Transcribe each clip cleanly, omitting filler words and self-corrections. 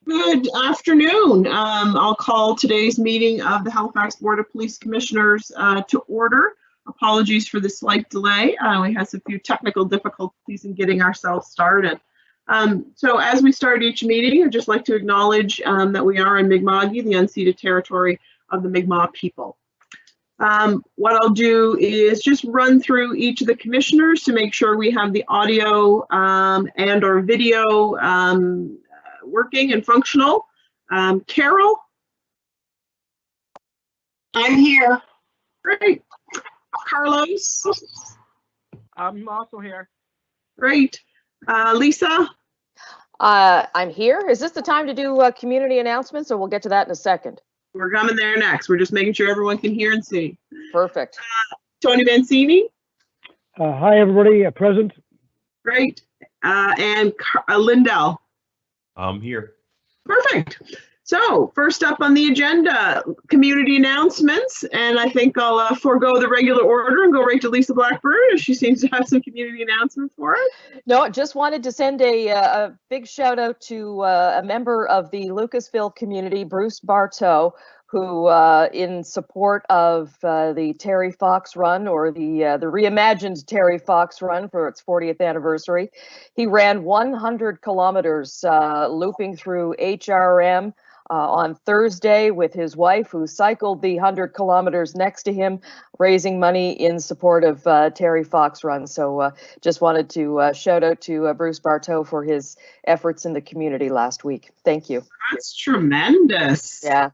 Good afternoon. I'll call today's meeting of the Halifax Board of Police Commissioners to order. Apologies for the slight delay. We had some few technical difficulties in getting ourselves started. So as we start each meeting, I'd just like to acknowledge that we are in Mi'kma'ki, the unceded territory of the Mi'kmaq people. What I'll do is just run through each of the commissioners to make sure we have the audio and our video working and functional. Carol? I'm here. Great. Carlos? I'm also here. Great. Lisa? I'm here. Is this the time to do community announcements, or we'll get to that in a second? We're coming there next. We're just making sure everyone can hear and see. Perfect. Tony Mancini? Hi, everybody. Present. Great. And Lindell? I'm here. Perfect. So first up on the agenda, community announcements, and I think I'll forego the regular order and go right to Lisa Blackburn, as she seems to have some community announcements for us. No, just wanted to send a big shout out to a member of the Lucasville community, Bruce Bartow, who in support of the Terry Fox Run, or the reimagined Terry Fox Run for its 40th anniversary, he ran 100 kilometers looping through HRM on Thursday with his wife, who cycled the 100 kilometers next to him, raising money in support of Terry Fox Run. So just wanted to shout out to Bruce Bartow for his efforts in the community last week. Thank you. That's tremendous. Yeah.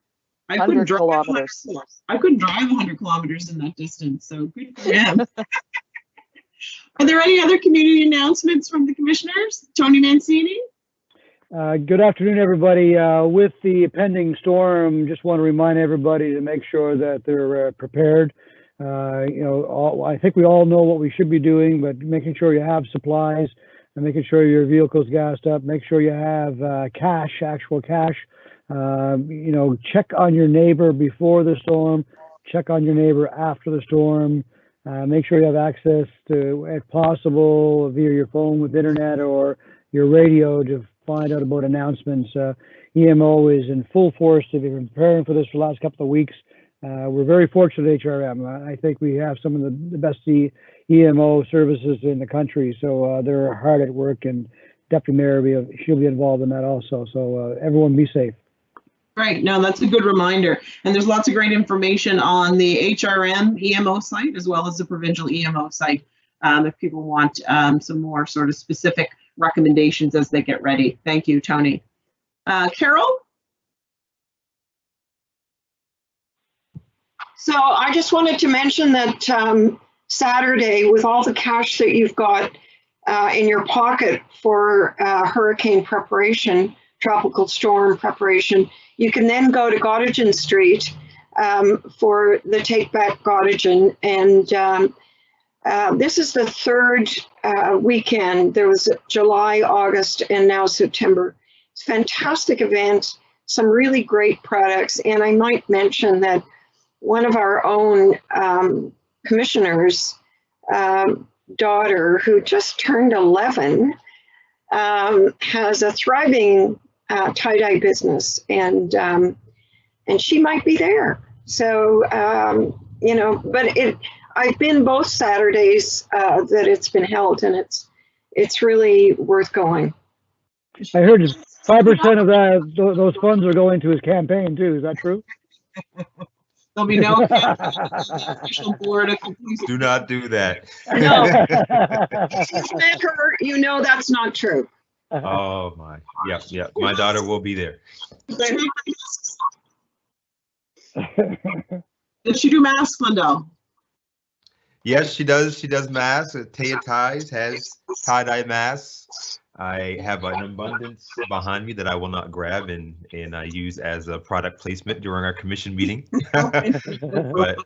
I couldn't drive 100 kilometers. I couldn't drive 100 kilometers in that distance, so good for him. Are there any other community announcements from the commissioners? Tony Mancini? Good afternoon, everybody. With the pending storm, just want to remind everybody to make sure that they're prepared. I think we all know what we should be doing, but making sure you have supplies and making sure your vehicle's gassed up, make sure you have cash, actual cash. Check on your neighbor before the storm, check on your neighbor after the storm. Make sure you have access to, if possible, via your phone with internet or your radio to find out about announcements. EMO is in full force. They've been preparing for this for the last couple of weeks. We're very fortunate at HRM. I think we have some of the best EMO services in the country. So they're hard at work, and Deputy Mayor, she'll be involved in that also. So everyone be safe. Right. No, that's a good reminder. And there's lots of great information on the HRM EMO site, as well as the provincial EMO site, if people want some more sort of specific recommendations as they get ready. Thank you, Tony. Carol? So I just wanted to mention that Saturday, with all the cash that you've got in your pocket for hurricane preparation, tropical storm preparation, you can then go to Gottingen Street for the Take Back Gottingen. And this is the third weekend. There was July, August, and now September. It's a fantastic event, some really great products. And I might mention that one of our own commissioners' daughter, who just turned 11, has a thriving tie-dye business, and she might be there. So, but I've been both Saturdays that it's been held, and it's really worth going. I heard 5% of those funds are going to his campaign too. Is that true? There'll be no official board of police. Do not do that. No. If you've met her, you know that's not true. Oh my, yeah. My daughter will be there. Did she do masks, Lindell? Yes, she does. She does masks. Taya Ties has tie-dye masks. I have an abundance behind me that I will not grab and I use as a product placement during our commission meeting. but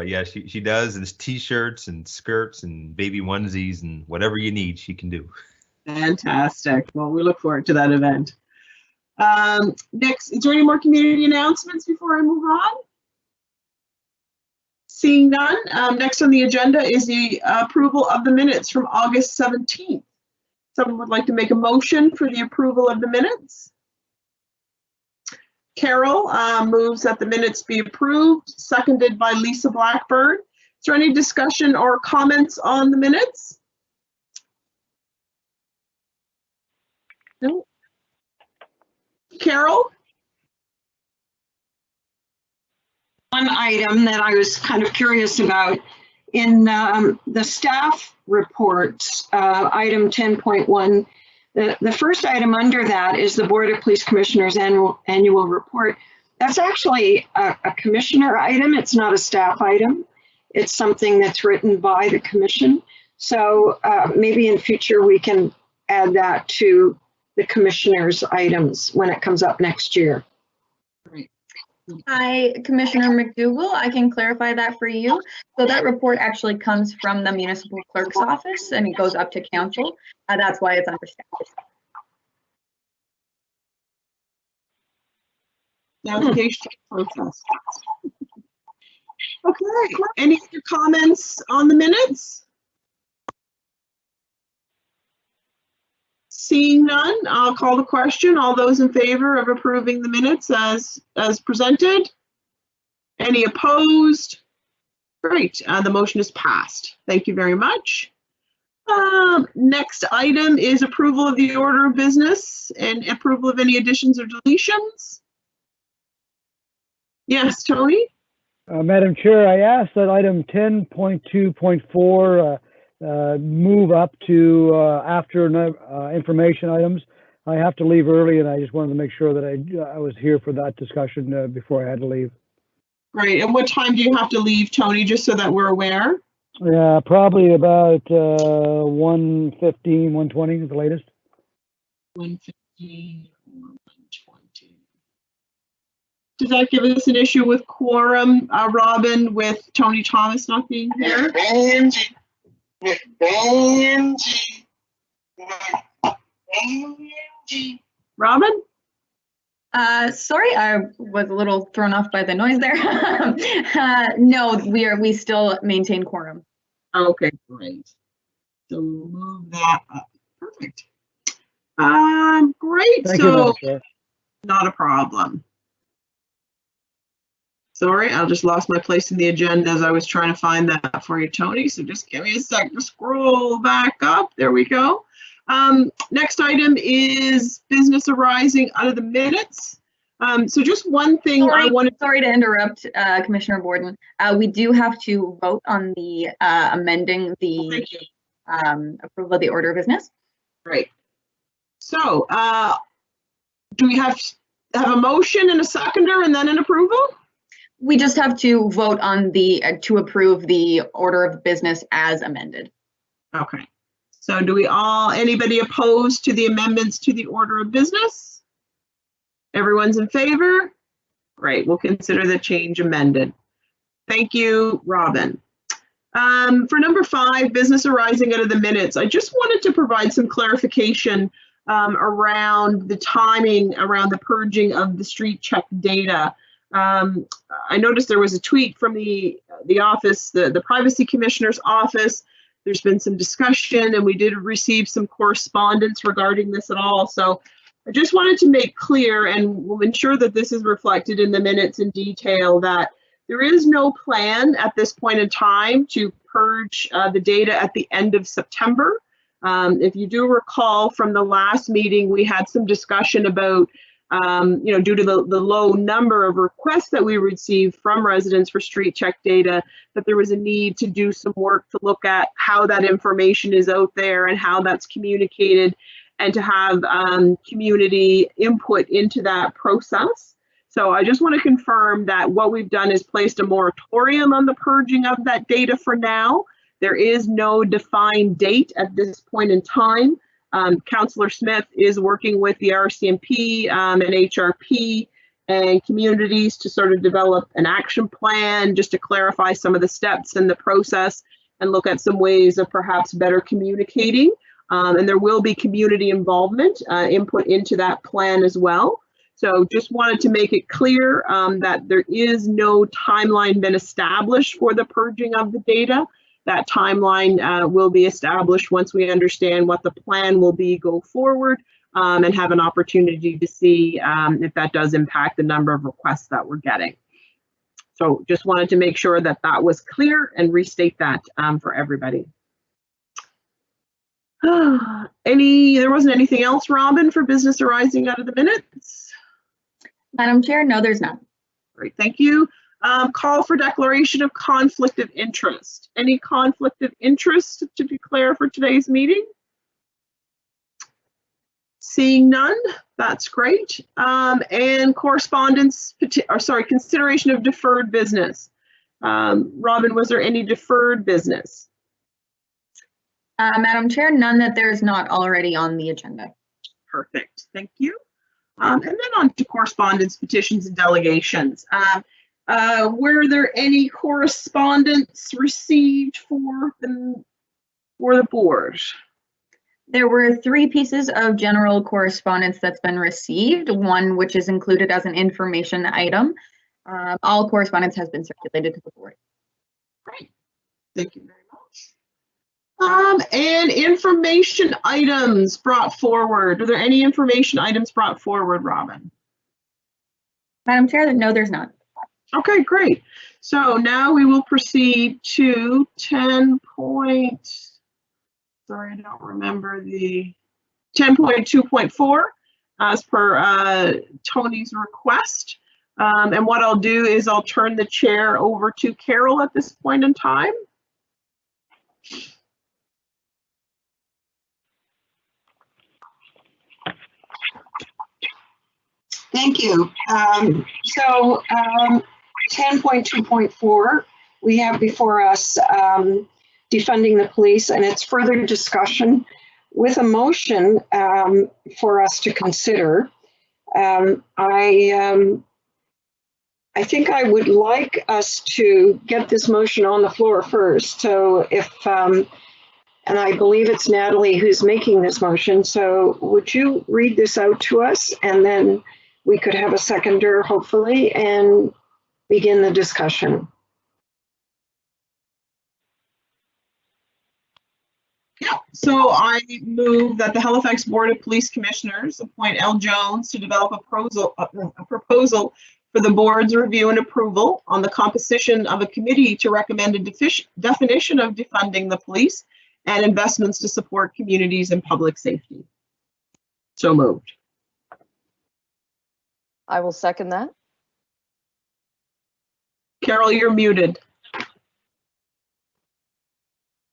yeah, she does. There's t-shirts and skirts and baby onesies and whatever you need, she can do. Fantastic. Well, we look forward to that event. Next, is there any more community announcements before I move on? Seeing none, next on the agenda is the approval of the minutes from August 17th. Someone would like to make a motion for the approval of the minutes? Carol moves that the minutes be approved, seconded by Lisa Blackburn. Is there any discussion or comments on the minutes? No. Carol? One item that I was kind of curious about in the staff reports, item 10.1, the first item under that is the Board of Police Commissioners annual report. That's actually a commissioner item. It's not a staff item. It's something that's written by the commission. So maybe in future we can add that to the commissioners' items when it comes up next year. Hi, Commissioner McDougall. I can clarify that for you. So that report actually comes from the municipal clerk's office and it goes up to council. That's why it's under staff. Navigation process. Okay, any other comments on the minutes? Seeing none, I'll call the question. All those in favor of approving the minutes as presented? Any opposed? Great, the motion is passed. Thank you very much. Next item is approval of the order of business and approval of any additions or deletions. Yes, Tony? Madam Chair, I asked that item 10.2.4 move up to after information items. I have to leave early, and I just wanted to make sure that I was here for that discussion before I had to leave. Great. And what time do you have to leave, Tony, just so that we're aware? Yeah, probably about 1:15, 1:20 at the latest. 1:15 or 1:20. Does that give us an issue with quorum, Robin, with Tony Thomas not being here? Robin? Sorry, I was a little thrown off by the noise there. No, we still maintain quorum. Okay, great. So move that up. Perfect. Great. Thank you, So Madam Chair. not a problem. Sorry, I just lost my place in the agenda as I was trying to find that for you, Tony. So just give me a sec to scroll back up. There we go. Next item is business arising out of the minutes. So just one thing I wanted. Sorry to interrupt, Commissioner Borden. We do have to vote on the amending the approval of the order of business. Right. So do we have a motion and a seconder and then an approval? We just have to vote on the to approve the order of business as amended. Okay. So do anybody opposed to the amendments to the order of business? Everyone's in favor? Great, we'll consider the change amended. Thank you, Robin. For number 5, business arising out of the minutes, I just wanted to provide some clarification around the timing around the purging of the street check data. I noticed there was a tweet from the office, the Privacy Commissioner's office. There's been some discussion and we did receive some correspondence regarding this at all. So I just wanted to make clear, and we'll ensure that this is reflected in the minutes in detail, that there is no plan at this point in time to purge the data at the end of September. If you do recall from the last meeting, we had some discussion about due to the low number of requests that we received from residents for street check data, that there was a need to do some work to look at how that information is out there and how that's communicated, and to have community input into that process. So I just want to confirm that what we've done is placed a moratorium on the purging of that data for now. There is no defined date at this point in time. Councillor Smith is working with the RCMP and HRP and communities to sort of develop an action plan, just to clarify some of the steps in the process and look at some ways of perhaps better communicating. And there will be community involvement input into that plan as well. So just wanted to make it clear that there is no timeline been established for the purging of the data. That timeline will be established once we understand what the plan will be go forward, and have an opportunity to see if that does impact the number of requests that we're getting. So just wanted to make sure that that was clear and restate that for everybody. There wasn't anything else, Robin, for business arising out of the minutes? Madam Chair, no, there's none. Great, thank you. Call for declaration of conflict of interest. Any conflict of interest to declare for today's meeting? Seeing none, that's great. And correspondence, consideration of deferred business. Robin, was there any deferred business? Madam Chair, none that there's not already on the agenda. Perfect, thank you. And then on to correspondence, petitions, and delegations. Were there any correspondence received for the board? There were 3 pieces of general correspondence that's been received, one which is included as an information item. All correspondence has been circulated to the board. Great, thank you very much. And information items brought forward. Are there any information items brought forward, Robin? Madam Chair, no, there's not. Okay, great. So now we will proceed to 10 point, sorry, I don't remember the 10.2.4 as per Tony's request. And what I'll do is I'll turn the chair over to Carol at this point in time. Thank you. 10.2.4, we have before us defunding the police, and it's further discussion with a motion for us to consider. I think I would like us to get this motion on the floor first. So if, and I believe it's Natalie who's making this motion. So would you read this out to us, and then we could have a seconder, hopefully, and begin the discussion. Yeah, so I move that the Halifax Board of Police Commissioners appoint L. Jones to develop a proposal for the board's review and approval on the composition of a committee to recommend a definition of defunding the police and investments to support communities and public safety. So moved. I will second that. Carol, you're muted.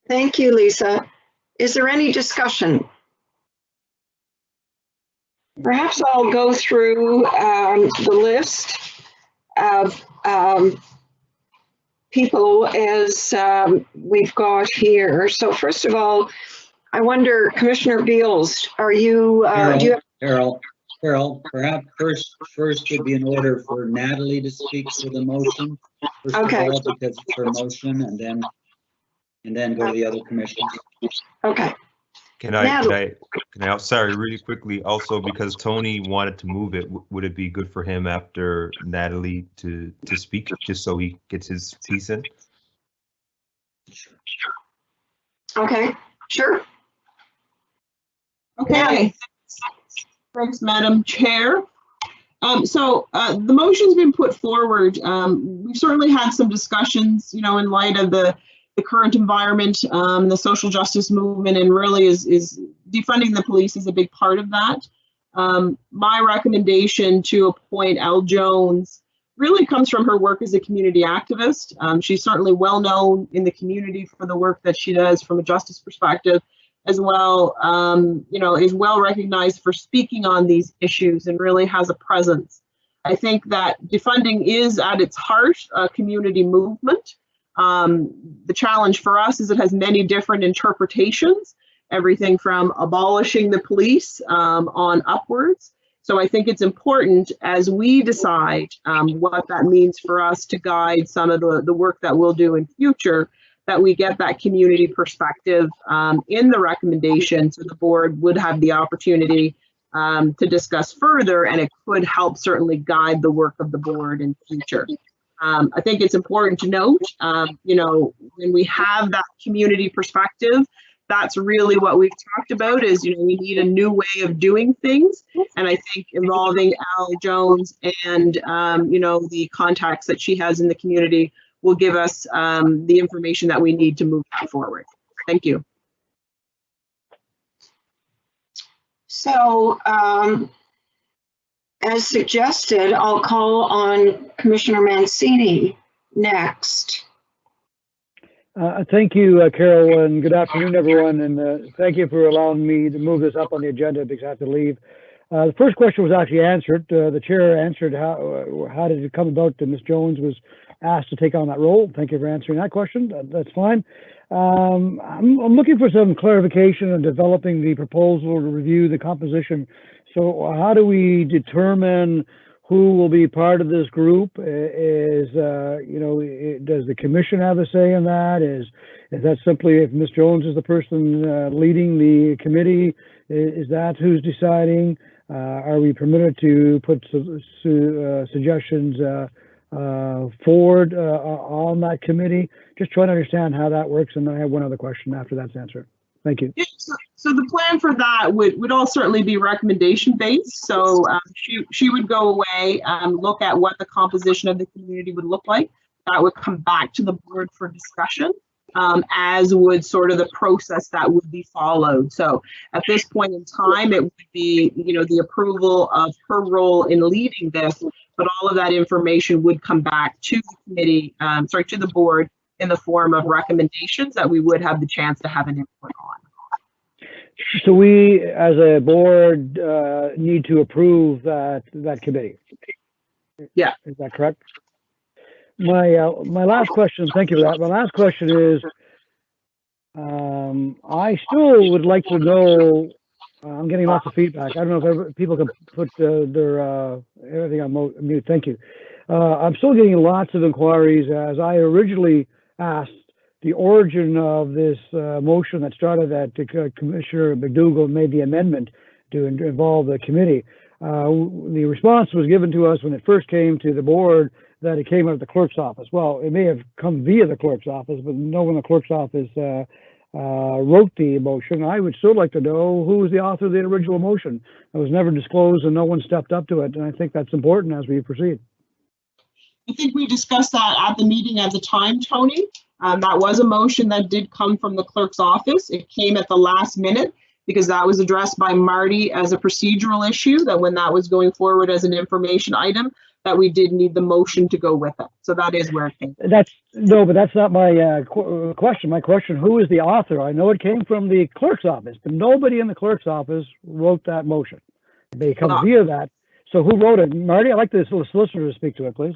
Thank you, Lisa. Is there any discussion? Perhaps I'll go through the list of people as we've got here. So first of all, I wonder, Commissioner Beals, are you, do you have... Carol, perhaps first would be in order for Natalie to speak to the motion. First okay. Of all, because it's her motion, and then go to the other commissioners. Okay. Can I, sorry, really quickly, also because Tony wanted to move it, would it be good for him after Natalie to speak, just so he gets his piece in? Okay, sure. Okay. Thanks, Madam Chair. The motion's been put forward. We've certainly had some discussions, in light of the current environment, the social justice movement, and really is defunding the police is a big part of that. My recommendation to appoint L. Jones really comes from her work as a community activist. She's certainly well known in the community for the work that she does from a justice perspective, as well, is well recognized for speaking on these issues and really has a presence. I think that defunding is at its heart a community movement. The challenge for us is it has many different interpretations, everything from abolishing the police on upwards. So I think it's important as we decide what that means for us to guide some of the work that we'll do in future, that we get that community perspective in the recommendation, so the board would have the opportunity to discuss further, and it could help certainly guide the work of the board in future. I think it's important to note, when we have that community perspective, that's really what we've talked about is, you know, we need a new way of doing things. And I think involving Al Jones and, you know, the contacts that she has in the community will give us the information that we need to move forward. Thank you. So, as suggested, I'll call on Commissioner Mancini next. Thank you, Carol, and good afternoon, everyone. And thank you for allowing me to move this up on the agenda because I have to leave. The first question was actually answered. The chair answered how did it come about that Ms. Jones was asked to take on that role. Thank you for answering that question. That's fine. I'm looking for some clarification on developing the proposal to review the composition. So how do we determine who will be part of this group? Does the commission have a say in that? Is that simply if Ms. Jones is the person leading the committee? Is that who's deciding? Are we permitted to put suggestions forward on that committee? Just trying to understand how that works. And then I have one other question after that's answered. Thank you. Yeah, so the plan for that would all certainly be recommendation based. So she would go away and look at what the composition of the community would look like. That would come back to the board for discussion, as would sort of the process that would be followed. So at this point in time, it would be, you know, the approval of her role in leading this, but all of that information would come back to the committee, to the board in the form of recommendations that we would have the chance to have an input on. So we, as a board, need to approve that committee. Yeah. Is that correct? My last question, thank you for that. My last question is, I still would like to know, I'm getting lots of feedback. I don't know if people can put their everything on mute. Thank you. I'm still getting lots of inquiries as I originally asked the origin of this motion that started that Commissioner McDougall made the amendment to involve the committee. The response was given to us when it first came to the board that it came out of the clerk's office. Well, it may have come via the clerk's office, but no one in the clerk's office wrote the motion. I would still like to know who was the author of the original motion. It was never disclosed and no one stepped up to it. And I think that's important as we proceed. I think we discussed that at the meeting at the time, Tony. That was a motion that did come from the clerk's office. It came at the last minute because that was addressed by Marty as a procedural issue, that when that was going forward as an information item, that we did need the motion to go with it. So that is where it came from. But that's not my question. My question, who is the author? I know it came from the clerk's office, but nobody in the clerk's office wrote that motion. They come via that. So who wrote it? Marty, I'd like the solicitor to speak to it, please.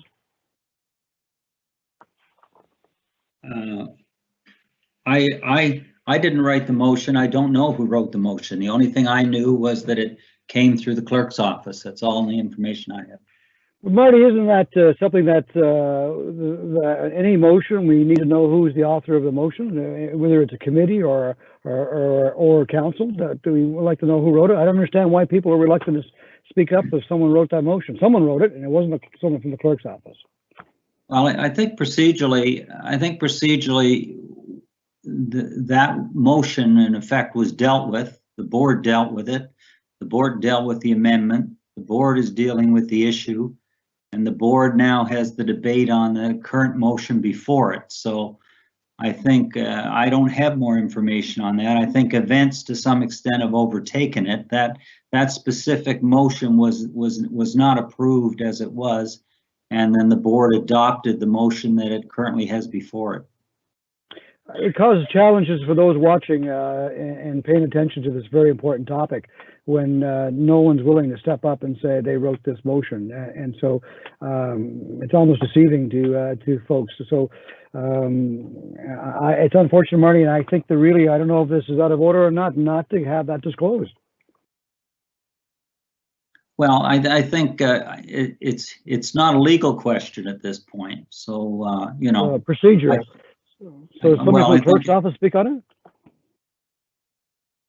I didn't write the motion. I don't know who wrote the motion. The only thing I knew was that it came through the clerk's office. That's all the information I have. Marty, isn't that something that any motion, we need to know who's the author of the motion, whether it's a committee or council? Do we like to know who wrote it? I don't understand why people are reluctant to speak up if someone wrote that motion. Someone wrote it, and it wasn't someone from the clerk's office. Well, I think procedurally, that motion in effect was dealt with. The board dealt with it. The board dealt with the amendment. The board is dealing with the issue, and the board now has the debate on the current motion before it. So I think I don't have more information on that. I think events to some extent have overtaken it. That specific motion was not approved as it was, and then the board adopted the motion that it currently has before it. It causes challenges for those watching and paying attention to this very important topic when no one's willing to step up and say they wrote this motion. And so it's almost deceiving to folks. So it's unfortunate, Marty, and I think that really, I don't know if this is out of order or not to have that disclosed. Well, I think it's not a legal question at this point. So, you know. Procedure. So somebody from the clerk's office speak on it?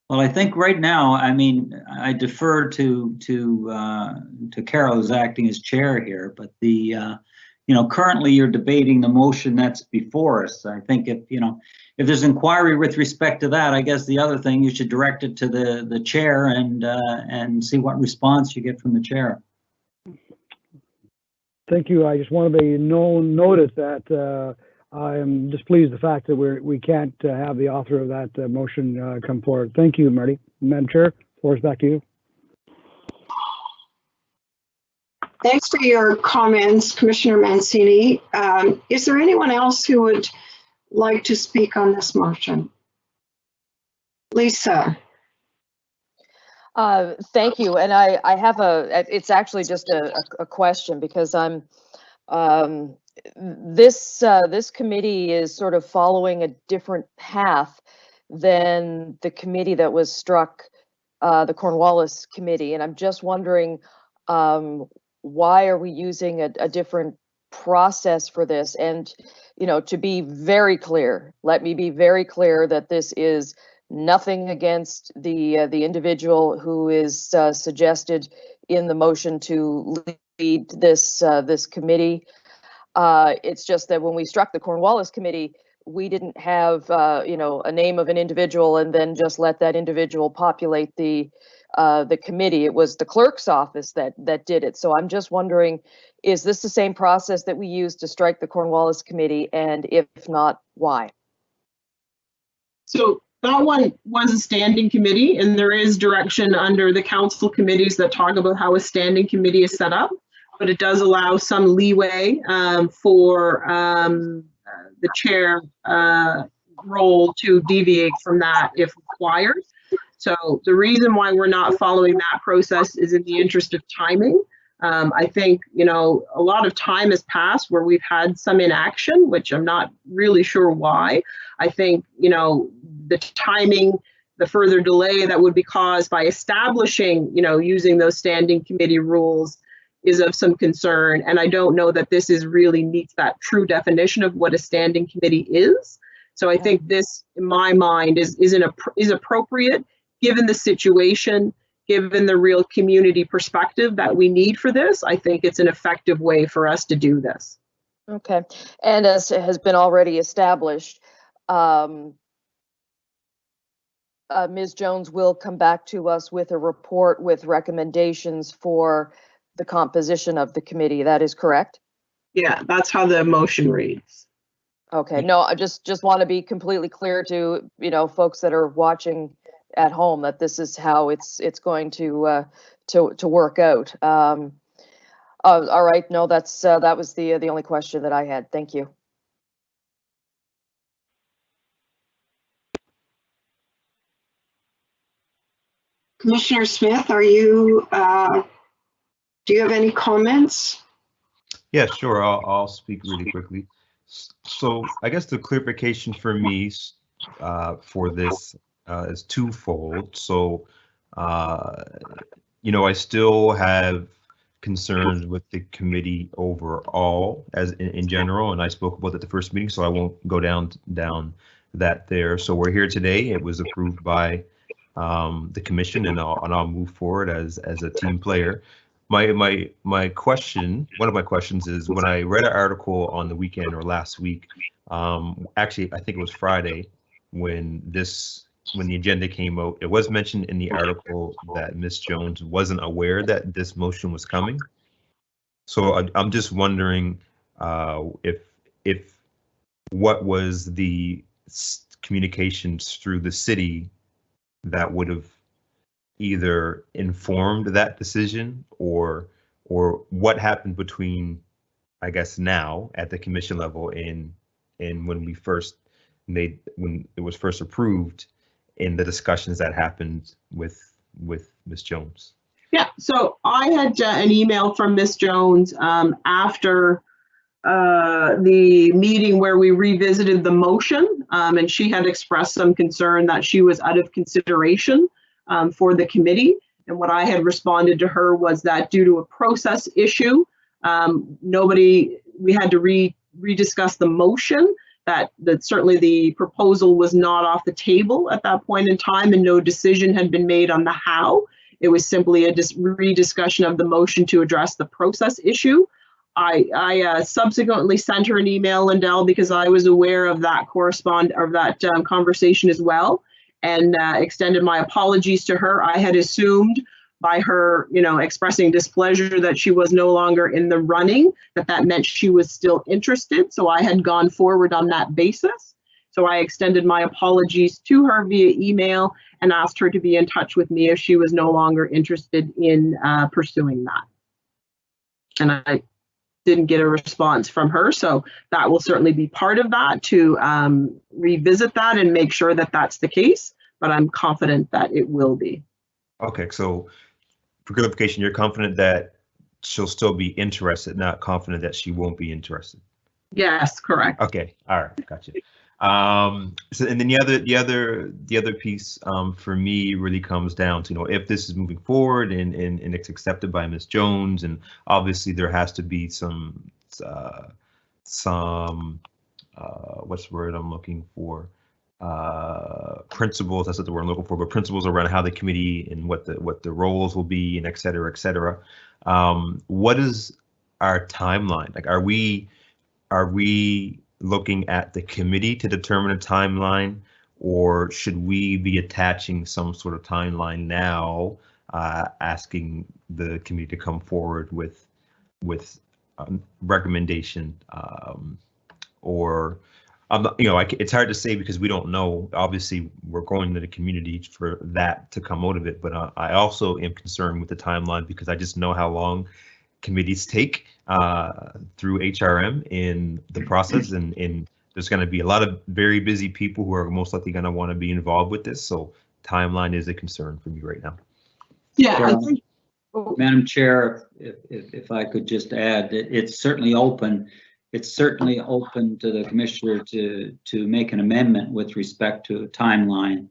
Well, I think right now, I mean, I defer to Carol, who's acting as chair here, but the, currently you're debating the motion that's before us. I think if there's inquiry with respect to that, I guess the other thing, you should direct it to the chair and see what response you get from the chair. Thank you. I just want to be notice that I am displeased the fact that we can't have the author of that motion come forward. Thank you, Marty. Madam Chair, floor is back to you. Thanks for your comments, Commissioner Mancini. Is there anyone else who would like to speak on this motion? Lisa. Thank you. And I have it's actually just a question, because I'm, this committee is sort of following a different path than the committee that was struck, the Cornwallis committee. And I'm just wondering, why are we using a different process for this? And, to be very clear, let me be very clear that this is nothing against the individual who is suggested in the motion to lead this committee. It's just that when we struck the Cornwallis committee, we didn't have a name of an individual and then just let that individual populate the committee. It was the clerk's office that did it. So I'm just wondering, is this the same process that we used to strike the Cornwallis committee? And if not, why? So that one was a standing committee, and there is direction under the council committees that talk about how a standing committee is set up, but it does allow some leeway for the chair role to deviate from that if required. So the reason why we're not following that process is in the interest of timing. I think, a lot of time has passed where we've had some inaction, which I'm not really sure why. I think, the timing, the further delay that would be caused by establishing, using those standing committee rules is of some concern. And I don't know that this really meets that true definition of what a standing committee is. So I think this, in my mind, is appropriate given the situation, given the real community perspective that we need for this. I think it's an effective way for us to do this. Okay. And as has been already established, Ms. Jones will come back to us with a report with recommendations for the composition of the committee. That is correct? Yeah, that's how the motion reads. Okay. No, I just want to be completely clear to, folks that are watching at home that this is how it's going to work out. All right. No, that was the only question that I had. Thank you. Commissioner Smith, do you have any comments? Yeah, sure. I'll speak really quickly. So I guess the clarification for me for this is twofold. So, I still have concerns with the committee overall as in general, and I spoke about it at the first meeting, so I won't go down that there. So we're here today. It was approved by the commission, and I'll move forward as a team player. My question, one of my questions is, when I read an article on the weekend or last week, actually I think it was Friday, when the agenda came out, it was mentioned in the article that Ms. Jones wasn't aware that this motion was coming. So I'm just wondering if what was the communications through the city that would have either informed that decision, or what happened between, I guess, now at the commission level and when it was first approved, in the discussions that happened with Ms. Jones. Yeah, so I had an email from Ms. Jones after the meeting where we revisited the motion, and she had expressed some concern that she was out of consideration for the committee. And what I had responded to her was that due to a process issue, we had to rediscuss the motion, that certainly the proposal was not off the table at that point in time, and no decision had been made on the how. It was simply a rediscussion of the motion to address the process issue. I subsequently sent her an email, Lindell, because I was aware of that conversation as well, and extended my apologies to her. I had assumed by her, expressing displeasure that she was no longer in the running, that meant she was still interested. So I had gone forward on that basis. So I extended my apologies to her via email and asked her to be in touch with me if she was no longer interested in pursuing that. And I didn't get a response from her. So that will certainly be part of that, to revisit that and make sure that that's the case. But I'm confident that it will be. Okay, so for clarification, you're confident that she'll still be interested, not confident that she won't be interested. Yes, correct. Okay, all right, gotcha. So, and then the other piece for me really comes down to, if this is moving forward and it's accepted by Ms. Jones, and obviously there has to be some what's the word I'm looking for? Principles, that's not the word I'm looking for, but principles around how the committee and what the roles will be, and et cetera, et cetera. What is our timeline? Like, are we looking at the committee to determine a timeline, or should we be attaching some sort of timeline now, asking the committee to come forward with recommendation, or it's hard to say because we don't know. Obviously, we're going to the community for that to come out of it, but I also am concerned with the timeline because I just know how long committees take through HRM in the process, and there's going to be a lot of very busy people who are most likely going to want to be involved with this. So timeline is a concern for me right now. Yeah, I Yeah. think. Madam Chair, if I could just add, it's certainly open. It's certainly open to the commissioner to make an amendment with respect to a timeline,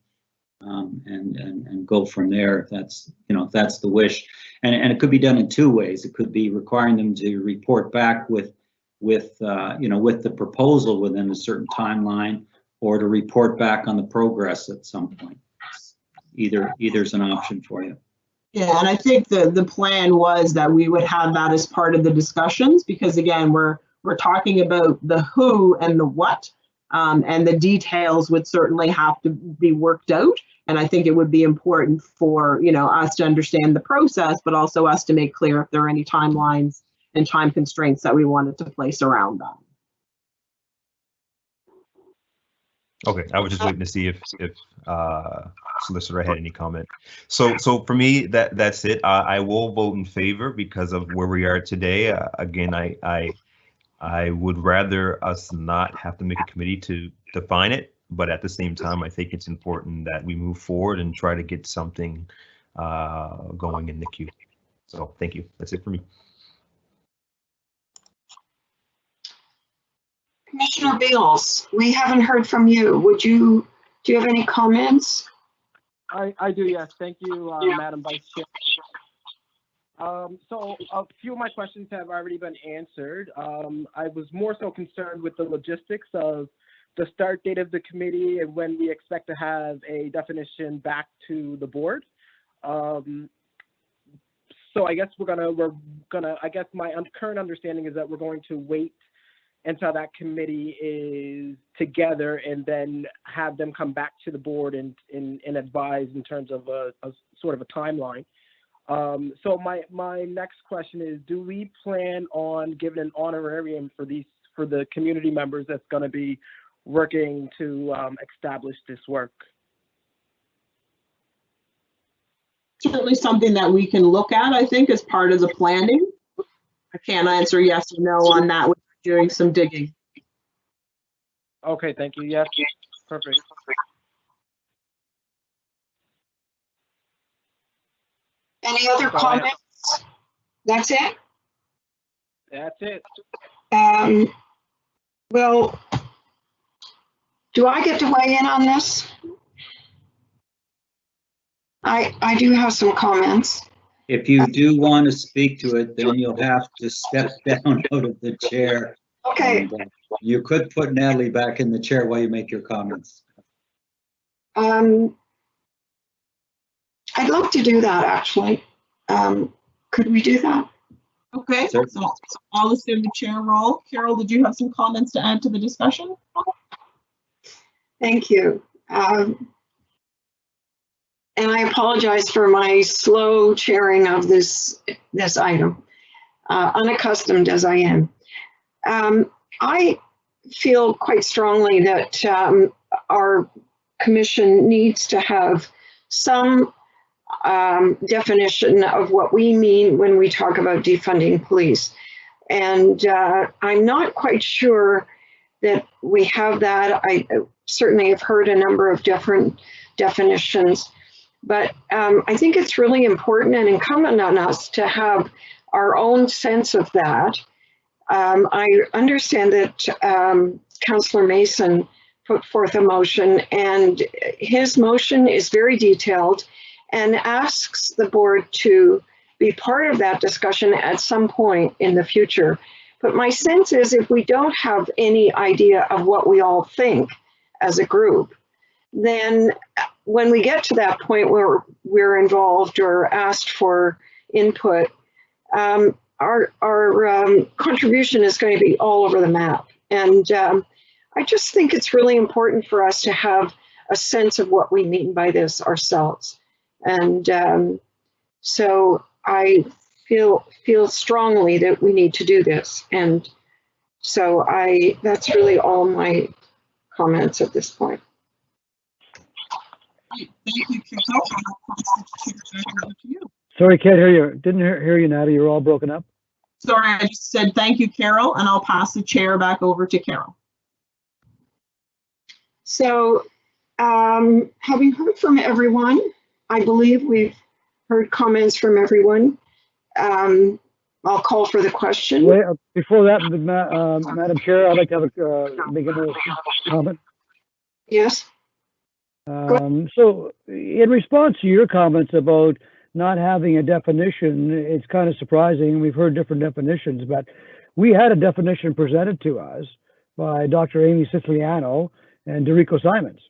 and go from there if that's the wish. And it could be done in two ways. It could be requiring them to report back with the proposal within a certain timeline, or to report back on the progress at some point. Either's an option for you. Yeah, and I think the plan was that we would have that as part of the discussions, because again, we're talking about the who and the what, and the details would certainly have to be worked out. And I think it would be important for us to understand the process, but also us to make clear if there are any timelines and time constraints that we wanted to place around that. Okay, I was just waiting to see if solicitor had any comment. So for me, that's it. I will vote in favor because of where we are today. Again, I would rather us not have to make a committee to define it, but at the same time, I think it's important that we move forward and try to get something going in the queue. So thank you. That's it for me. Commissioner Beals, we haven't heard from you. Do you have any comments? I do, yes. Thank you, Madam Vice Chair. So a few of my questions have already been answered. I was more so concerned with the logistics of the start date of the committee and when we expect to have a definition back to the board. So I guess I guess my current understanding is that we're going to wait until that committee is together and then have them come back to the board and advise in terms of a sort of a timeline. So my next question is, do we plan on giving an honorarium for the community members that's going to be working to establish this work? Certainly something that we can look at, I think, as part of the planning. I can't answer yes or no on that. We're doing some digging. Okay, thank you. Yes, perfect. Any other comments? That's it? That's it. Well, do I get to weigh in on this? I do have some comments. If you do want to speak to it, then you'll have to step down out of the chair. Okay. And, you could put Natalie back in the chair while you make your comments. I'd love to do that, actually. Could we do that? Okay, Sir. so I'll assume the chair role. Carol, did you have some comments to add to the discussion? Thank you. And I apologize for my slow chairing of this item, unaccustomed as I am. I feel quite strongly that our commission needs to have some definition of what we mean when we talk about defunding police. And I'm not quite sure that we have that. I certainly have heard a number of different definitions, but I think it's really important and incumbent on us to have our own sense of that. I understand that Councillor Mason put forth a motion, and his motion is very detailed and asks the board to be part of that discussion at some point in the future. But my sense is if we don't have any idea of what we all think as a group, then when we get to that point where we're involved or asked for input, our contribution is going to be all over the map. And I just think it's really important for us to have a sense of what we mean by this ourselves. And so I feel strongly that we need to do this. And so that's really all my comments at this point. Thank you, Carol. I'll pass the chair back over to you. Sorry, can't hear you. Didn't hear you, Nadia. You're all broken up. Sorry, I just said thank you, Carol, and I'll pass the chair back over to Carol. So having heard from everyone, I believe we've heard comments from everyone. I'll call for the question. Wait, before that, Madam Chair, I'd like to have make a comment. Yes. So in response to your comments about not having a definition, it's kind of surprising. We've heard different definitions, but we had a definition presented to us by Dr. Amy Siciliano and Dorico Simons.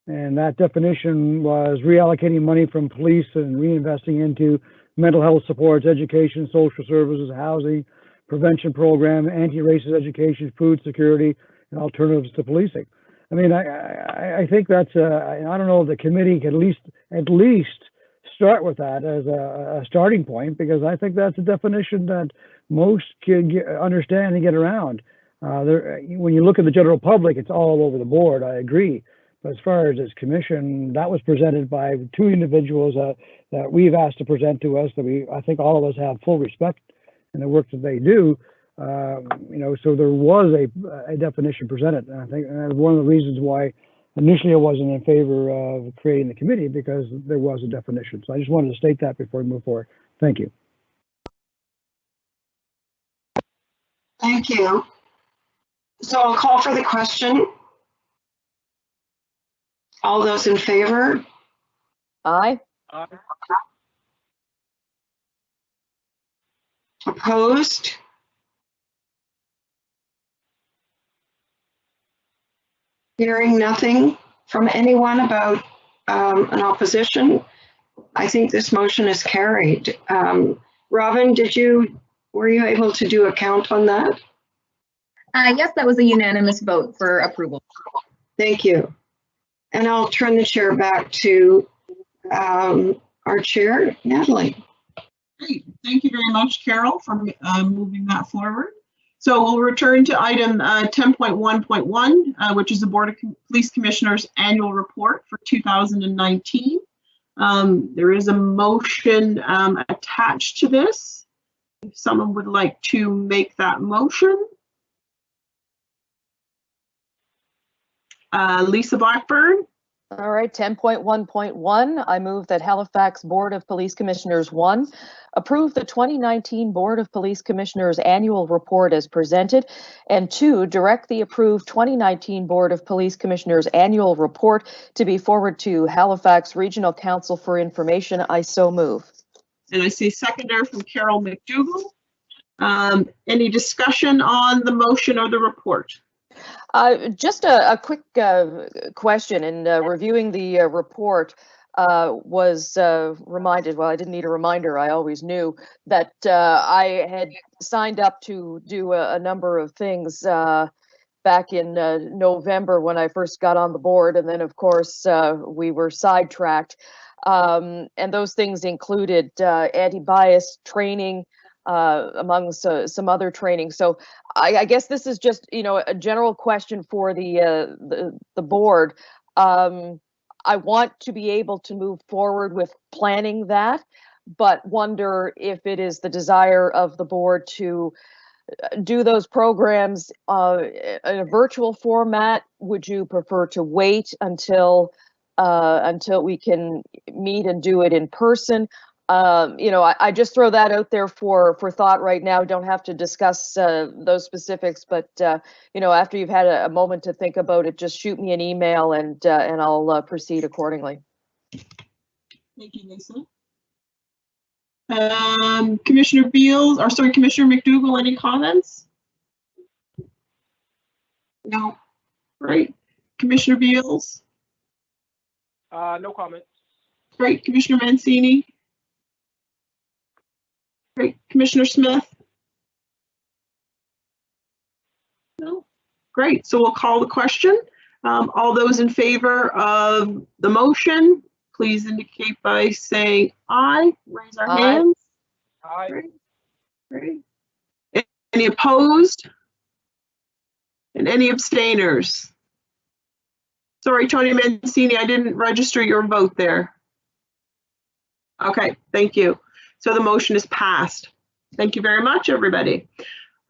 And that definition was reallocating money from police and reinvesting into mental health supports, education, social services, housing, prevention program, anti-racist education, food security, and alternatives to policing. I mean, I think that's, I don't know if the committee can at least start with that as a starting point, because I think that's a definition that most can understand and get around. When you look at the general public, it's all over the board, I agree. But as far as this commission, that was presented by two individuals that we've asked to present to us, that I think all of us have full respect in the work that they do. So there was a definition presented. And I think one of the reasons why initially I wasn't in favor of creating the committee, because there was a definition. So I just wanted to state that before we move forward. Thank you. Thank you. So I'll call for the question. All those in favor? Aye. Opposed? Hearing nothing from anyone about an opposition, I think this motion is carried. Robin, were you able to do a count on that? Yes, that was a unanimous vote for approval. Thank you. And I'll turn the chair back to our chair, Natalie. Great. Thank you very much, Carol, for moving that forward. So we'll return to item 10.1.1, which is the Board of Police Commissioners Annual Report for 2019. There is a motion attached to this. If someone would like to make that motion. Lisa Blackburn. All right, 10.1.1, I move that Halifax Board of Police Commissioners 1, approve the 2019 Board of Police Commissioners Annual Report as presented, and 2, direct the approved 2019 Board of Police Commissioners Annual Report to be forwarded to Halifax Regional Council for information. I so move. And I see seconder from Carol McDougall. Any discussion on the motion or the report? Just a quick question in reviewing the report. was reminded, well, I didn't need a reminder, I always knew, that I had signed up to do a number of things back in November when I first got on the board. And then, of course, we were sidetracked. And those things included anti-bias training, among some other training. So I guess this is just, a general question for the board. I want to be able to move forward with planning that, but wonder if it is the desire of the board to do those programs in a virtual format. Would you prefer to wait until we can meet and do it in person? I just throw that out there for thought right now. Don't have to discuss those specifics, but after you've had a moment to think about it, just shoot me an email and I'll proceed accordingly. Thank you, Lisa. Commissioner Commissioner McDougall, any comments? No. Great. Commissioner Beals? No comments. Great. Commissioner Mancini? Great. Commissioner Smith? No. Great. So we'll call the question. All those in favor of the motion, please indicate by saying aye. Raise our hands. Aye. Great. Any opposed? And any abstainers? Sorry, Tony Mancini, I didn't register your vote there. Okay, thank you. So the motion is passed. Thank you very much, everybody.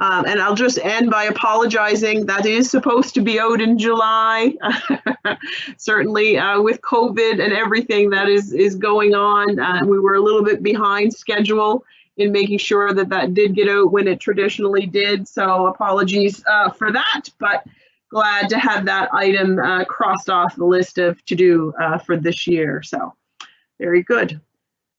And I'll just end by apologizing. That is supposed to be out in July. Certainly with COVID and everything that is going on, we were a little bit behind schedule in making sure that did get out when it traditionally did. So apologies for that, but glad to have that item crossed off the list of to do for this year. So very good.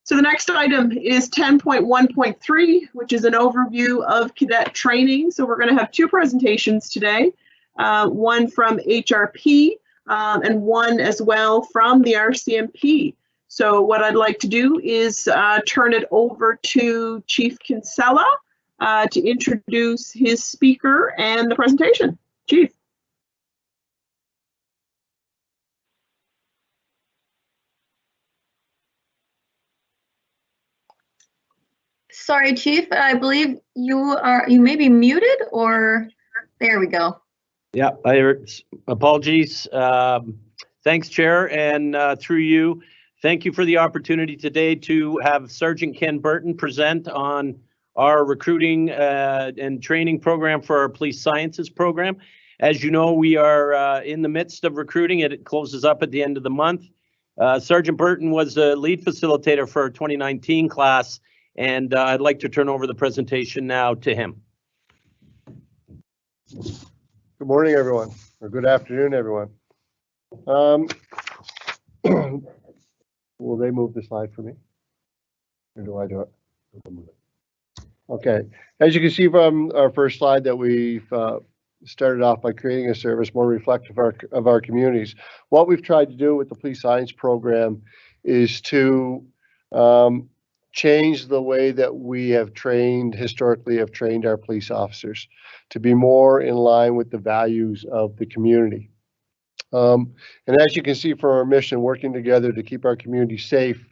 So the next item is 10.1.3, which is an overview of cadet training. So we're going to have two presentations today, one from HRP and one as well from the RCMP. So what I'd like to do is turn it over to Chief Kinsella to introduce his speaker and the presentation. Chief. Sorry, Chief, I believe you may be muted, or there we go. Yeah, apologies. Thanks, Chair, and through you, thank you for the opportunity today to have Sergeant Ken Burton present on our recruiting and training program for our police sciences program. As you know, we are in the midst of recruiting. It closes up at the end of the month. Sergeant Burton was the lead facilitator for our 2019 class, and I'd like to turn over the presentation now to him. Good morning, everyone, or good afternoon, everyone. Will they move the slide for me? Or do I do it? Okay. As you can see from our first slide that we've started off by creating a service more reflective of our communities. What we've tried to do with the police science program is to change the way that we have historically trained our police officers to be more in line with the values of the community. And as you can see from our mission, working together to keep our community safe,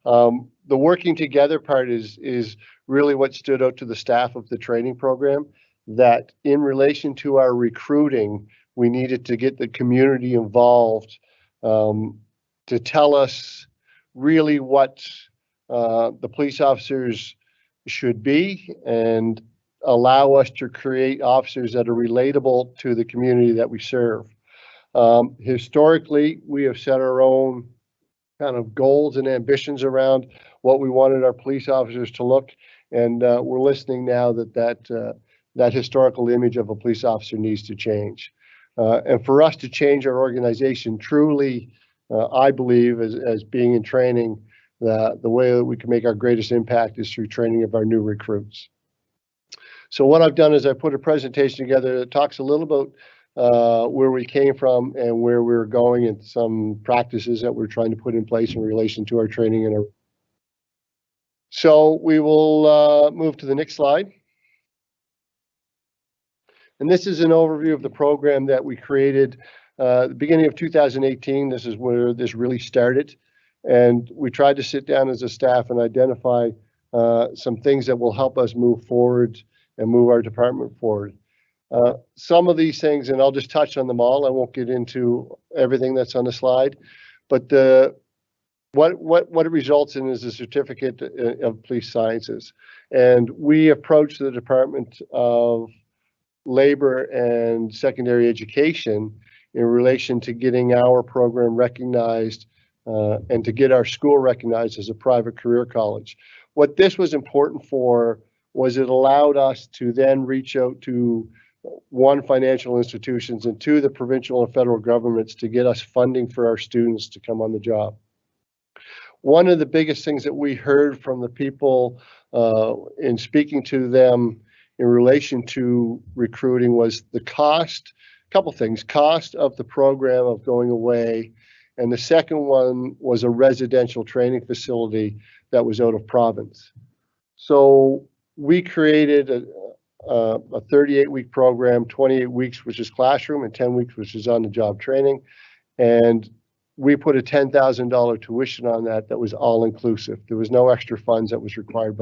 the working together part is really what stood out to the staff of the training program, that in relation to our recruiting, we needed to get the community involved to tell us really what the police officers should be and allow us to create officers that are relatable to the community that we serve. Historically, we have set our own kind of goals and ambitions around what we wanted our police officers to look, and we're listening now that historical image of a police officer needs to change. And for us to change our organization truly, I believe, as being in training, the way that we can make our greatest impact is through training of our new recruits. So what I've done is I put a presentation together that talks a little about where we came from and where we're going, and some practices that we're trying to put in place in relation to our training and our. So we will move to the next slide. And this is an overview of the program that we created the beginning of 2018. This is where this really started. And we tried to sit down as a staff and identify some things that will help us move forward and move our department forward. Some of these things, and I'll just touch on them all. I won't get into everything that's on the slide, but what it results in is a certificate of police sciences. And we approach the Department of Labor and Secondary Education in relation to getting our program recognized and to get our school recognized as a private career college. What this was important for was it allowed us to then reach out to one, financial institutions, and two, the provincial and federal governments to get us funding for our students to come on the job. One of the biggest things that we heard from the people in speaking to them in relation to recruiting was the cost, a couple things, cost of the program of going away. And the second one was a residential training facility that was out of province. So we created a 38-week program, 28 weeks, which is classroom, and 10 weeks, which is on-the-job training. And we put a $10,000 tuition on that was all-inclusive. There was no extra funds that was required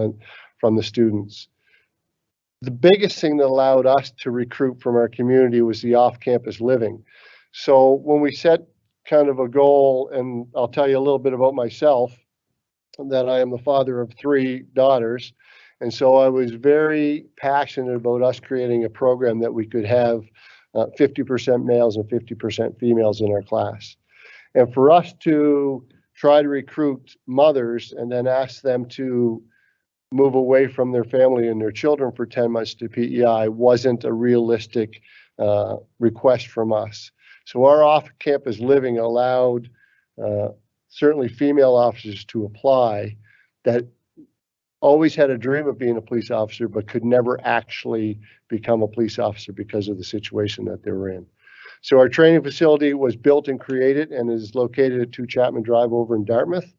from the students. The biggest thing that allowed us to recruit from our community was the off-campus living. So when we set kind of a goal, and I'll tell you a little bit about myself, that I am the father of 3 daughters. And so I was very passionate about us creating a program that we could have 50% males and 50% females in our class. And for us to try to recruit mothers and then ask them to move away from their family and their children for 10 months to PEI wasn't a realistic request from us. So our off-campus living allowed certainly female officers to apply that always had a dream of being a police officer, but could never actually become a police officer because of the situation that they were in. So our training facility was built and created and is located at 2 Chapman Drive over in Dartmouth.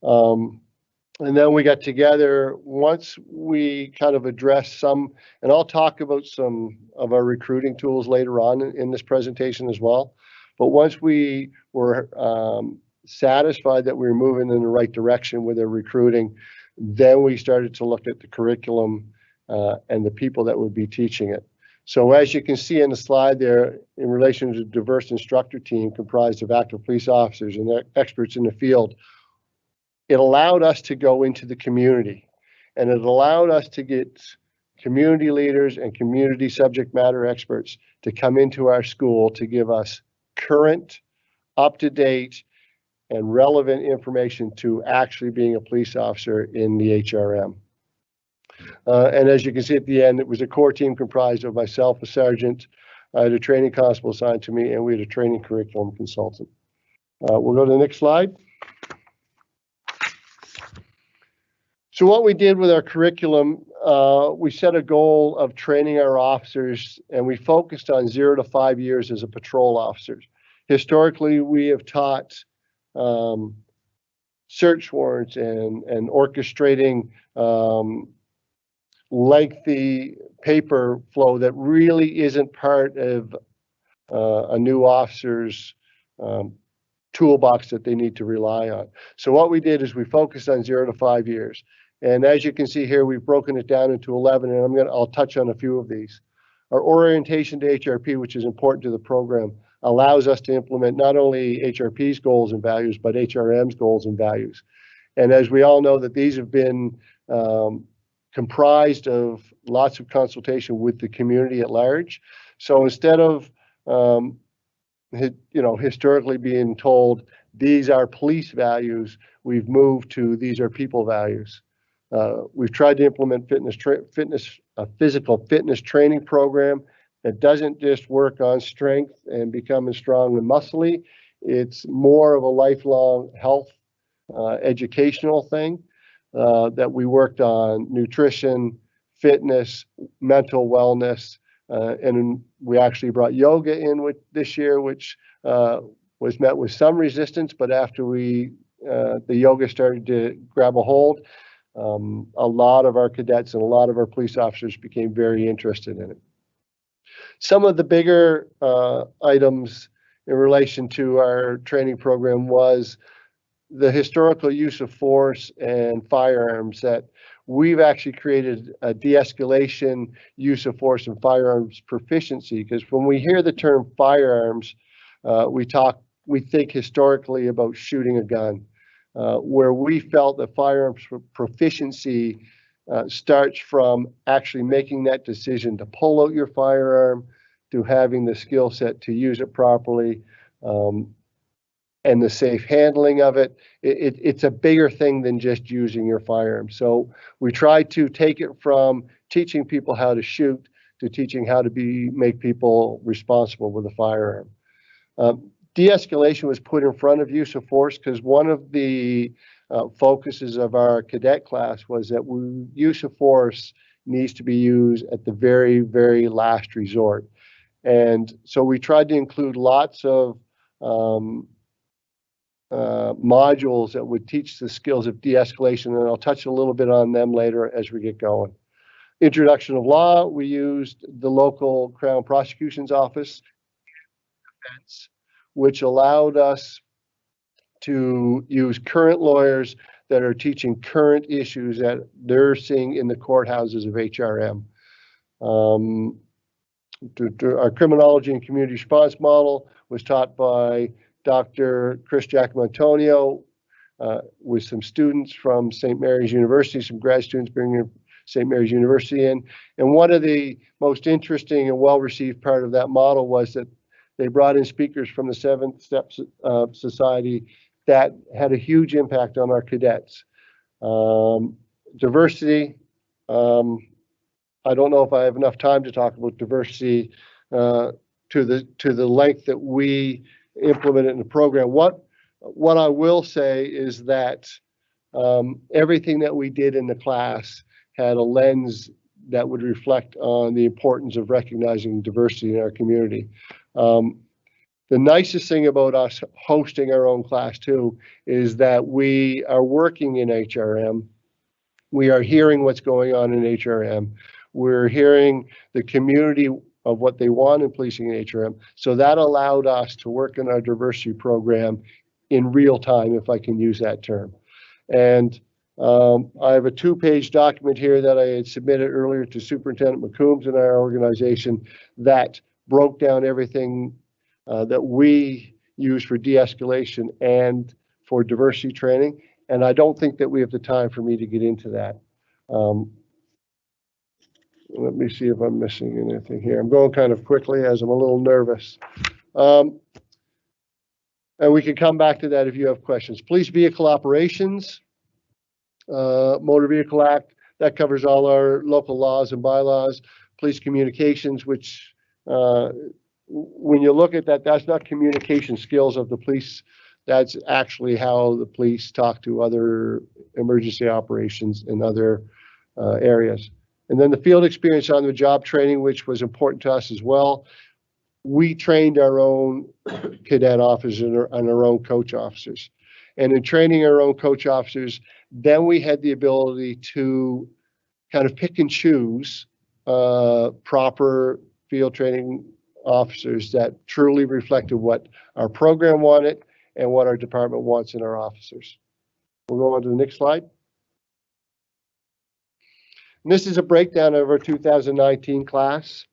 And then we got together once we kind of addressed some, and I'll talk about some of our recruiting tools later on in this presentation as well. But once we were satisfied that we were moving in the right direction with our recruiting, then we started to look at the curriculum and the people that would be teaching it. So as you can see in the slide there, in relation to the diverse instructor team comprised of active police officers and experts in the field, it allowed us to go into the community, and it allowed us to get community leaders and community subject matter experts to come into our school to give us current, up-to-date, and relevant information to actually being a police officer in the HRM. And as you can see at the end, it was a core team comprised of myself, a sergeant, I had a training constable assigned to me, and we had a training curriculum consultant. We'll go to the next slide. So what we did with our curriculum, we set a goal of training our officers, and we focused on 0 to 5 years as a patrol officer. Historically, we have taught search warrants and orchestrating lengthy paper flow that really isn't part of a new officer's toolbox that they need to rely on. So what we did is we focused on 0 to 5 years. And as you can see here, we've broken it down into 11, and I'll touch on a few of these. Our orientation to HRP, which is important to the program, allows us to implement not only HRP's goals and values, but HRM's goals and values. And as we all know, that these have been comprised of lots of consultation with the community at large. So instead of historically being told these are police values, we've moved to these are people values. We've tried to implement a physical fitness training program that doesn't just work on strength and becoming strong and muscly. It's more of a lifelong health educational thing that we worked on: nutrition, fitness, mental wellness, And we actually brought yoga in with this year, which was met with some resistance, but after the yoga started to grab a hold, a lot of our cadets and a lot of our police officers became very interested in it. Some of the bigger items in relation to our training program was the historical use of force and firearms. That we've actually created a de-escalation use of force and firearms proficiency, because when we hear the term firearms, we think historically about shooting a gun, where we felt that firearms proficiency starts from actually making that decision to pull out your firearm, to having the skill set to use it properly, and the safe handling of it. It's a bigger thing than just using your firearm. So we try to take it from teaching people how to shoot to teaching how to make people responsible with a firearm. De-escalation was put in front of use of force because one of the focuses of our cadet class was that use of force needs to be used at the very, very last resort. And so we tried to include lots of modules that would teach the skills of de-escalation, and I'll touch a little bit on them later as we get going. Introduction of law, we used the local Crown Prosecution's Office, which allowed us to use current lawyers that are teaching current issues that they're seeing in the courthouses of HRM. Our criminology and community response model was taught by Dr. Chris Giacomantonio with some students from St. Mary's University, some grad students bringing St. Mary's University in. And one of the most interesting and well-received part of that model was that they brought in speakers from the Seventh Step Society that had a huge impact on our cadets. Diversity, I don't know if I have enough time to talk about diversity to the length that we implement it in the program. What I will say is that everything that we did in the class had a lens that would reflect on the importance of recognizing diversity in our community. The nicest thing about us hosting our own class too is that we are working in HRM. We are hearing what's going on in HRM. We're hearing the community of what they want in policing in HRM. So that allowed us to work in our diversity program in real time, if I can use that term. And I have a 2-page document here that I had submitted earlier to Superintendent McCombs in our organization that broke down everything that we use for de-escalation and for diversity training. And I don't think that we have the time for me to get into that. Let me see if I'm missing anything here. I'm going kind of quickly as I'm a little nervous. And we can come back to that if you have questions. Police vehicle operations, Motor Vehicle Act, that covers all our local laws and bylaws. Police communications, which when you look at that, that's not communication skills of the police. That's actually how the police talk to other emergency operations in other areas. And then the field experience on the job training, which was important to us as well. We trained our own cadet officers and our own coach officers. And in training our own coach officers, then we had the ability to kind of pick and choose proper field training officers that truly reflected what our program wanted and what our department wants in our officers. We'll go on to the next slide. And this is a breakdown of our 2019 class.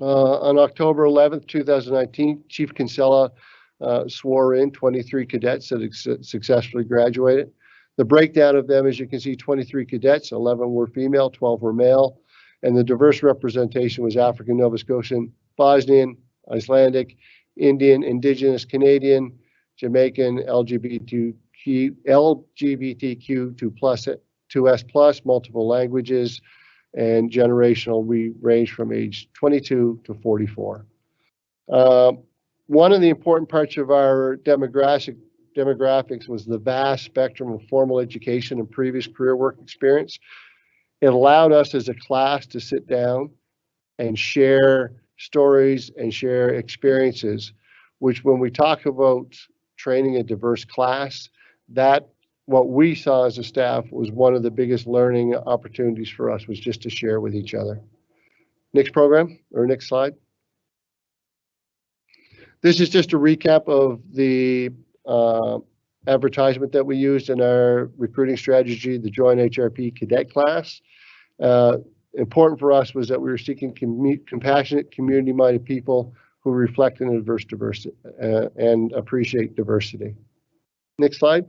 On October 11th, 2019, Chief Kinsella swore in 23 cadets that successfully graduated. The breakdown of them, as you can see, 23 cadets, 11 were female, 12 were male, and the diverse representation was African, Nova Scotian, Bosnian, Icelandic, Indian, Indigenous, Canadian, Jamaican, LGBTQ2+, multiple languages, and generational. We range from age 22 to 44. One of the important parts of our demographics was the vast spectrum of formal education and previous career work experience. It allowed us as a class to sit down and share stories and share experiences, which when we talk about training a diverse class, that what we saw as a staff was one of the biggest learning opportunities for us, was just to share with each other. Next program, or next slide. This is just a recap of the advertisement that we used in our recruiting strategy, the Join HRP Cadet class. Important for us was that we were seeking compassionate, community-minded people who reflect and diversity and appreciate diversity. Next slide.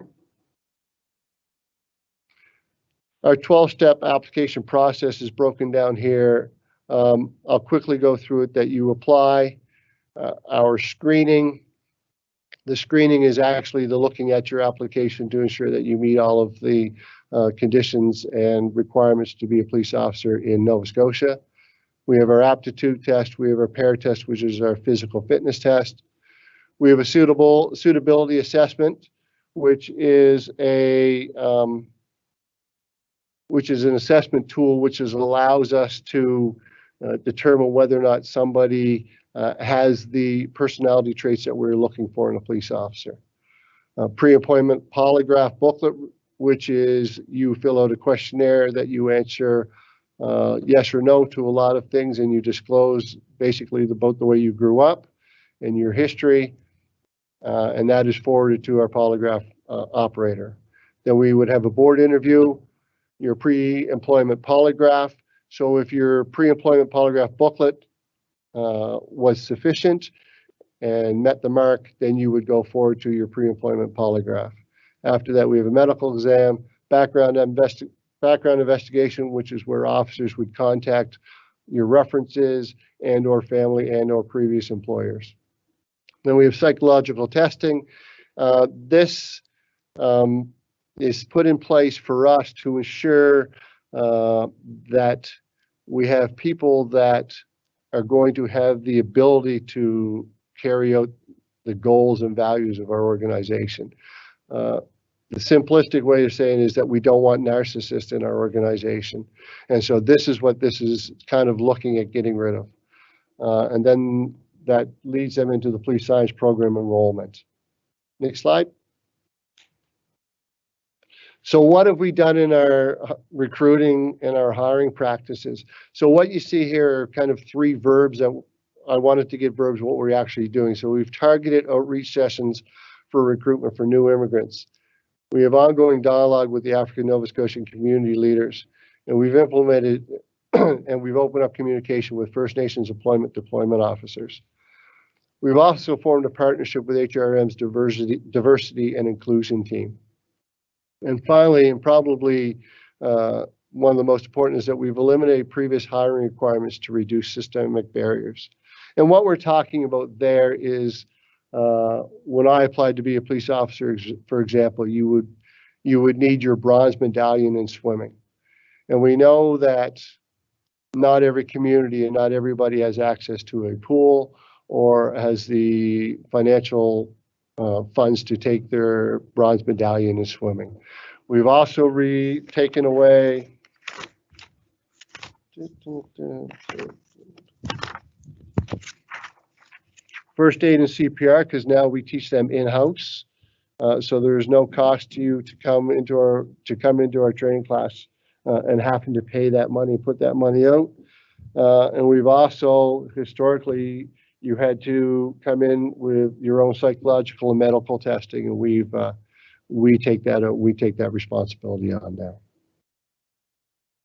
Our 12-step application process is broken down here. I'll quickly go through it. That you apply, our screening. The screening is actually the looking at your application to ensure that you meet all of the conditions and requirements to be a police officer in Nova Scotia. We have our aptitude test. We have our PAIR test, which is our physical fitness test. We have a suitability assessment, which is an assessment tool which allows us to determine whether or not somebody has the personality traits that we're looking for in a police officer. Pre-appointment polygraph booklet, which is you fill out a questionnaire that you answer yes or no to a lot of things, and you disclose basically about the way you grew up and your history, and that is forwarded to our polygraph operator. Then we would have a board interview, your pre-employment polygraph. So if your pre-employment polygraph booklet was sufficient and met the mark, then you would go forward to your pre-employment polygraph. After that, we have a medical exam, background investigation, which is where officers would contact your references and or family and or previous employers. Then we have psychological testing. This is put in place for us to ensure that we have people that are going to have the ability to carry out the goals and values of our organization. The simplistic way of saying is that we don't want narcissists in our organization. And so this is what this is kind of looking at getting rid of. And then that leads them into the police science program enrollment. Next slide. So what have we done in our recruiting and our hiring practices? So what you see here are kind of three verbs that I wanted to get verbs what we're actually doing. So we've targeted outreach sessions for recruitment for new immigrants. We have ongoing dialogue with the African Nova Scotian community leaders, and we've implemented and we've opened up communication with First Nations deployment officers. We've also formed a partnership with HRM's diversity and inclusion team. And finally, and probably one of the most important, is that we've eliminated previous hiring requirements to reduce systemic barriers. And what we're talking about there is when I applied to be a police officer, for example, you would need your bronze medallion in swimming. And we know that not every community and not everybody has access to a pool or has the financial funds to take their bronze medallion in swimming. We've also taken away first aid and CPR, because now we teach them in-house. So there is no cost to you to come into our training class and having to pay that money, put that money out. And we've also historically, you had to come in with your own psychological and medical testing, and we take that responsibility on now.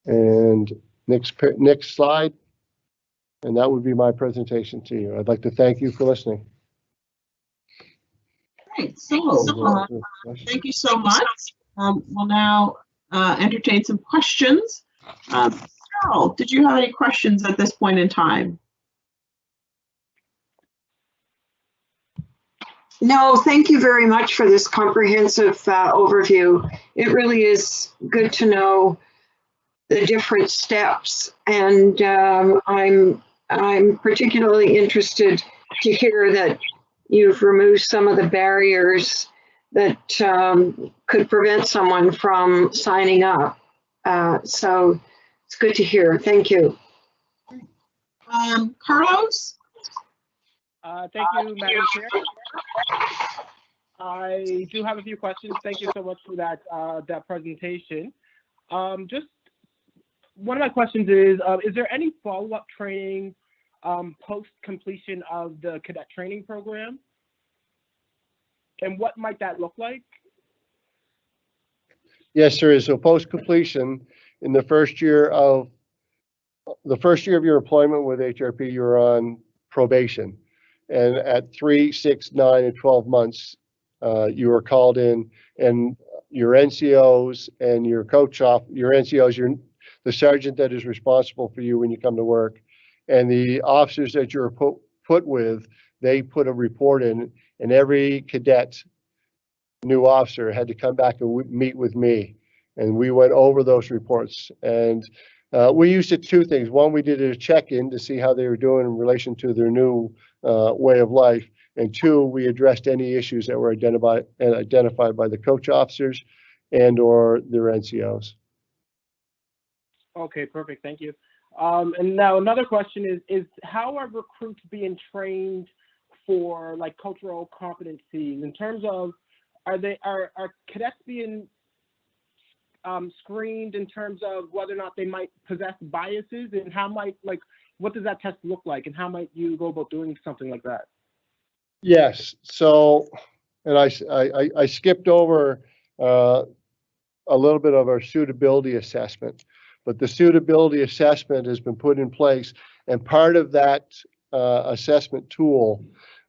And next slide, and that would be my presentation to you. I'd like to thank you for listening. Great. So thank you so much. We'll now entertain some questions. Carol, did you have any questions at this point in time? No, thank you very much for this comprehensive overview. It really is good to know the different steps, and I'm particularly interested to hear that you've removed some of the barriers that could prevent someone from signing up. So it's good to hear. Thank you. Carlos? Thank you, Madam Chair. I do have a few questions. Thank you so much for that that presentation. Just one of my questions is there any follow-up training post completion of the cadet training program? And what might that look like? Yes, there is. So post completion, in the first year of your employment with HRP, you're on probation. And at 3, 6, 9, and 12 months, you are called in, and your NCOs and your your NCOs, the sergeant that is responsible for you when you come to work, and the officers that you're put with, they put a report in, and every cadet, new officer, had to come back and meet with me, and we went over those reports. And we used it 2 things. One, we did a check-in to see how they were doing in relation to their new way of life. And 2, we addressed any issues that were identified by the coach officers and or their NCOs. Okay, perfect. Thank you. And now another question is how are recruits being trained for like cultural competencies in terms of are cadets being screened in terms of whether or not they might possess biases, and how might, like, what does that test look like, and how might you go about doing something like that? Yes. So, and I skipped over a little bit of our suitability assessment, but the suitability assessment has been put in place, and part of that assessment tool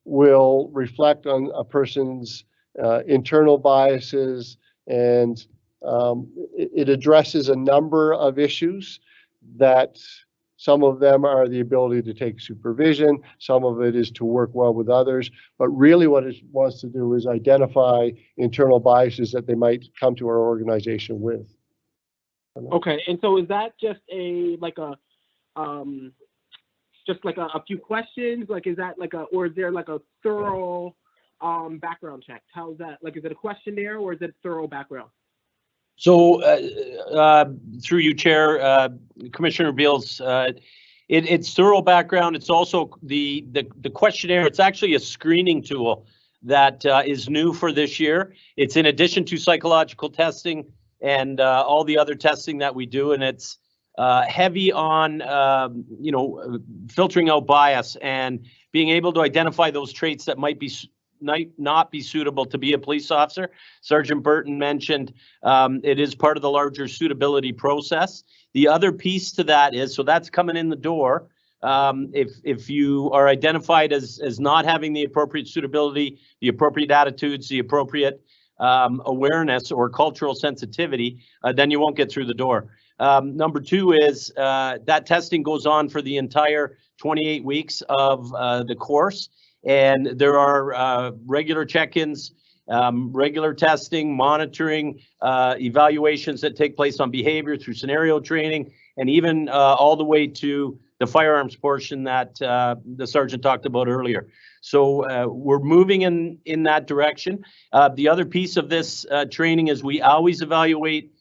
will reflect on a person's internal biases, and it addresses a number of issues that some of them are the ability to take supervision, some of it is to work well with others, but really what it wants to do is identify internal biases that they might come to our organization with. Okay, and so is that just a few questions? Like, is that or is there like a thorough background check? How is that? Like, is it a questionnaire or is it thorough background? So through you, Chair, Commissioner Beals, it's thorough background. It's also the questionnaire. It's actually a screening tool that is new for this year. It's in addition to psychological testing and all the other testing that we do, and it's heavy on filtering out bias and being able to identify those traits that might not be suitable to be a police officer. Sergeant Burton mentioned it is part of the larger suitability process. The other piece to that is, so that's coming in the door. If you are identified as not having the appropriate suitability, the appropriate attitudes, the appropriate awareness or cultural sensitivity, then you won't get through the door. Number 2 is that testing goes on for the entire 28 weeks of the course. And there are regular check-ins, regular testing, monitoring, evaluations that take place on behavior through scenario training, and even all the way to the firearms portion that the sergeant talked about earlier. So we're moving in that direction. The other piece of this training is we always evaluate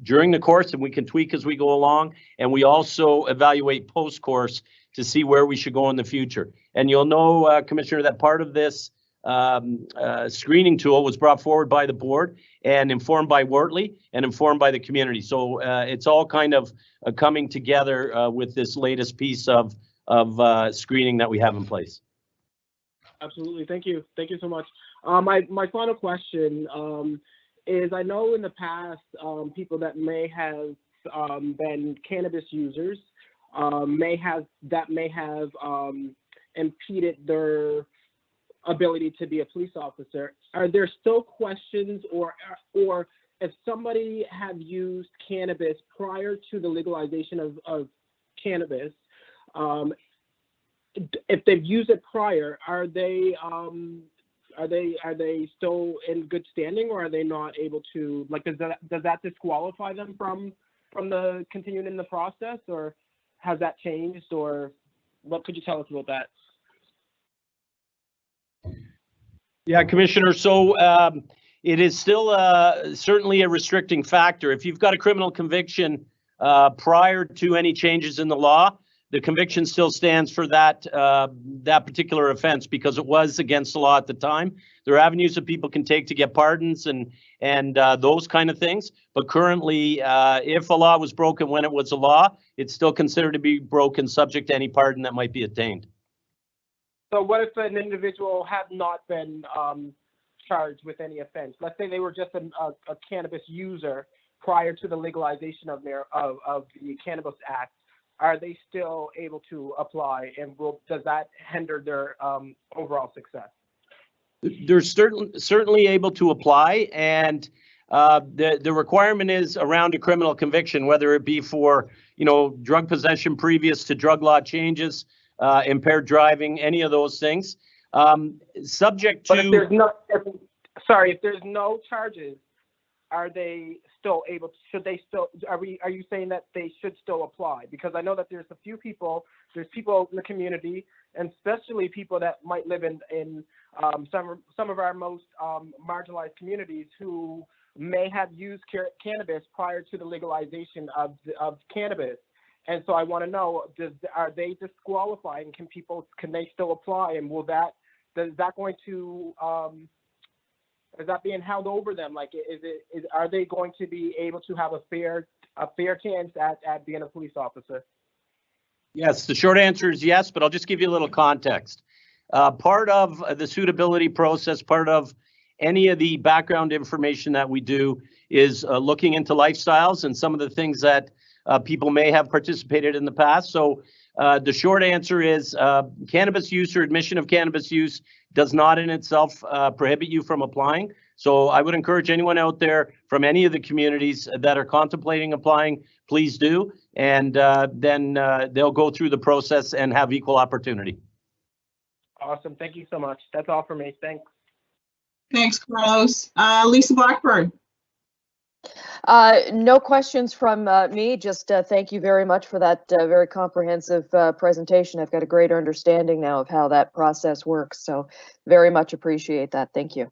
during the course, and we can tweak as we go along. And we also evaluate post-course to see where we should go in the future. And you'll know, Commissioner, that part of this screening tool was brought forward by the board and informed by Wortley and informed by the community. So it's all kind of coming together with this latest piece of screening that we have in place. Absolutely. Thank you. Thank you so much. My final question is, I know in the past, people that may have been cannabis users may have impeded their ability to be a police officer. Are there still questions, or if somebody had used cannabis prior to the legalization of cannabis, if they've used it prior, are they still in good standing, or are they not able to, like, does that disqualify them from the continuing in the process, or has that changed, or what could you tell us about that? Yeah, Commissioner. So it is still certainly a restricting factor. If you've got a criminal conviction prior to any changes in the law, the conviction still stands for that that particular offense because it was against the law at the time. There are avenues that people can take to get pardons and those kind of things. But currently, if a law was broken when it was a law, it's still considered to be broken, subject to any pardon that might be attained. So what if an individual had not been charged with any offense? Let's say they were just a cannabis user prior to the legalization of the Cannabis Act. Are they still able to apply, and does that hinder their overall success? They're certainly able to apply, and the requirement is around a criminal conviction, whether it be for drug possession previous to drug law changes, impaired driving, any of those things. Subject to. But if there's no, if there's no charges, are they still able to, should they still, are you saying that they should still apply? Because I know that there's people in the community, and especially people that might live in some of our most marginalized communities who may have used cannabis prior to the legalization of cannabis. And so I want to know, are they disqualified, and can they still apply? And is that being held over them? Like, are they going to be able to have a fair chance at being a police officer? Yes, the short answer is yes, but I'll just give you a little context. Part of the suitability process, part of any of the background information that we do is looking into lifestyles and some of the things that people may have participated in the past. So the short answer is cannabis use or admission of cannabis use does not in itself prohibit you from applying. So I would encourage anyone out there from any of the communities that are contemplating applying, please do. And then they'll go through the process and have equal opportunity. Awesome. Thank you so much. That's all for me. Thanks. Thanks, Carlos. Lisa Blackburn. No questions from me. Just thank you very much for that very comprehensive presentation. I've got a greater understanding now of how that process works. So very much appreciate that. Thank you.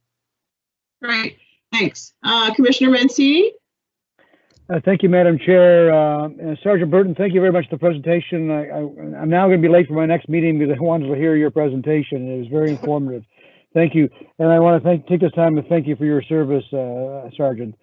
Great. Thanks. Commissioner Mancini. Thank you, Madam Chair. Sergeant Burton, thank you very much for the presentation. I'm now going to be late for my next meeting because I wanted to hear your presentation. It was very informative. Thank you. And I want to take this time to thank you for your service, Sergeant.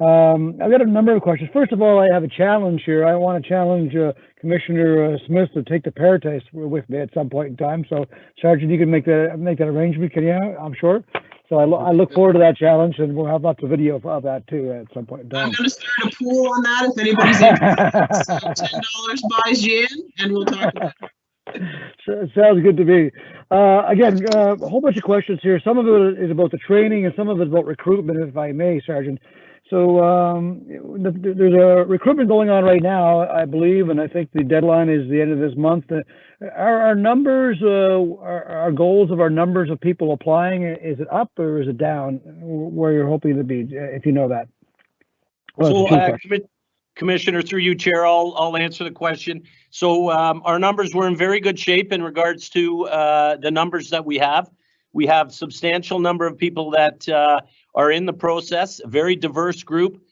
I've got a number of questions. First of all, I have a challenge here. I want to challenge Commissioner Smith to take the pear test with me at some point in time. So, Sergeant, you can make that arrangement, can you? I'm sure. So I look forward to that challenge, and we'll have lots of video of that too at some point in time. I'm going to start a pool on that if anybody's interested. So $10 buys you in, and we'll talk about it. Sounds good to me. Again, a whole bunch of questions here. Some of it is about the training, and some of it is about recruitment, if I may, Sergeant. So there's a recruitment going on right now, I believe, and I think the deadline is the end of this month. Are our numbers, our goals of our numbers of people applying, is it up or is it down where you're hoping to be, if you know that? Well, so, Commissioner, through you, Chair, I'll answer the question. So our numbers were in very good shape in regards to the numbers that we have. We have substantial number of people that are in the process, a very diverse group,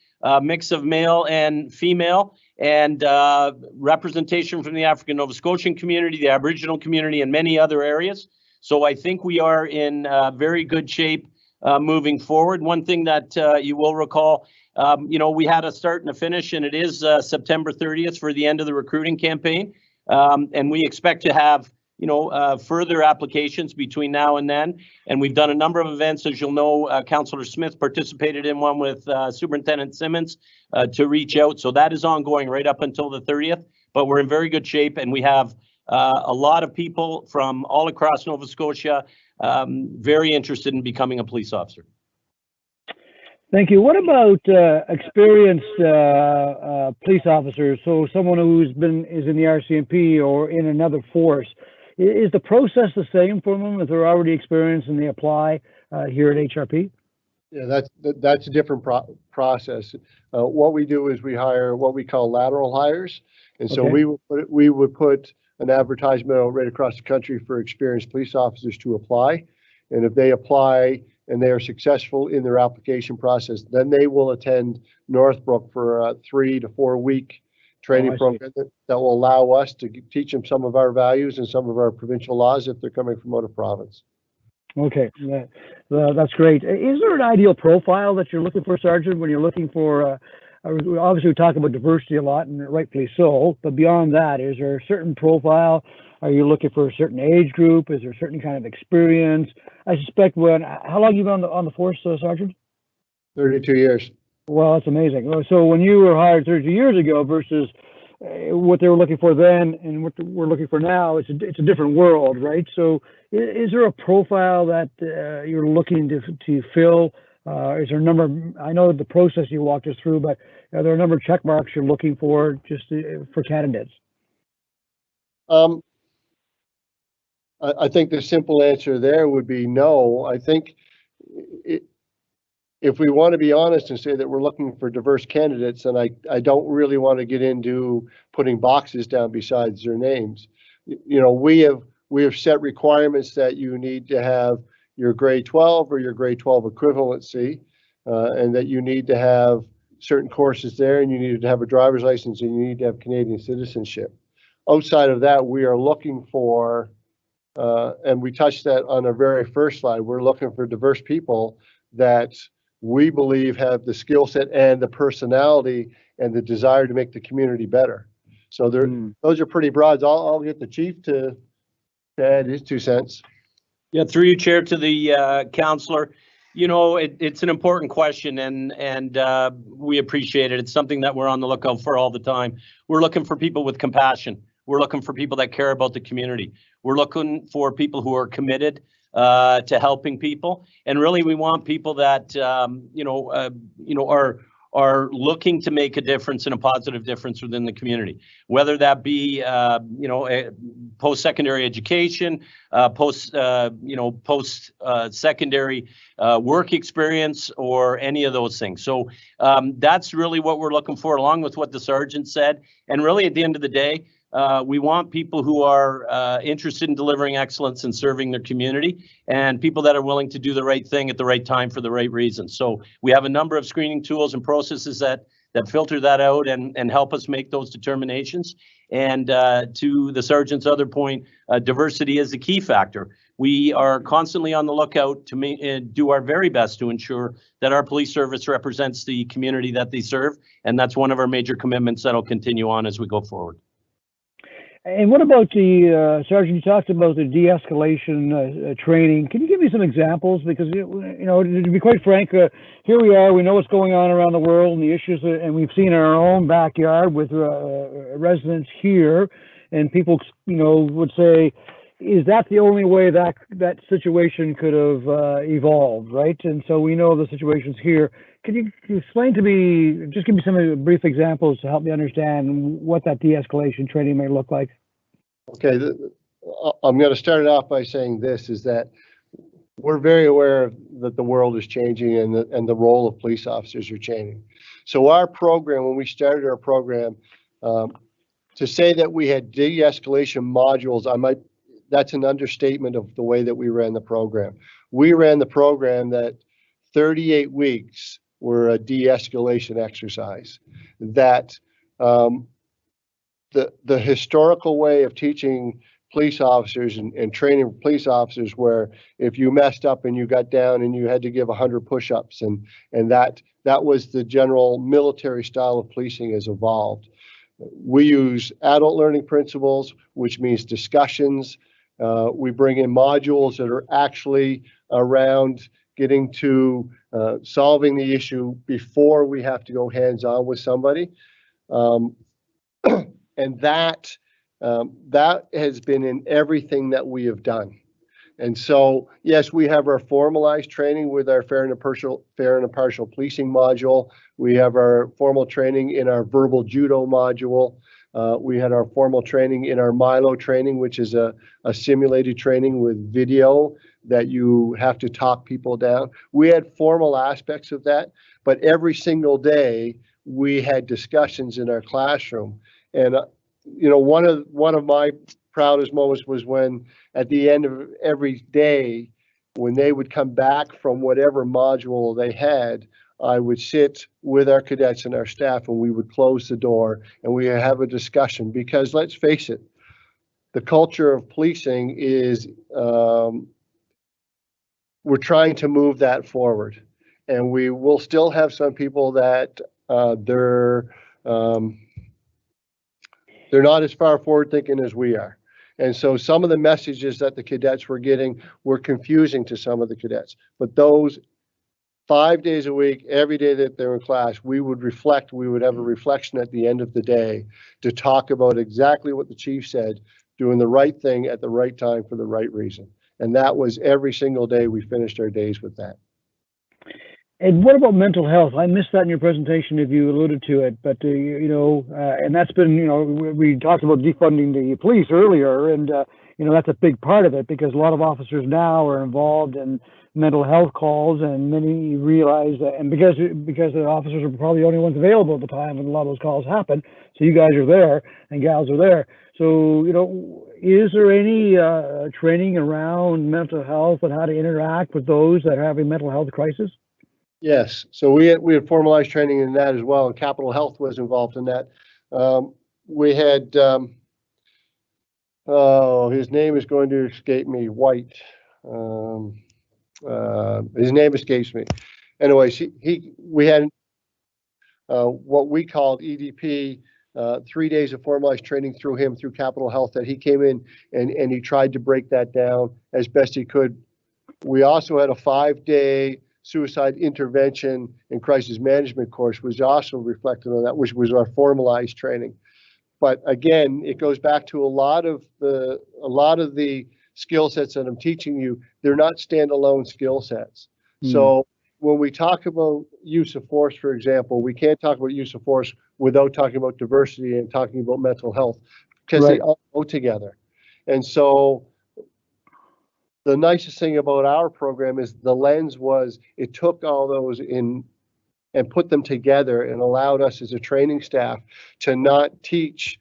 mix of male and female, and representation from the African Nova Scotian community, the Aboriginal community, and many other areas. So I think we are in very good shape moving forward. One thing that you will recall, we had a start and a finish, and it is September 30th for the end of the recruiting campaign. And we expect to have further applications between now and then. And we've done a number of events, as you'll know. Councillor Smith participated in one with Superintendent Simmons to reach out. So that is ongoing right up until the 30th, but we're in very good shape, and we have a lot of people from all across Nova Scotia very interested in becoming a police officer. Thank you. What about experienced police officers? So someone is in the RCMP or in another force. Is the process the same for them if they're already experienced and they apply here at HRP? Yeah, that's a different process. What we do is we hire what we call lateral hires, and so we would put an advertisement out right across the country for experienced police officers to apply, and if they apply and they are successful in their application process, then they will attend Northbrook for a 3 to 4 week training program that will allow us to teach them some of our values and some of our provincial laws if they're coming from out of province. Okay, that's great. Is there an ideal profile that you're looking for, Sergeant, when you're looking for, obviously we talk about diversity a lot, and rightfully so, but beyond that, is there a certain profile? Are you looking for a certain age group? Is there a certain kind of experience? I suspect how long have you been on the force, Sergeant? 32 years. Well, that's amazing. So when you were hired 32 years ago versus what they were looking for then and what we're looking for now, it's a different world, right? So is there a profile that you're looking to fill? Is there a number? I know the process you walked us through, but are there a number of check marks you're looking for just for candidates? I think the simple answer there would be no. I think if we want to be honest and say that we're looking for diverse candidates, and I don't really want to get into putting boxes down besides their names. You know, we have set requirements that you need to have your grade 12 or your grade 12 equivalency, and that you need to have certain courses there, and you need to have a driver's license, and you need to have Canadian citizenship. Outside of that, we are looking for, and we touched that on our very first slide, we're looking for diverse people that we believe have the skill set and the personality and the desire to make the community better. So those are pretty broad. I'll get the chief to add his 2 cents. Yeah, through you, Chair, to the councillor. You know, it's an important question, and we appreciate it. It's something that we're on the lookout for all the time. We're looking for people with compassion. We're looking for people that care about the community. We're looking for people who are committed to helping people, and really we want people that are looking to make a difference and a positive difference within the community, whether that be post-secondary education, post-secondary work experience, or any of those things. So that's really what we're looking for, along with what the sergeant said. And really, at the end of the day, we want people who are interested in delivering excellence and serving their community, and people that are willing to do the right thing at the right time for the right reasons. So we have a number of screening tools and processes that filter that out and help us make those determinations. And to the sergeant's other point, diversity is the key factor. We are constantly on the lookout to do our very best to ensure that our police service represents the community that they serve, and that's one of our major commitments that'll continue on as we go forward. And what about the, Sergeant, you talked about the de-escalation training. Can you give me some examples? Because, you know, to be quite frank, here we are, we know what's going on around the world and the issues, and we've seen in our own backyard with residents here, and people, you know, would say, is that the only way that situation could have evolved, right? And so we know the situation's here. Can you explain to me, just give me some brief examples to help me understand what that de-escalation training may look like? Okay, I'm going to start it off by saying this, is that we're very aware that the world is changing and the role of police officers are changing. So our program, when we started our program, to say that we had de-escalation modules, that's an understatement of the way that we ran the program. We ran the program that 38 weeks were a de-escalation exercise. That the historical way of teaching police officers and training police officers, where if you messed up and you got down and you had to give 100 push-ups, and that was the general military style of policing, has evolved. We use adult learning principles, which means discussions. We bring in modules that are actually around getting to solving the issue before we have to go hands-on with somebody. And that has been in everything that we have done. And so, yes, we have our formalized training with our fair and impartial policing module. We have our formal training in our verbal judo module. We had our formal training in our Milo training, which is a simulated training with video that you have to talk people down. We had formal aspects of that, but every single day we had discussions in our classroom. And you know, one of my proudest moments was when, at the end of every day, when they would come back from whatever module they had, I would sit with our cadets and our staff, and we would close the door and we have a discussion, because let's face it, the culture of policing is, we're trying to move that forward. And we will still have some people that they're not as far forward thinking as we are. And so some of the messages that the cadets were getting were confusing to some of the cadets. But those 5 days a week, every day that they're in class, we would have a reflection at the end of the day to talk about exactly what the chief said, doing the right thing at the right time for the right reason. And that was every single day we finished our days with that. And what about mental health? I missed that in your presentation if you alluded to it, but and that's been, we talked about defunding the police earlier, and that's a big part of it, because a lot of officers now are involved in mental health calls, and many realize that, and because the officers are probably the only ones available at the time when a lot of those calls happen, so you guys are there and gals are there. So, is there any training around mental health and how to interact with those that are having mental health crisis? Yes, so we had formalized training in that as well, and Capital Health was involved in that. We had, his name is going to escape me, White. His name escapes me. Anyways, we had what we called EDP, 3 days of formalized training through him, through Capital Health, that he came in and he tried to break that down as best he could. We also had a 5-day suicide intervention and crisis management course, was also reflected on that, which was our formalized training. But again, it goes back to a lot of the skill sets that I'm teaching you. They're not standalone skill sets. So when we talk about use of force, for example, we can't talk about use of force without talking about diversity and talking about mental health, because they all go together. And so the nicest thing about our program is the lens was, it took all those in and put them together and allowed us as a training staff to not teach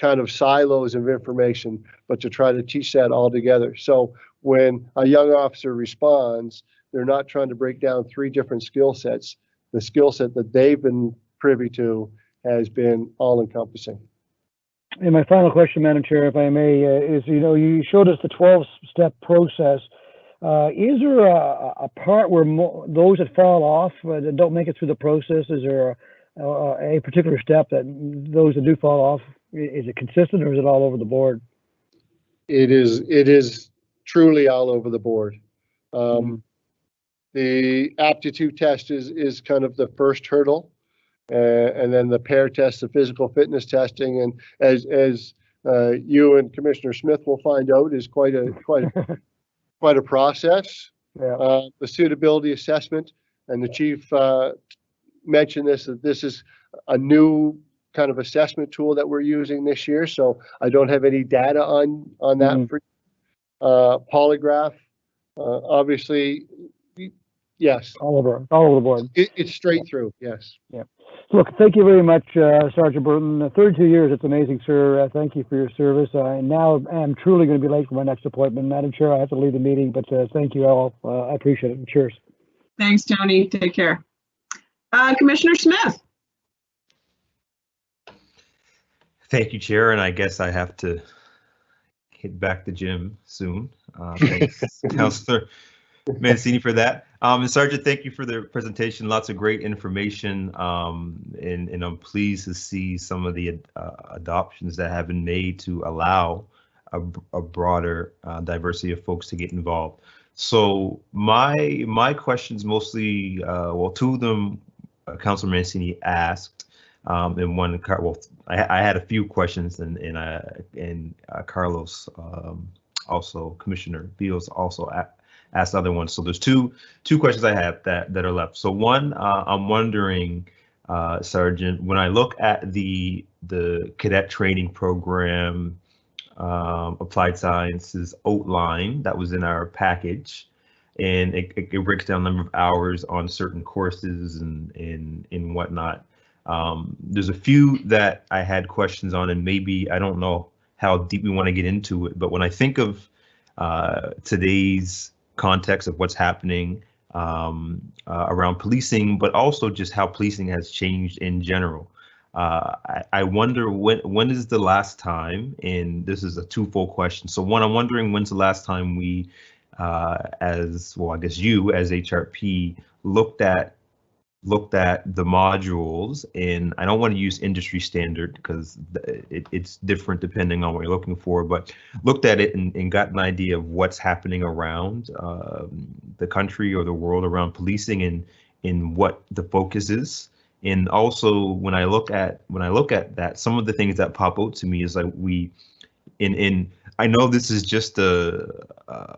kind of silos of information, but to try to teach that all together. So when a young officer responds, they're not trying to break down 3 different skill sets. The skill set that they've been privy to has been all encompassing. And my final question, Madam Chair, if I may, is, you showed us the 12-step process. Is there a part where those that fall off, that don't make it through the process, is there a particular step that those that do fall off, is it consistent, or is it all over the board? It is truly all over the board. The aptitude test is kind of the first hurdle. And then the pair test, the physical fitness testing, and as you and Commissioner Smith will find out, is quite a process. Yeah. The suitability assessment, and the chief mentioned that this is a new kind of assessment tool that we're using this year. So I don't have any data on that. For polygraph, obviously, yes. All over the board. It's straight through. Yes. Yeah. Look, thank you very much, Sergeant Burton. 32 years, it's amazing, sir. Thank you for your service. Now I'm truly going to be late for my next appointment. Madam Chair, I have to leave the meeting, but thank you all. I appreciate it. Cheers. Thanks, Tony. Take care. Commissioner Smith. Thank you, Chair, and I guess I have to hit back the gym soon. Thanks, Councillor Mancini, for that. And Sergeant, thank you for the presentation. Lots of great information, and I'm pleased to see some of the adoptions that have been made to allow a broader diversity of folks to get involved. So my questions mostly, well, 2 of them, Councilor Mancini asked, and one, well, I had a few questions, and Carlos also, Commissioner Beals also asked other ones. So there's two questions I have that are left. So one, I'm wondering, Sergeant, when I look at the cadet training program, applied sciences outline that was in our package, and it breaks down the number of hours on certain courses and whatnot. There's a few that I had questions on, and maybe I don't know how deep we want to get into it, but when I think of today's context of what's happening around policing, but also just how policing has changed in general. I wonder when is the last time, and this is a twofold question. So one, I'm wondering when's the last time we, as well, I guess you as HRP looked at the modules, and I don't want to use industry standard because it's different depending on what you're looking for, but looked at it and got an idea of what's happening around the country or the world around policing and in what the focus is. And also when I look at that, some of the things that pop out to me is like I know this is just I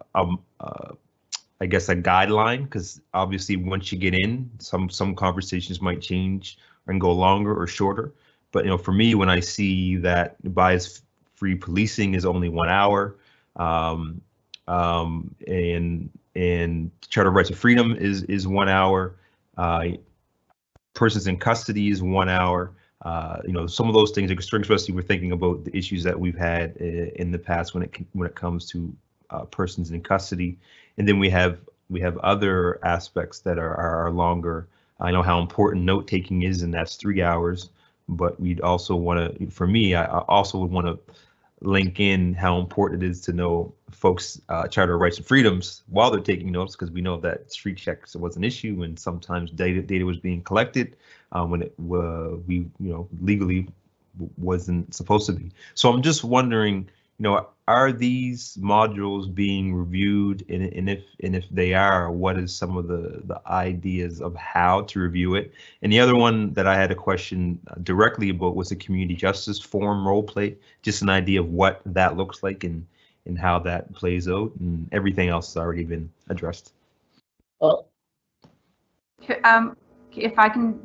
guess a guideline, because obviously once you get in, some conversations might change and go longer or shorter. But for me, when I see that bias-free policing is only 1 hour, and Charter of Rights and Freedom is 1 hour, persons in custody is 1 hour. Some of those things, especially we're thinking about the issues that we've had in the past when it comes to persons in custody. And then we have other aspects that are longer. I know how important note taking is, and that's 3 hours. But we'd also want to, for me, I also would want to link in how important it is to know folks' Charter of Rights and Freedoms while they're taking notes, because we know that street checks was an issue, and sometimes data was being collected when it legally wasn't supposed to be. So I'm just wondering, are these modules being reviewed, and if they are, what is some of the ideas of how to review it? And the other one that I had a question directly about was the community justice forum role play, just an idea of what that looks like and how that plays out, and everything else has already been addressed. If I can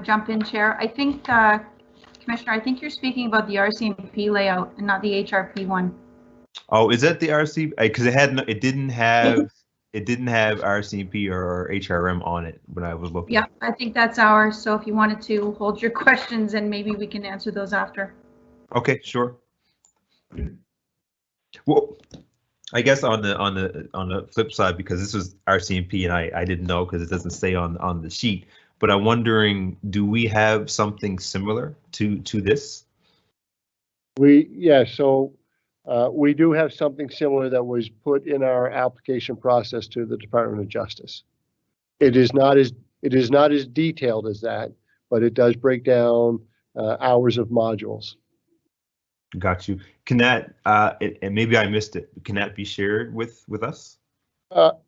jump in, Chair, I think Commissioner, I think you're speaking about the RCMP layout and not the HRP one. Oh, is that the RCMP? Because it didn't have RCMP or HRM on it when I was looking. Yeah, I think that's ours. So if you wanted to hold your questions, and maybe we can answer those after. Okay, sure. Well, I guess on the flip side, because this was RCMP and I didn't know because it doesn't say on the sheet, but I'm wondering, do we have something similar to this? So we do have something similar that was put in our application process to the Department of Justice. It is not as detailed as that, but it does break down hours of modules. Got you. Can that and maybe I missed it, can that be shared with us?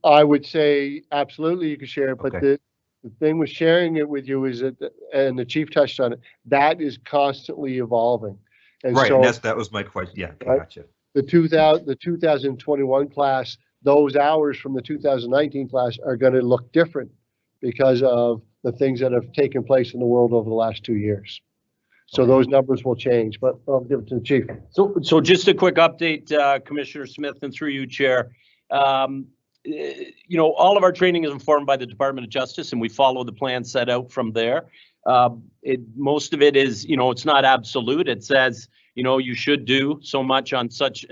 I would say absolutely you can share it, but okay. The thing with sharing it with you is that, and the chief touched on it, that is constantly evolving. And right, so, and that was my question. Yeah, okay, right, gotcha. The 2021 class, those hours from the 2019 class are going to look different because of the things that have taken place in the world over the last 2 years. So okay. those numbers will change, but I'll give it to the chief. So just a quick update, Commissioner Smith, and through you, Chair. All of our training is informed by the Department of Justice, and we follow the plan set out from there. Most of it is, it's not absolute. It says, you should do so much on such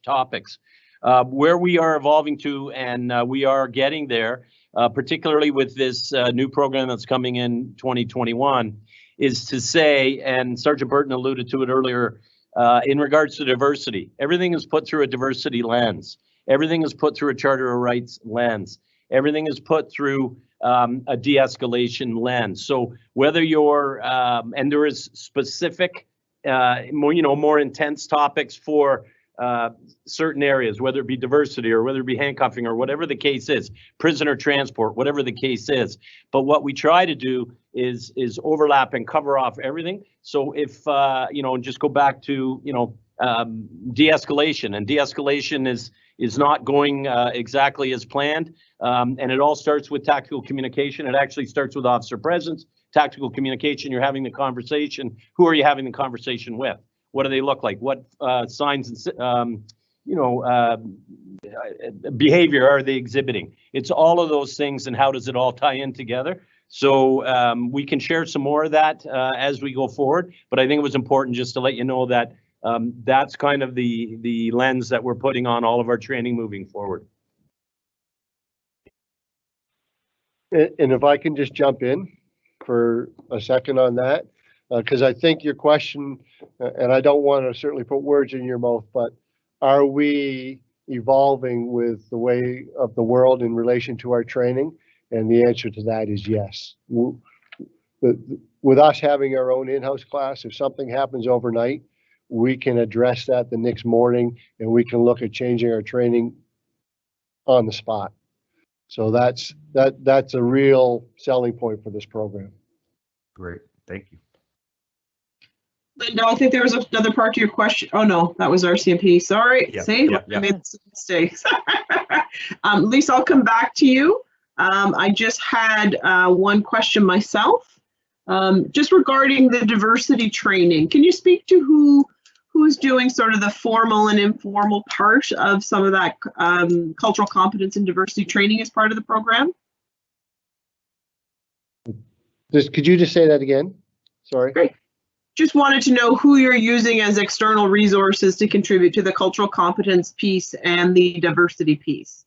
topics. Where we are evolving to, and we are getting there, particularly with this new program that's coming in 2021, is to say, and Sergeant Burton alluded to it earlier, in regards to diversity, everything is put through a diversity lens. Everything is put through a Charter of Rights lens. Everything is put through a de-escalation lens. So whether you're, and there is specific, more intense topics for certain areas, whether it be diversity or whether it be handcuffing or whatever the case is, prisoner transport, whatever the case is. But what we try to do is overlap and cover off everything. So if, and just go back to, de-escalation, and de-escalation is not going exactly as planned. And it all starts with tactical communication. It actually starts with officer presence, tactical communication. You're having the conversation. Who are you having the conversation with? What do they look like? What signs and, behavior are they exhibiting? It's all of those things, and how does it all tie in together? So we can share some more of that as we go forward. But I think it was important just to let you know that that's kind of the lens that we're putting on all of our training moving forward. And if I can just jump in for a second on that, because I think your question, and I don't want to certainly put words in your mouth, but are we evolving with the way of the world in relation to our training? And the answer to that is yes. With us having our own in-house class, if something happens overnight, we can address that the next morning, and we can look at changing our training on the spot. So that's a real selling point for this program. Great, thank you. Linda, I think there was another part to your question. Oh no, that was RCMP. Sorry, Yeah, see, yeah, I made some mistakes. Lisa, I'll come back to you. I just had one question myself, just regarding the diversity training. Can you speak to who's doing sort of the formal and informal part of some of that cultural competence and diversity training as part of the program? Could you just say that again? Sorry. Great. Just wanted to know who you're using as external resources to contribute to the cultural competence piece and the diversity piece.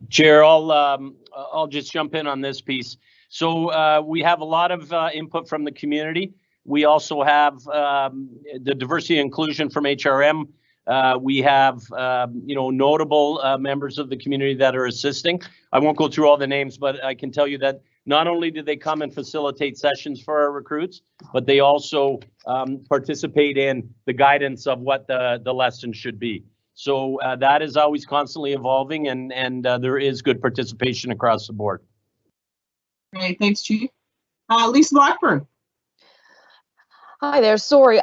Chair, I'll just jump in on this piece. So we have a lot of input from the community. We also have the diversity and inclusion from HRM. We have, notable members of the community that are assisting. I won't go through all the names, but I can tell you that not only do they come and facilitate sessions for our recruits, but they also participate in the guidance of what the lesson should be. So that is always constantly evolving, and there is good participation across the board. Great, thanks, Chief. Lisa Blackburn. Hi there. Sorry,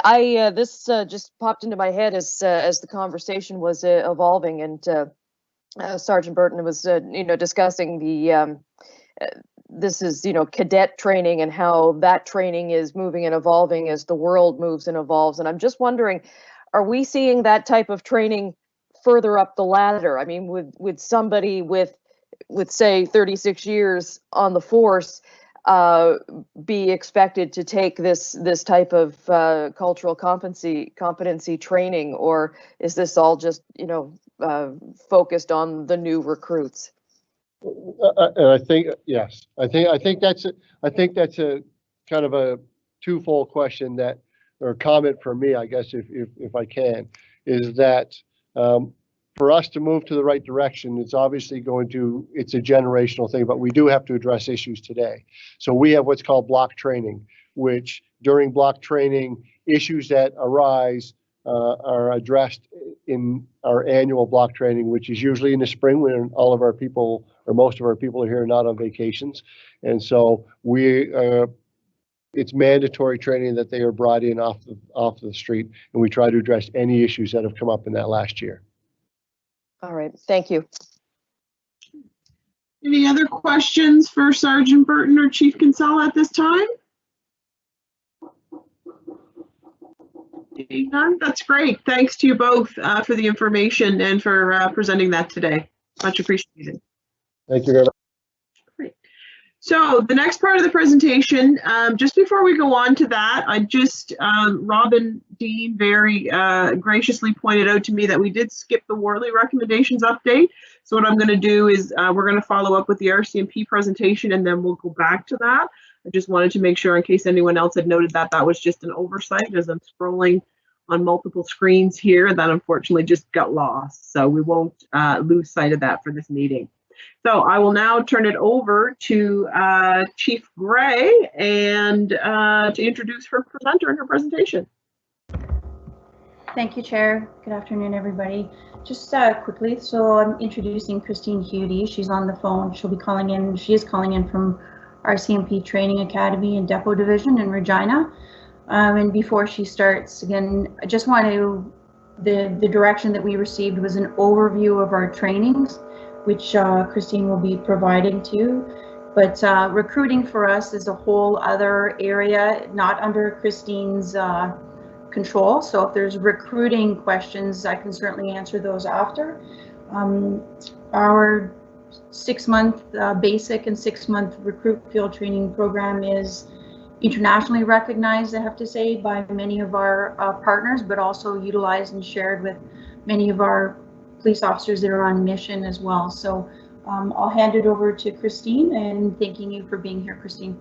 this just popped into my head as the conversation was evolving, and Sergeant Burton was discussing the this is cadet training and how that training is moving and evolving as the world moves and evolves. And I'm just wondering, are we seeing that type of training further up the ladder? I mean, would somebody with say 36 years on the force be expected to take this type of cultural competency training, or is this all just focused on the new recruits? And I think yes, I think that's a kind of a twofold question or comment for me, I guess, if I can, is that for us to move to the right direction, it's obviously it's a generational thing, but we do have to address issues today. So we have what's called block training, which during block training, issues that arise are addressed in our annual block training, which is usually in the spring when all of our people or most of our people are here, not on vacations. And so it's mandatory training that they are brought in off the street, and we try to address any issues that have come up in that last year. All right, thank you. Any other questions for Sergeant Burton or Chief Kinsella at this time? None? That's great. Thanks to you both for the information and for presenting that today. Much appreciated. Thank you very much. Great. So the next part of the presentation, just before we go on to that, Robin Dean very graciously pointed out to me that we did skip the Worley recommendations update. So what I'm going to do is we're going to follow up with the RCMP presentation, and then we'll go back to that. I just wanted to make sure, in case anyone else had noted that was just an oversight, as I'm scrolling on multiple screens here, that unfortunately just got lost. So we won't lose sight of that for this meeting. So I will now turn it over to Chief Gray and to introduce her presenter and her presentation. Thank you, Chair. Good afternoon, everybody. Just quickly, so I'm introducing Christine Hudy. She's on the phone. She is calling in from RCMP Training Academy and Depot Division in Regina. And before she starts, again, I just want to, the direction that we received was an overview of our trainings, which Christine will be providing to you. But recruiting for us is a whole other area, not under Christine's control. So if there's recruiting questions, I can certainly answer those after. Our 6-month basic and 6-month recruit field training program is internationally recognized, I have to say, by many of our partners, but also utilized and shared with many of our police officers that are on mission as well. So I'll hand it over to Christine, and thanking you for being here, Christine.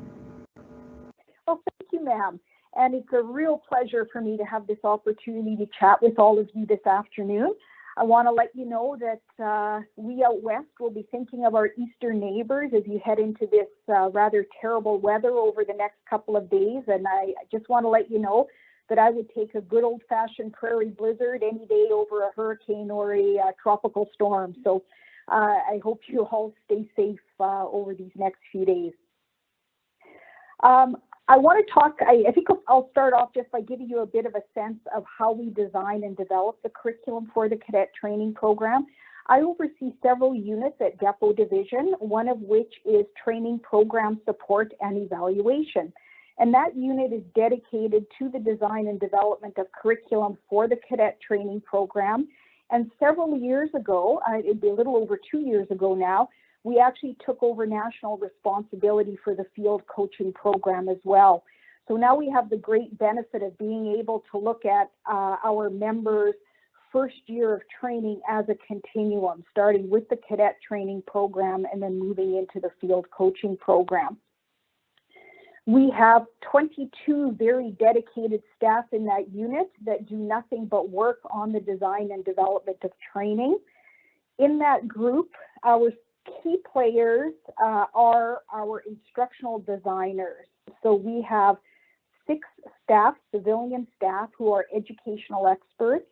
Well, thank you, ma'am. And it's a real pleasure for me to have this opportunity to chat with all of you this afternoon. I want to let you know that we out west will be thinking of our eastern neighbors as you head into this rather terrible weather over the next couple of days. And I just want to let you know that I would take a good old-fashioned prairie blizzard any day over a hurricane or a tropical storm. So I hope you all stay safe over these next few days. I want to talk, I think I'll start off just by giving you a bit of a sense of how we design and develop the curriculum for the cadet training program. I oversee several units at Depot Division, one of which is training program support and evaluation. And that unit is dedicated to the design and development of curriculum for the cadet training program. And several years ago, it'd be a little over 2 years ago now, we actually took over national responsibility for the field coaching program as well. So now we have the great benefit of being able to look at our members' first year of training as a continuum, starting with the cadet training program and then moving into the field coaching program. We have 22 very dedicated staff in that unit that do nothing but work on the design and development of training. In that group, our key players are our instructional designers. So we have 6 staff, civilian staff, who are educational experts.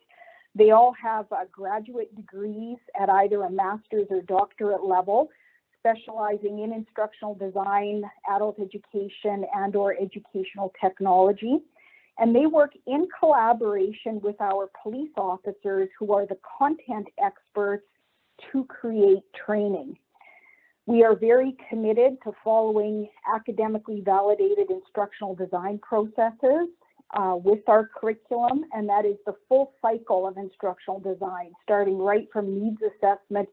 They all have graduate degrees at either a master's or doctorate level, specializing in instructional design, adult education, and/or educational technology. And they work in collaboration with our police officers, who are the content experts, to create training. We are very committed to following academically validated instructional design processes with our curriculum, and that is the full cycle of instructional design, starting right from needs assessment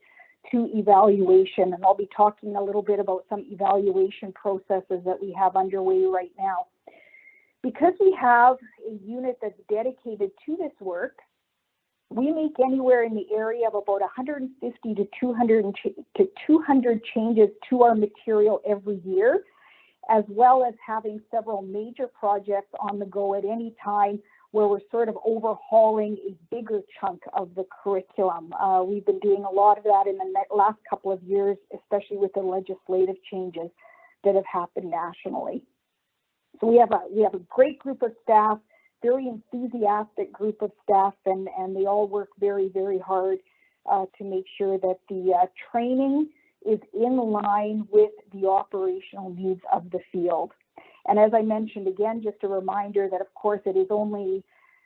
to evaluation. And I'll be talking a little bit about some evaluation processes that we have underway right now. Because we have a unit that's dedicated to this work, we make anywhere in the area of about 150 to 200 changes to our material every year, as well as having several major projects on the go at any time where we're sort of overhauling a bigger chunk of the curriculum. We've been doing a lot of that in the last couple of years, especially with the legislative changes that have happened nationally. So we have a great group of staff, very enthusiastic group of staff, and they all work very, very hard to make sure that the training is in line with the operational needs of the field. And as I mentioned, again, just a reminder that, of course, it is only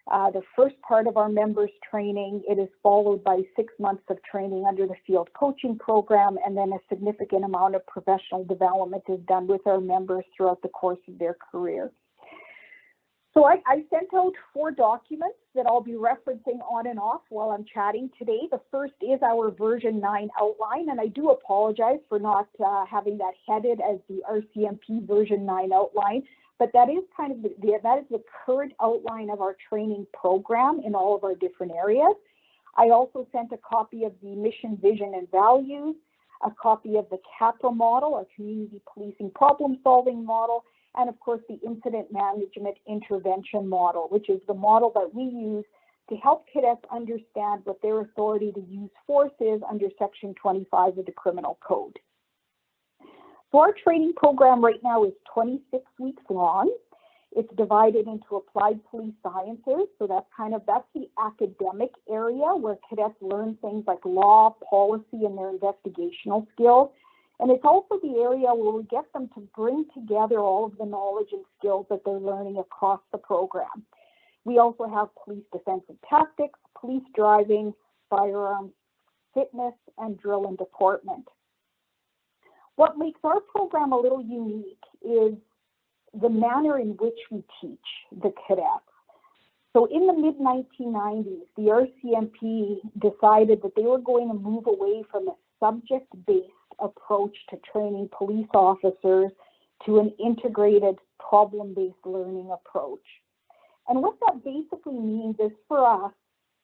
the first part of our members' training. It is followed by 6 months of training under the field coaching program, and then a significant amount of professional development is done with our members throughout the course of their career. So I sent out 4 documents that I'll be referencing on and off while I'm chatting today. The first is our version 9 outline, and I do apologize for not having that headed as the RCMP version 9 outline, but that is kind of that is the current outline of our training program in all of our different areas. I also sent a copy of the mission, vision, and values, a copy of the CAPRA model, our community policing problem solving model, and of course the incident management intervention model, which is the model that we use to help cadets understand what their authority to use force is under Section 25 of the Criminal Code. So our training program right now is 26 weeks long. It's divided into applied police sciences, so that's the academic area where cadets learn things like law, policy, and their investigational skills. And it's also the area where we get them to bring together all of the knowledge and skills that they're learning across the program. We also have police defensive tactics, police driving, firearms, fitness, and drill and deportment. What makes our program a little unique is the manner in which we teach the cadets. So in the mid-1990s, the RCMP decided that they were going to move away from a subject-based approach to training police officers to an integrated problem-based learning approach. And what that basically means is, for us,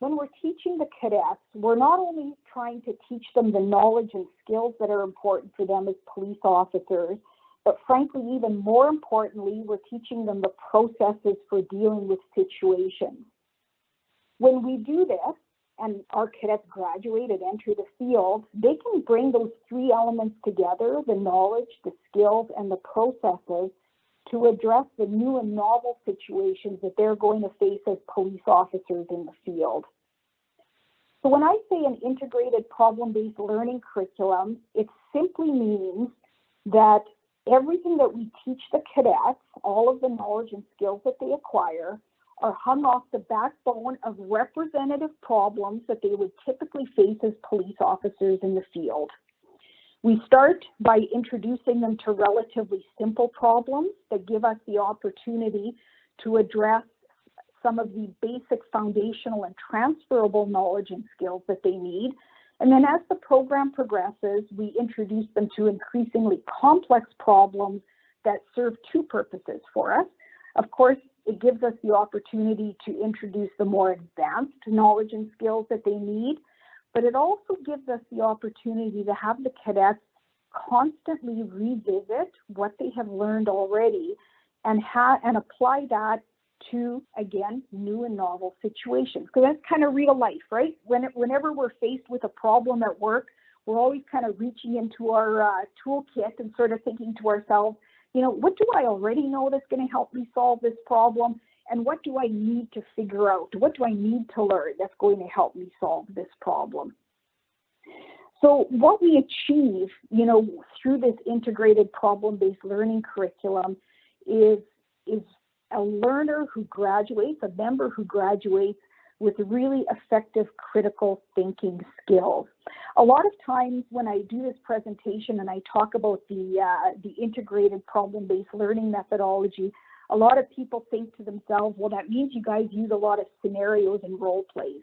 when we're teaching the cadets, we're not only trying to teach them the knowledge and skills that are important for them as police officers, but frankly, even more importantly, we're teaching them the processes for dealing with situations. When we do this, and our cadets graduate and enter the field, they can bring those three elements together, the knowledge, the skills, and the processes, to address the new and novel situations that they're going to face as police officers in the field. So when I say an integrated problem-based learning curriculum, it simply means that everything that we teach the cadets, all of the knowledge and skills that they acquire, are hung off the backbone of representative problems that they would typically face as police officers in the field. We start by introducing them to relatively simple problems that give us the opportunity to address some of the basic foundational and transferable knowledge and skills that they need. And then as the program progresses, we introduce them to increasingly complex problems that serve two purposes for us. Of course, it gives us the opportunity to introduce the more advanced knowledge and skills that they need, but it also gives us the opportunity to have the cadets constantly revisit what they have learned already and apply that to, again, new and novel situations. Because that's kind of real life, right? Whenever we're faced with a problem at work, we're always kind of reaching into our toolkit and sort of thinking to ourselves, you know, what do I already know that's going to help me solve this problem? And what do I need to figure out? What do I need to learn that's going to help me solve this problem? So what we achieve, you know, through this integrated problem-based learning curriculum is a learner who graduates, a member who graduates with really effective critical thinking skills. A lot of times when I do this presentation and I talk about the integrated problem-based learning methodology, a lot of people think to themselves, well, that means you guys use a lot of scenarios and role plays.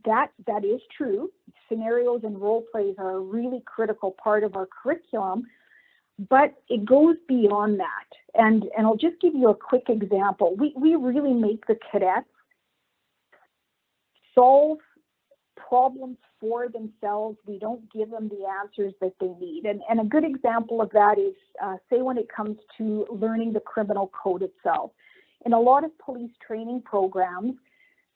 That is true. Scenarios and role plays are a really critical part of our curriculum, but it goes beyond that. And I'll just give you a quick example. We really make the cadets solve problems for themselves. We don't give them the answers that they need. And a good example of that is, say, when it comes to learning the criminal code itself. In a lot of police training programs,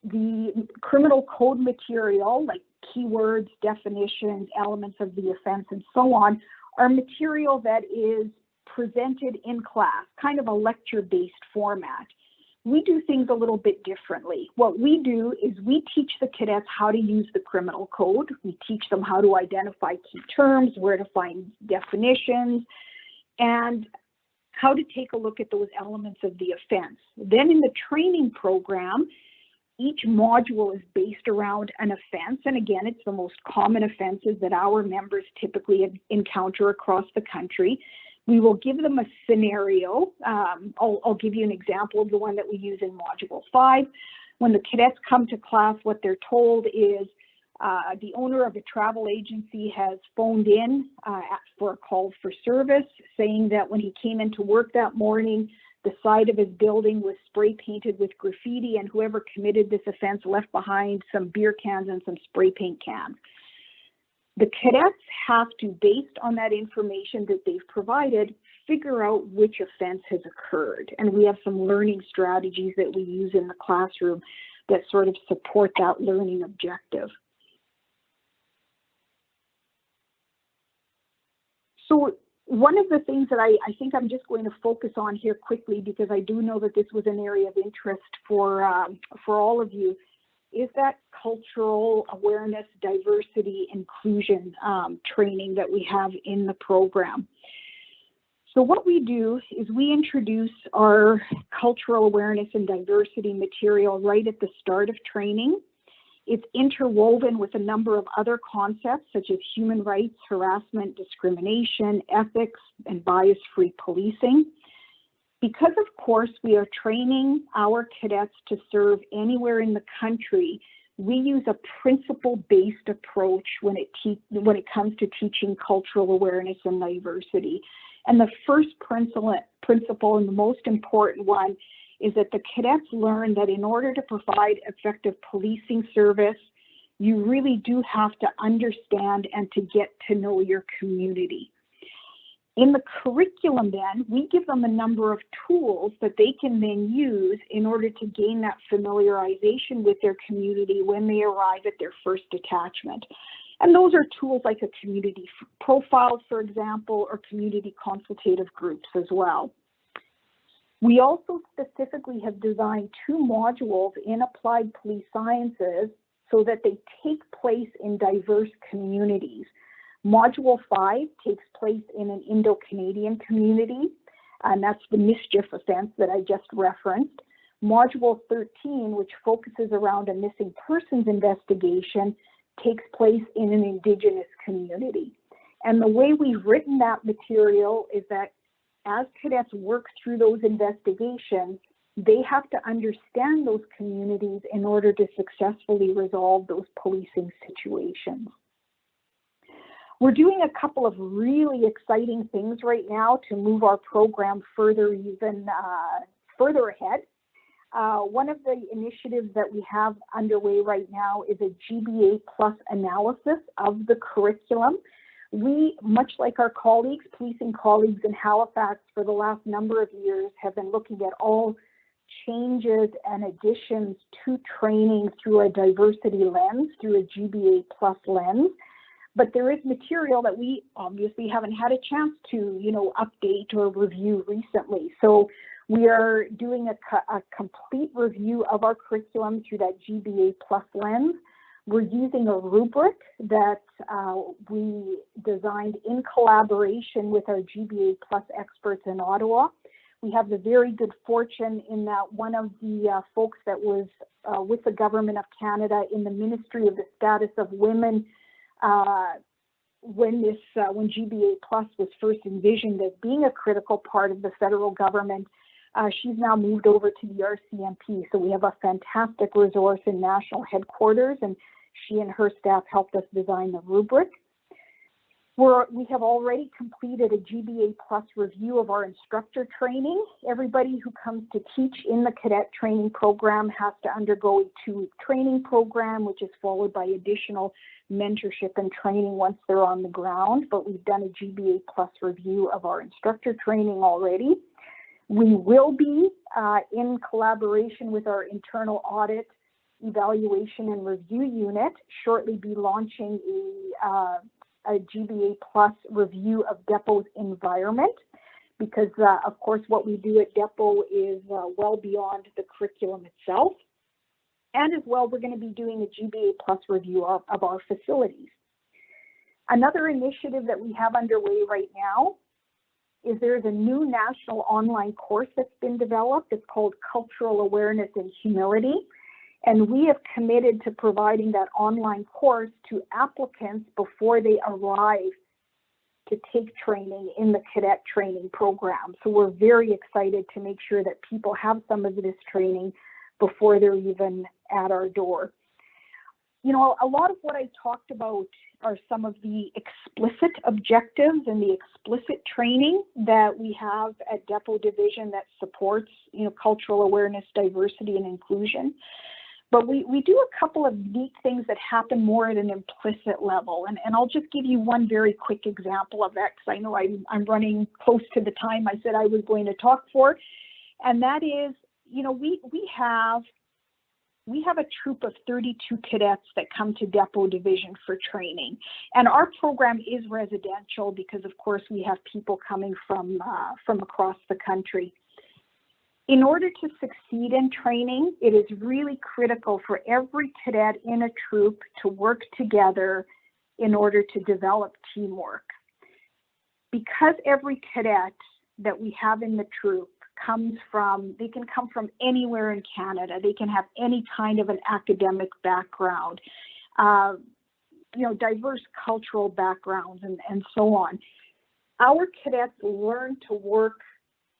the criminal code material, like keywords, definitions, elements of the offense, and so on, are material that is presented in class, kind of a lecture-based format. We do things a little bit differently. What we do is we teach the cadets how to use the criminal code. We teach them how to identify key terms, where to find definitions, and how to take a look at those elements of the offense. Then in the training program, each module is based around an offense. And again, it's the most common offenses that our members typically encounter across the country. We will give them a scenario. I'll give you an example of the one that we use in Module 5. When the cadets come to class, what they're told is the owner of a travel agency has phoned in for a call for service, saying that when he came into work that morning, the side of his building was spray painted with graffiti, and whoever committed this offense left behind some beer cans and some spray paint cans. The cadets have to, based on that information that they've provided, figure out which offense has occurred. And we have some learning strategies that we use in the classroom that sort of support that learning objective. So one of the things that I think I'm just going to focus on here quickly, because I do know that this was an area of interest for all of you, is that cultural awareness, diversity, inclusion training that we have in the program. So what we do is we introduce our cultural awareness and diversity material right at the start of training. It's interwoven with a number of other concepts such as human rights, harassment, discrimination, ethics, and bias-free policing. Because, of course, we are training our cadets to serve anywhere in the country, we use a principle-based approach when it comes to teaching cultural awareness and diversity. And the first principle and the most important one is that the cadets learn that in order to provide effective policing service, you really do have to understand and to get to know your community. In the curriculum then, we give them a number of tools that they can then use in order to gain that familiarization with their community when they arrive at their first detachment. And those are tools like a community profile, for example, or community consultative groups as well. We also specifically have designed 2 modules in applied police sciences so that they take place in diverse communities. Module 5 takes place in an Indo-Canadian community, and that's the mischief offense that I just referenced. Module 13, which focuses around a missing persons investigation, takes place in an Indigenous community. And the way we've written that material is that as cadets work through those investigations, they have to understand those communities in order to successfully resolve those policing situations. We're doing a couple of really exciting things right now to move our program further further ahead. One of the initiatives that we have underway right now is a GBA plus analysis of the curriculum. We, much like our colleagues, policing colleagues in Halifax for the last number of years, have been looking at all changes and additions to training through a diversity lens, through a GBA plus lens. But there is material that we obviously haven't had a chance to, update or review recently. So we are doing a complete review of our curriculum through that GBA plus lens. We're using a rubric that we designed in collaboration with our GBA plus experts in Ottawa. We have the very good fortune in that one of the folks that was with the Government of Canada in the Ministry of the Status of Women when GBA Plus was first envisioned as being a critical part of the federal government, she's now moved over to the RCMP. So we have a fantastic resource in national headquarters, and she and her staff helped us design the rubric. We have already completed a GBA Plus review of our instructor training. Everybody who comes to teach in the cadet training program has to undergo a 2-week training program, which is followed by additional mentorship and training once they're on the ground. But we've done a GBA Plus review of our instructor training already. We will be, in collaboration with our internal audit, evaluation and review unit, shortly be launching a GBA Plus review of Depot's environment, because of course what we do at Depot is well beyond the curriculum itself. And as well, we're going to be doing a GBA Plus review of our facilities. Another initiative that we have underway right now is there's a new national online course that's been developed. It's called Cultural Awareness and Humility. And we have committed to providing that online course to applicants before they arrive to take training in the cadet training program. So we're very excited to make sure that people have some of this training before they're even at our door. A lot of what I talked about are some of the explicit objectives and the explicit training that we have at Depot Division that supports, cultural awareness, diversity, and inclusion. But we do a couple of neat things that happen more at an implicit level. And I'll just give you one very quick example of that, because I know I'm running close to the time I said I was going to talk for. And that is, we have a troop of 32 cadets that come to Depot Division for training. And our program is residential because, of course, we have people coming from across the country. In order to succeed in training, it is really critical for every cadet in a troop to work together in order to develop teamwork. Because every cadet that we have in the troop they can come from anywhere in Canada. They can have any kind of an academic background, diverse cultural backgrounds and so on. Our cadets learn to work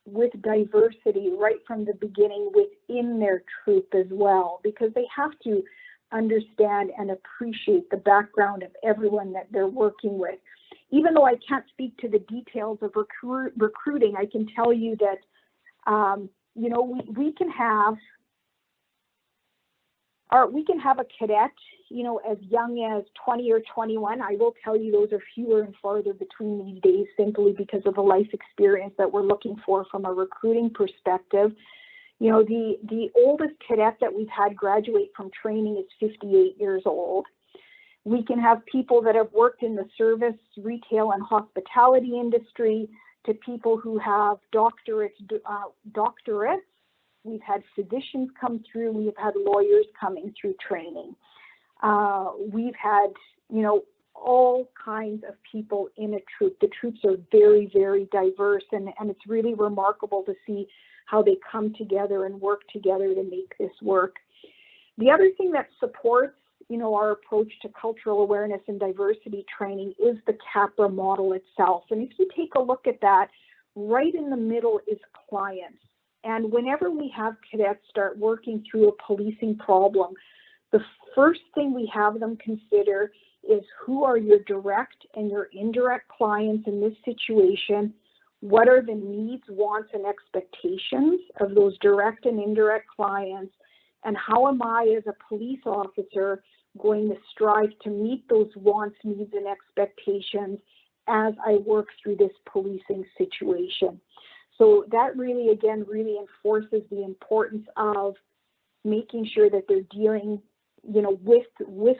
with diversity right from the beginning within their troop as well, because they have to understand and appreciate the background of everyone that they're working with. Even though I can't speak to the details of recruiting, I can tell you that you know, we can have a cadet, you know, as young as 20 or 21. I will tell you those are fewer and farther between these days, simply because of the life experience that we're looking for from a recruiting perspective. You know, the oldest cadet that we've had graduate from training is 58 years old. We can have people that have worked in the service, retail, and hospitality industry, to people who have doctorates. We've had physicians come through. We've had lawyers coming through training. We've had, you know, all kinds of people in a troop. The troops are very, very diverse, and it's really remarkable to see how they come together and work together to make this work. The other thing that supports, you know, our approach to cultural awareness and diversity training is the CAPRA model itself. And if you take a look at that, right in the middle is clients. And whenever we have cadets start working through a policing problem, the first thing we have them consider is, who are your direct and your indirect clients in this situation? What are the needs, wants, and expectations of those direct and indirect clients? And how am I, as a police officer, going to strive to meet those wants, needs, and expectations as I work through this policing situation? So that really, again, really enforces the importance of making sure that they're dealing, you know, with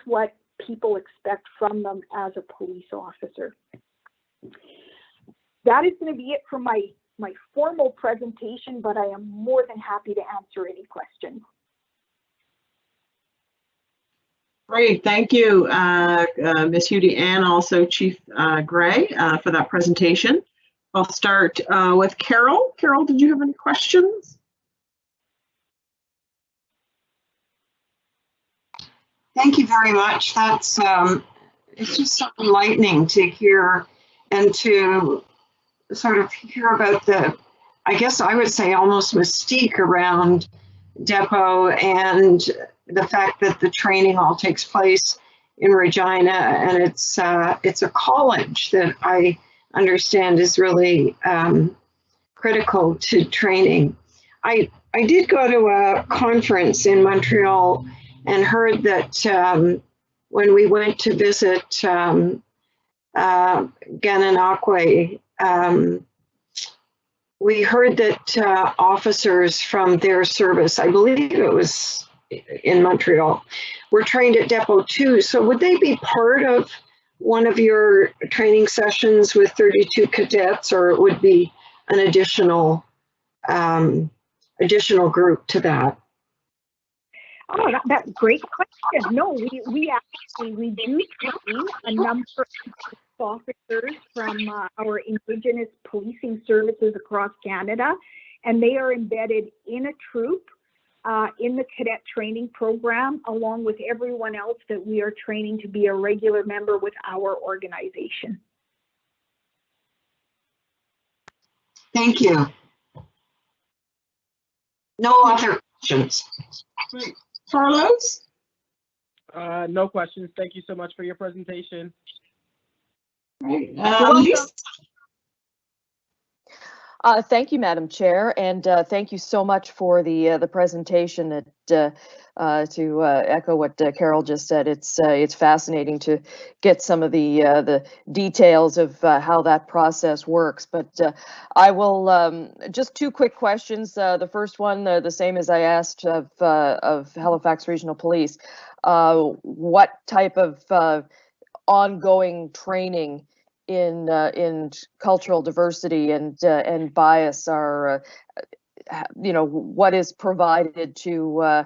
what people expect from them as a police officer. That is going to be it for my formal presentation, but I am more than happy to answer any questions. Great, thank you, Ms. Hudy, and also Chief Gray for that presentation. I'll start with Carol. Carol, did you have any questions? Thank you very much. That's it's just so enlightening to hear and to sort of hear about the, I guess I would say, almost mystique around Depot, and the fact that the training all takes place in Regina, and it's a college that I understand is really critical to training. I did go to a conference in Montreal and heard that when we went to visit Gananoque, we heard that officers from their service, I believe it was in Montreal, were trained at Depot too. So would they be part of one of your training sessions with 32 cadets, or it would be an additional group to that? Oh, that's a great question. No, we actually do train a number of officers from our Indigenous policing services across Canada, and they are embedded in a troop in the cadet training program, along with everyone else that we are training to be a regular member with our organization. Thank you. No other questions. Great. Carlos? No questions. Thank you so much for your presentation. Great. Thank you, Madam Chair, and thank you so much for the presentation. To echo what Carol just said, it's fascinating to get some of the details of how that process works. But I will just two quick questions. The first one, the same as I asked of Halifax Regional Police. What type of ongoing training in cultural diversity and bias are, what is provided to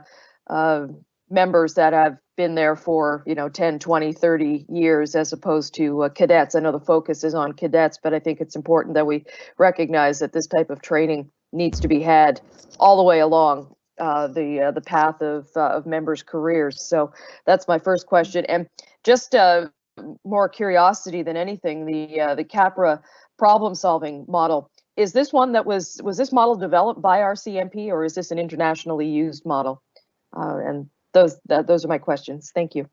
members that have been there for 10, 20, 30 years, as opposed to cadets? I know the focus is on cadets, but I think it's important that we recognize that this type of training needs to be had all the way along the path of members' careers. So that's my first question. And just more curiosity than anything, the CAPRA problem-solving model, is this one that was this model developed by RCMP, or is this an internationally used model? And those are my questions. Thank you.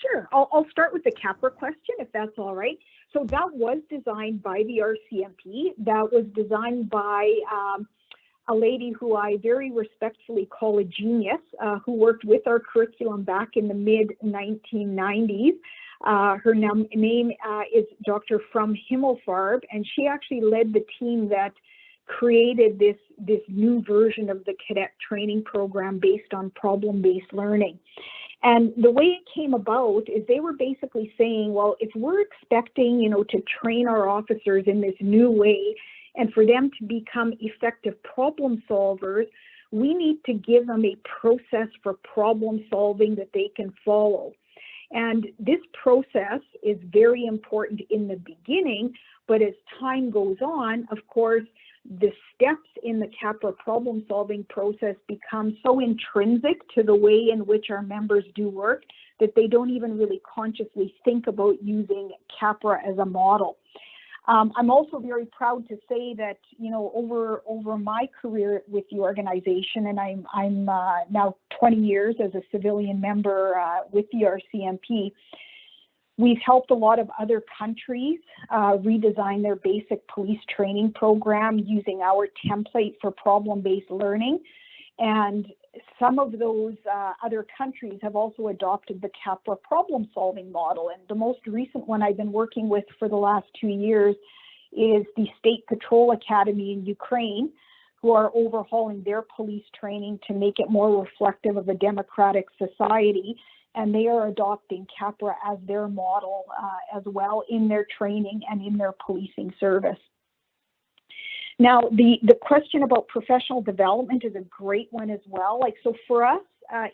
Sure. I'll start with the CAPRA question, if that's all right. So that was designed by the RCMP. That was designed by a lady who I very respectfully call a genius, who worked with our curriculum back in the mid-1990s. Her name is Dr. From Himmelfarb, and she actually led the team that created this new version of the cadet training program based on problem-based learning. And the way it came about is they were basically saying, well, if we're expecting, to train our officers in this new way and for them to become effective problem solvers, we need to give them a process for problem solving that they can follow. And this process is very important in the beginning, but as time goes on, of course, the steps in the CAPRA problem solving process become so intrinsic to the way in which our members do work that they don't even really consciously think about using CAPRA as a model. I'm also very proud to say that, over my career with the organization, and I'm now 20 years as a civilian member with the RCMP, we've helped a lot of other countries redesign their basic police training program using our template for problem-based learning. And some of those other countries have also adopted the CAPRA problem-solving model. And the most recent one I've been working with for the last 2 years is the State Patrol Academy in Ukraine, who are overhauling their police training to make it more reflective of a democratic society. And they are adopting CAPRA as their model as well in their training and in their policing service. Now, the question about professional development is a great one as well. So for us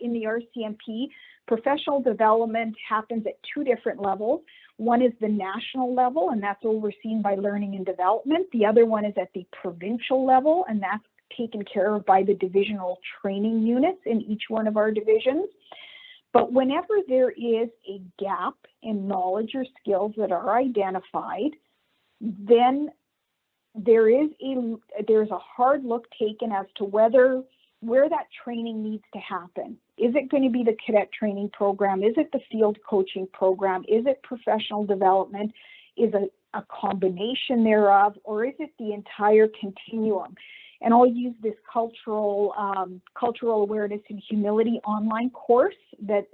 in the RCMP, professional development happens at 2 different levels. One is the national level, and that's overseen by learning and development. The other one is at the provincial level, and that's taken care of by the divisional training units in each one of our divisions. But whenever there is a gap in knowledge or skills that are identified, then there's a hard look taken as to where that training needs to happen. Is it going to be the cadet training program? Is it the field coaching program? Is it professional development? Is it a combination thereof? Or is it the entire continuum? And I'll use this cultural awareness and humility online course that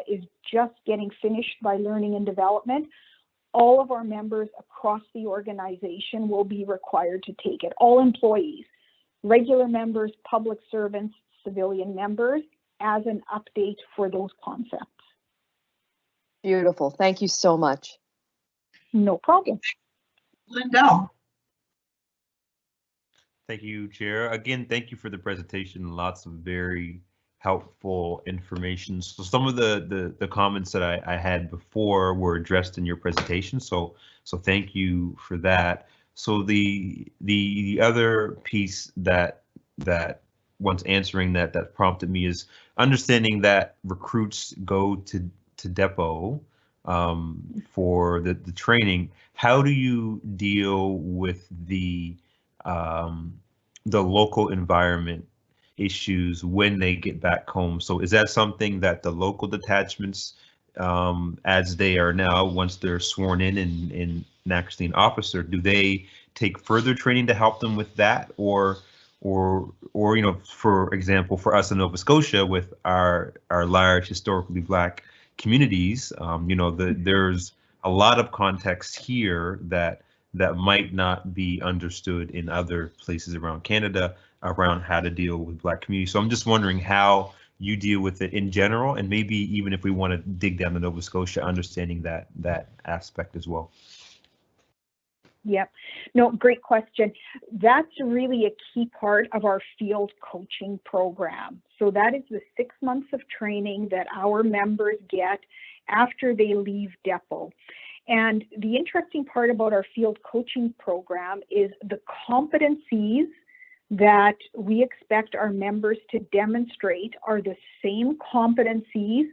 is just getting finished by Learning and Development. All of our members across the organization will be required to take it. All employees, regular members, public servants, civilian members, as an update for those concepts. Beautiful. Thank you so much. No problem. Lindell. Thank you, Chair. Again, thank you for the presentation. Lots of very helpful information. So some of the comments that I had before were addressed in your presentation. So thank you for that. So the other piece that once answering that prompted me is understanding that recruits go to depot for the training. How do you deal with the local environment issues when they get back home? So is that something that the local detachments, as they are now, once they're sworn in and actually an officer, do they take further training to help them with that? Or for example, for us in Nova Scotia with our large historically Black communities, there's a lot of context here that might not be understood in other places around Canada around how to deal with Black communities. So I'm just wondering how you deal with it in general, and maybe even if we want to dig down to Nova Scotia, understanding that aspect as well. Yep. No, great question. That's really a key part of our field coaching program. So that is the 6 months of training that our members get after they leave depot. And the interesting part about our field coaching program is the competencies that we expect our members to demonstrate are the same competencies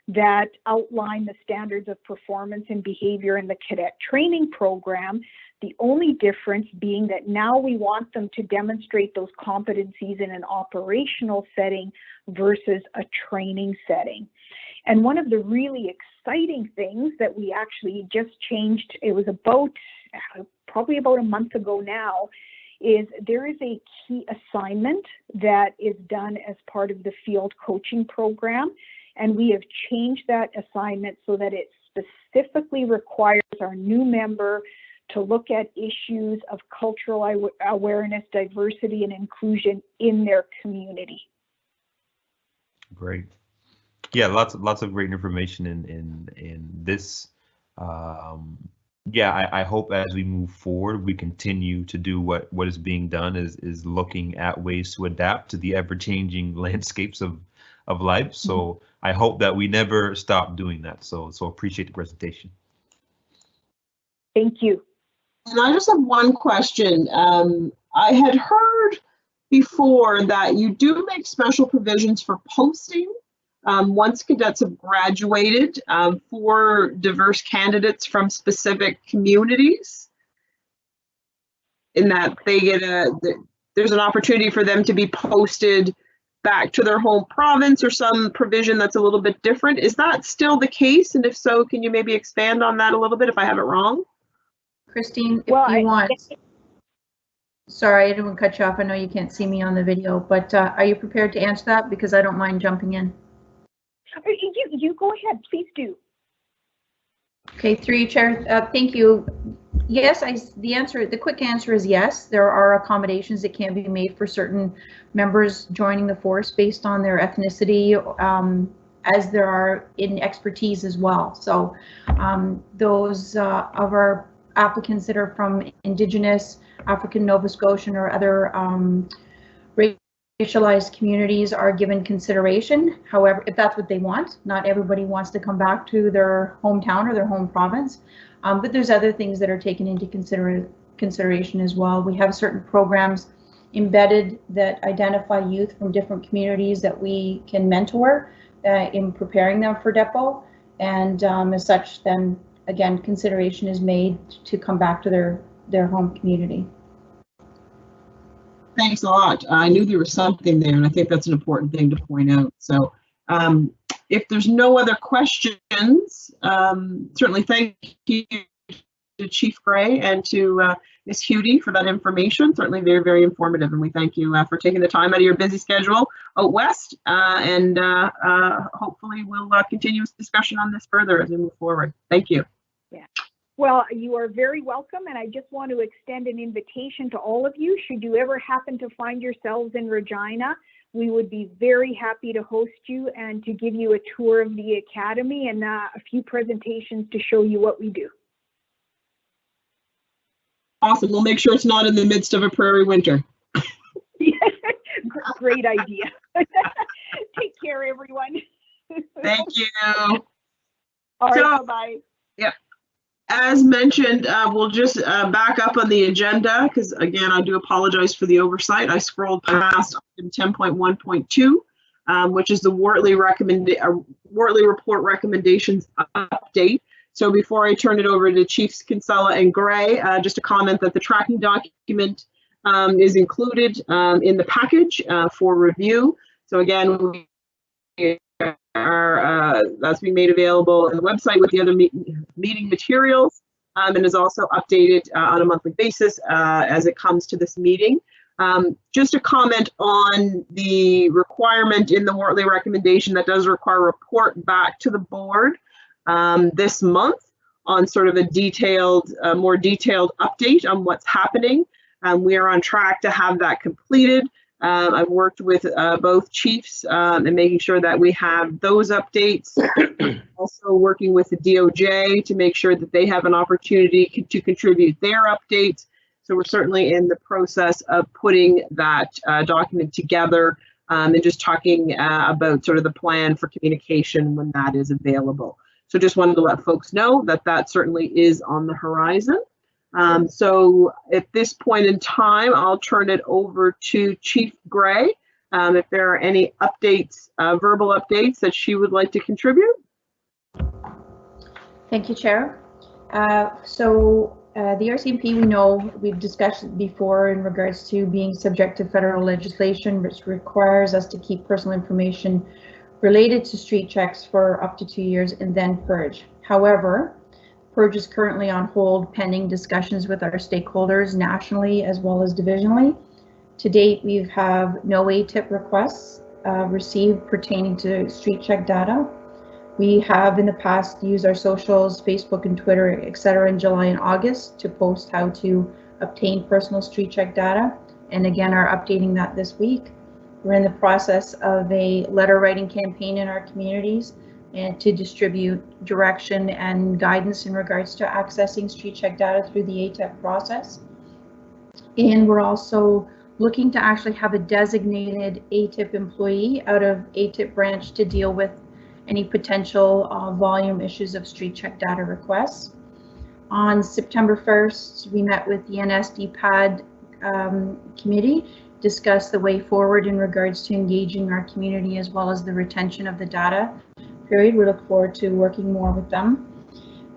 that outline the standards of performance and behavior in the cadet training program. The only difference being that now we want them to demonstrate those competencies in an operational setting versus a training setting. And one of the really exciting things that we actually just changed, it was probably about a month ago now, is there is a key assignment that is done as part of the field coaching program, and we have changed that assignment so that it specifically requires our new member to look at issues of cultural awareness, diversity, and inclusion in their community. Great. Yeah, lots of great information in this. Yeah, I hope as we move forward, we continue to do what is being done is looking at ways to adapt to the ever-changing landscapes of life. So I hope that we never stop doing that. So appreciate the presentation. Thank you. And I just have one question. I had heard before that you do make special provisions for posting once cadets have graduated for diverse candidates from specific communities, in that they get there's an opportunity for them to be posted back to their home province, or some provision that's a little bit different. Is that still the case? And if so, can you maybe expand on that a little bit if I have it wrong? Christine, if you want. Sorry, I didn't want to cut you off. I know you can't see me on the video, but are you prepared to answer that? Because I don't mind jumping in. You go ahead, please do. Okay, through you, Chair. Thank you. Yes, the quick answer is yes. There are accommodations that can be made for certain members joining the force based on their ethnicity, as there are in expertise as well. So those of our applicants that are from Indigenous, African, Nova Scotian, or other racialized communities are given consideration. However, if that's what they want, not everybody wants to come back to their hometown or their home province, but there's other things that are taken into consideration as well. We have certain programs embedded that identify youth from different communities that we can mentor in preparing them for depot, and as such, then again, consideration is made to come back to their home community. Thanks a lot. I knew there was something there, and I think that's an important thing to point out. So if there's no other questions, certainly thank you to Chief Gray and to Ms. Hudy for that information. Certainly very, very informative, and we thank you for taking the time out of your busy schedule out west, and hopefully we'll continue this discussion on this further as we move forward. Thank you. Yeah. Well, you are very welcome, and I just want to extend an invitation to all of you. Should you ever happen to find yourselves in Regina, we would be very happy to host you and to give you a tour of the Academy and a few presentations to show you what we do. Awesome. We'll make sure it's not in the midst of a prairie winter. Great idea. Take care, everyone. Thank you. All right, bye-bye. Yeah. As mentioned, we'll just back up on the agenda, because again, I do apologize for the oversight. I scrolled past item 10.1.2, which is the Wortley Report Recommendations Update. So before I turn it over to Chiefs Kinsella and Gray, just a comment that the tracking document is included in the package for review. So again, that's being made available on the website with the other meeting materials, and is also updated on a monthly basis as it comes to this meeting. Just a comment on the requirement in the Wortley recommendation that does require a report back to the board this month on sort of a detailed, more detailed update on what's happening. We are on track to have that completed. I've worked with both chiefs and making sure that we have those updates. Also working with the DOJ to make sure that they have an opportunity to contribute their updates. So we're certainly in the process of putting that document together and just talking about sort of the plan for communication when that is available. So just wanted to let folks know that that certainly is on the horizon. So at this point in time, I'll turn it over to Chief Gray if there are any updates, verbal updates that she would like to contribute. Thank you, Chair. The RCMP, we know we've discussed it before in regards to being subject to federal legislation, which requires us to keep personal information related to street checks for up to 2 years and then purge. However, Purge is currently on hold pending discussions with our stakeholders nationally as well as divisionally. To date, we have no ATIP requests received pertaining to street check data. We have in the past used our socials, Facebook and Twitter, etc. in July and August to post how to obtain personal street check data, and again are updating that this week. We're in the process of a letter writing campaign in our communities and to distribute direction and guidance in regards to accessing street check data through the ATIP process. And we're also looking to actually have a designated ATIP employee out of ATIP branch to deal with any potential volume issues of street check data requests. On September 1st, we met with the NSDPAD committee, discussed the way forward in regards to engaging our community as well as the retention of the data period. We look forward to working more with them.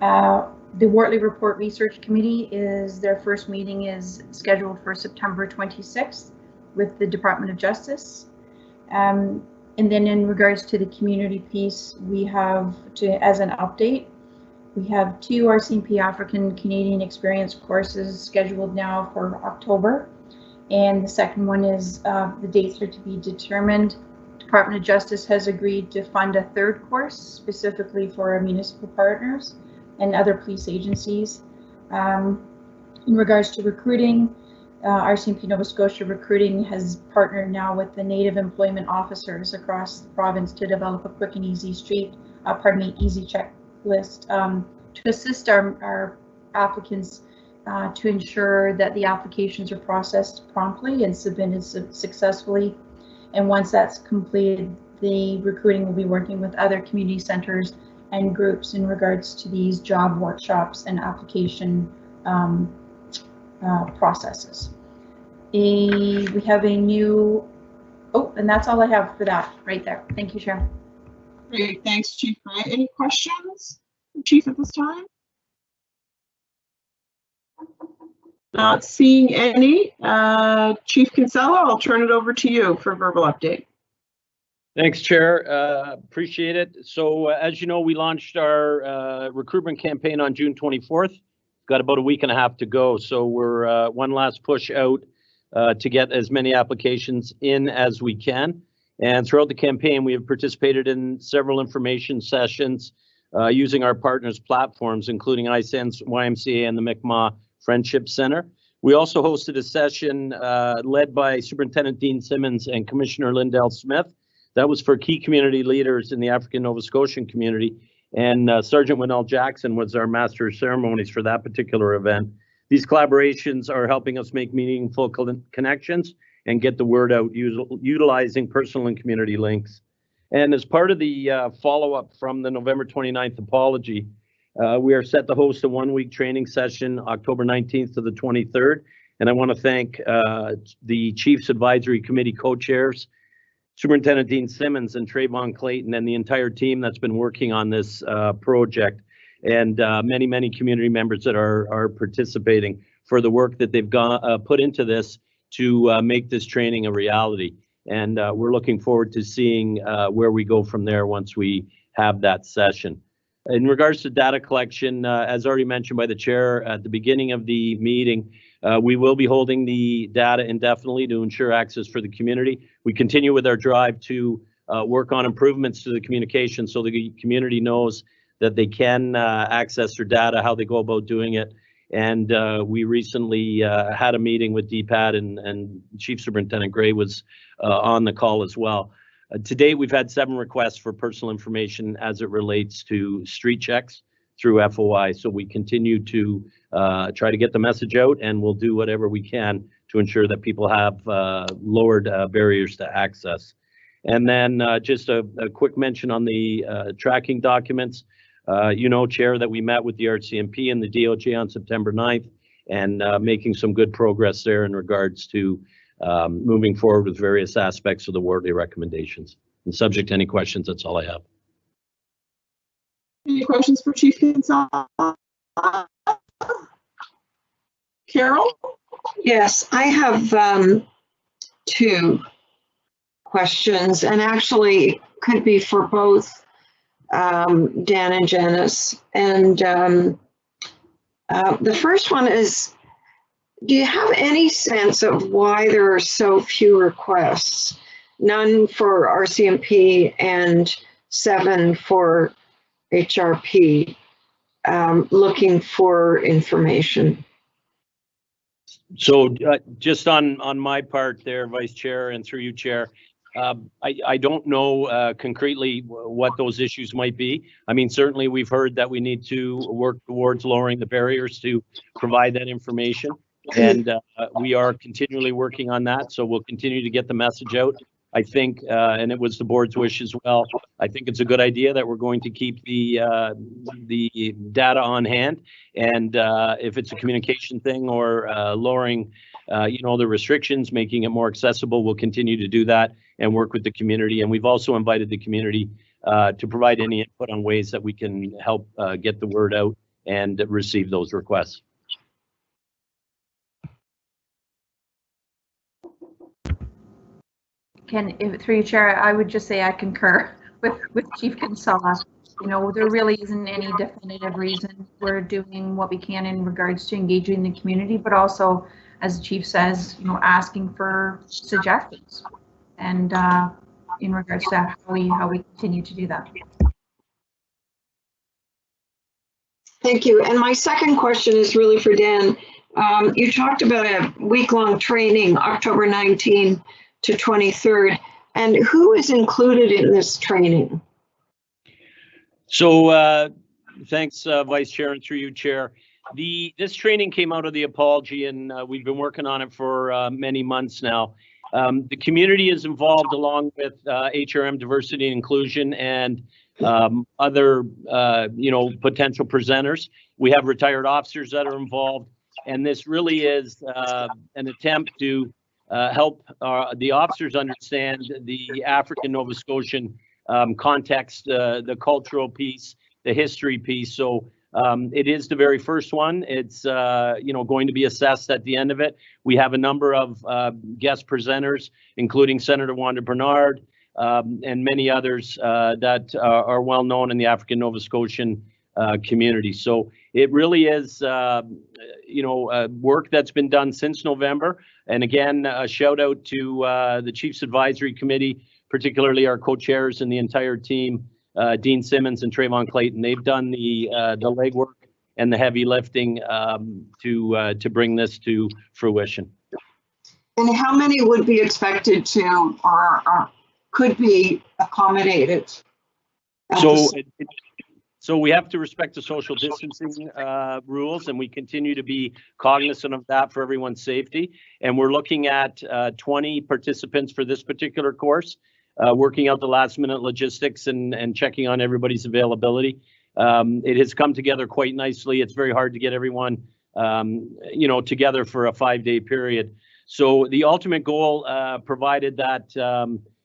The Wortley Report Research Committee their first meeting is scheduled for September 26th with the Department of Justice. And then in regards to the community piece, we have as an update, we have 2 RCMP African Canadian Experience courses scheduled now for October. And the second one is, the dates are to be determined. Department of Justice has agreed to fund a 3rd course specifically for our municipal partners and other police agencies. In regards to recruiting, RCMP Nova Scotia Recruiting has partnered now with the Native Employment Officers across the province to develop a quick and easy easy checklist to assist our applicants to ensure that the applications are processed promptly and submitted successfully. And once that's completed, the recruiting will be working with other community centers and groups in regards to these job workshops and application processes. We have a new, and that's all I have for that right there. Thank you, Chair. Great, thanks, Chief. Any questions, Chief, at this time? Not seeing any. Chief Kinsella, I'll turn it over to you for verbal update. Thanks, Chair. Appreciate it. So as you know, we launched our recruitment campaign on June 24th. Got about a week and a half to go. So we're one last push out to get as many applications in as we can. And throughout the campaign, we have participated in several information sessions using our partners' platforms, including ISAN's YMCA and the Mi'kmaq Friendship Center. We also hosted a session led by Superintendent Dean Simmons and Commissioner Lindell Smith. That was for key community leaders in the African Nova Scotian community. And Sergeant Winnell Jackson was our master of ceremonies for that particular event. These collaborations are helping us make meaningful connections and get the word out utilizing personal and community links. And as part of the follow-up from the November 29th apology, we are set to host a one-week training session, October 19th to the 23rd. And I want to thank the Chiefs Advisory Committee co-chairs, Superintendent Dean Simmons and Trayvon Clayton, and the entire team that's been working on this project, and many community members that are participating for the work that they've put into this to make this training a reality. And we're looking forward to seeing where we go from there once we have that session. In regards to data collection, as already mentioned by the chair at the beginning of the meeting, we will be holding the data indefinitely to ensure access for the community. We continue with our drive to work on improvements to the communication so the community knows that they can access their data, how they go about doing it. And we recently had a meeting with DPAD and Chief Superintendent Gray was on the call as well. To date, we've had 7 requests for personal information as it relates to street checks through FOI. So we continue to try to get the message out, and we'll do whatever we can to ensure that people have lowered barriers to access. And then just a quick mention on the tracking documents. You know, Chair, that we met with the RCMP and the DOJ on September 9th and making some good progress there in regards to moving forward with various aspects of the Wortley recommendations. And subject to any questions, that's all I have. Any questions for Chief Kinsella? Carol? Yes, I have 2 questions, and actually could be for both Dan and Janice. And The first one is, do you have any sense of why there are so few requests? None for RCMP and 7 for HRP, looking for information. So just on my part there, Vice Chair, and through you, Chair, I don't know concretely what those issues might be. I mean, certainly we've heard that we need to work towards lowering the barriers to provide that information. And we are continually working on that. So we'll continue to get the message out. I think, and it was the board's wish as well, I think it's a good idea that we're going to keep the data on hand. And if it's a communication thing or lowering, the restrictions, making it more accessible, we'll continue to do that and work with the community. And we've also invited the community to provide any input on ways that we can help get the word out and receive those requests. Through you, Chair, I would just say I concur with Chief Kinsella. There really isn't any definitive reason. We're doing what we can in regards to engaging the community, but also, as the Chief says, asking for suggestions and in regards to how we continue to do that. Thank you. And my second question is really for Dan. You talked about a week-long training, October 19 to 23rd, and who is included in this training? So thanks, Vice Chair, and through you, Chair. This training came out of the apology, and we've been working on it for many months now. The community is involved along with HRM Diversity and Inclusion and other, potential presenters. We have retired officers that are involved, and this really is an attempt to help the officers understand the African Nova Scotian context, the cultural piece, the history piece. So it is the very first one. It's going to be assessed at the end of it. We have a number of guest presenters, including Senator Wanda Bernard and many others that are well known in the African Nova Scotian community. So it really is, work that's been done since November. And again, a shout out to the Chiefs Advisory Committee, particularly our co-chairs and the entire team, Dean Simmons and Trayvon Clayton. They've done the legwork and the heavy lifting to bring this to fruition. And how many would be expected to or could be accommodated? So we have to respect the social distancing rules, and we continue to be cognizant of that for everyone's safety. And we're looking at 20 participants for this particular course, working out the last minute logistics and checking on everybody's availability. It has come together quite nicely. It's very hard to get everyone, together for a 5-day period. So the ultimate goal, provided that,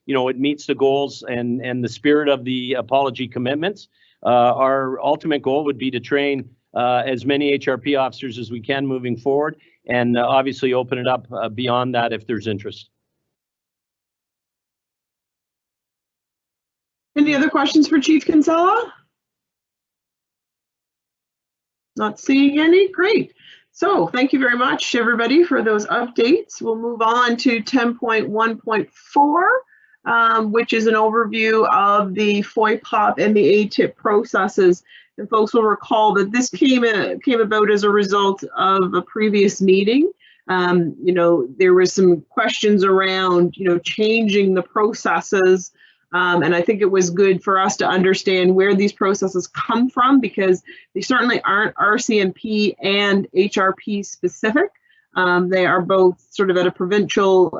it meets the goals and the spirit of the apology commitments, our ultimate goal would be to train as many HRP officers as we can moving forward, and obviously open it up beyond that if there's interest. Any other questions for Chief Kinsella? Not seeing any. Great. So thank you very much, everybody, for those updates. We'll move on to 10.1.4, which is an overview of the FOIPOP and the ATIP processes. And folks will recall that this came about as a result of a previous meeting. There were some questions around, changing the processes. And I think it was good for us to understand where these processes come from, because they certainly aren't RCMP and HRP specific. They are both sort of at a provincial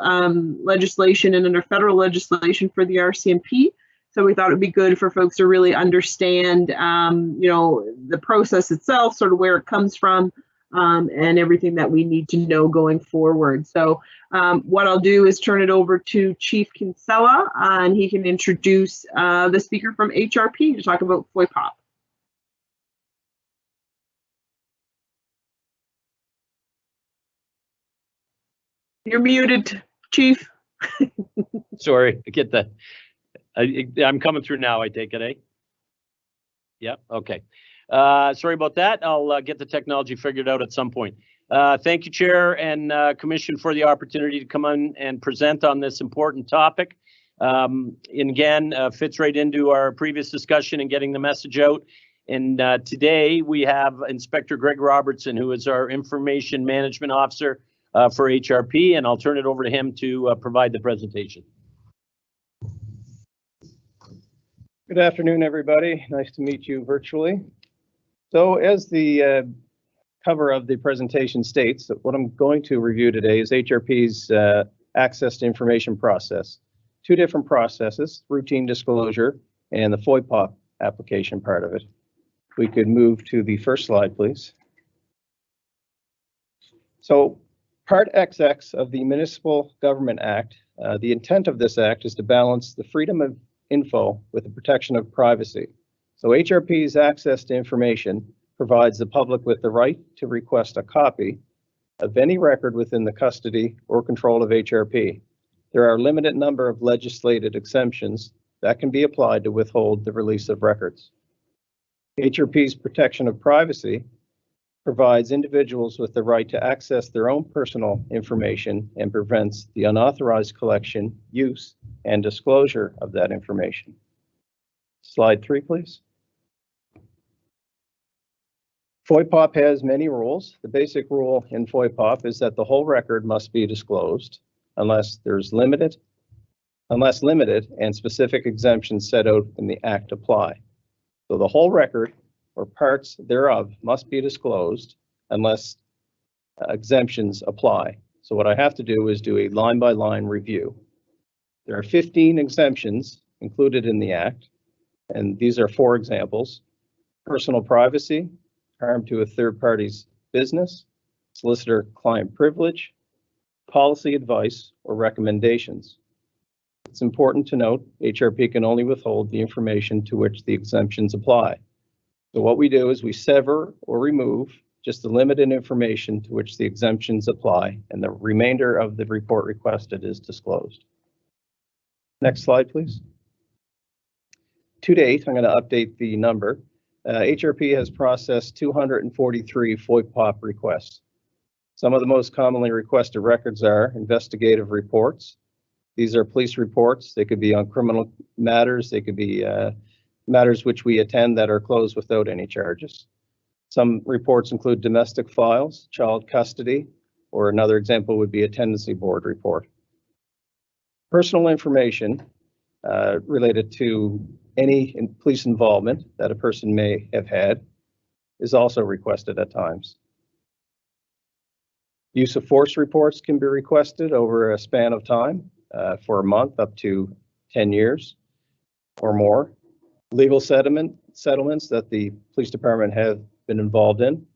legislation and under federal legislation for the RCMP. So we thought it would be good for folks to really understand, the process itself, sort of where it comes from, and everything that we need to know going forward. So what I'll do is turn it over to Chief Kinsella, and he can introduce the speaker from HRP to talk about FOIPOP. You're muted, Chief. Sorry, I get that. I'm coming through now, I take it, eh? Yeah, okay. Sorry about that. I'll get the technology figured out at some point. Thank you, Chair and Commission, for the opportunity to come on and present on this important topic. And again, fits right into our previous discussion and getting the message out. And today we have Inspector Greg Robertson, who is our Information Management Officer for HRP, and I'll turn it over to him to provide the presentation. Good afternoon, everybody. Nice to meet you virtually. So as the cover of the presentation states, what I'm going to review today is HRP's access to information process. Two different processes, routine disclosure and the FOIPOP application part of it. We could move to the first slide, please. So Part XX of the Municipal Government Act, the intent of this act is to balance the freedom of info with the protection of privacy. So HRP's access to information provides the public with the right to request a copy of any record within the custody or control of HRP. There are a limited number of legislated exemptions that can be applied to withhold the release of records. HRP's protection of privacy provides individuals with the right to access their own personal information and prevents the unauthorized collection, use, and disclosure of that information. Slide 3, please. FOIPOP has many rules. The basic rule in FOIPOP is that the whole record must be disclosed unless limited and specific exemptions set out in the Act apply. So the whole record or parts thereof must be disclosed unless exemptions apply. So what I have to do is do a line-by-line review. There are 15 exemptions included in the Act, and these are 4 examples: personal privacy, harm to a third party's business, solicitor-client privilege, policy advice, or recommendations. It's important to note HRP can only withhold the information to which the exemptions apply. So what we do is we sever or remove just the limited information to which the exemptions apply, and the remainder of the report requested is disclosed. Next slide, please. To date, I'm going to update the number. HRP has processed 243 FOIPOP requests. Some of the most commonly requested records are investigative reports. These are police reports. They could be on criminal matters. They could be matters which we attend that are closed without any charges. Some reports include domestic files, child custody, or another example would be a tenancy board report. Personal information related to any police involvement that a person may have had is also requested at times. Use of force reports can be requested over a span of time for a month up to 10 years or more. Legal settlements that the police department have been involved in.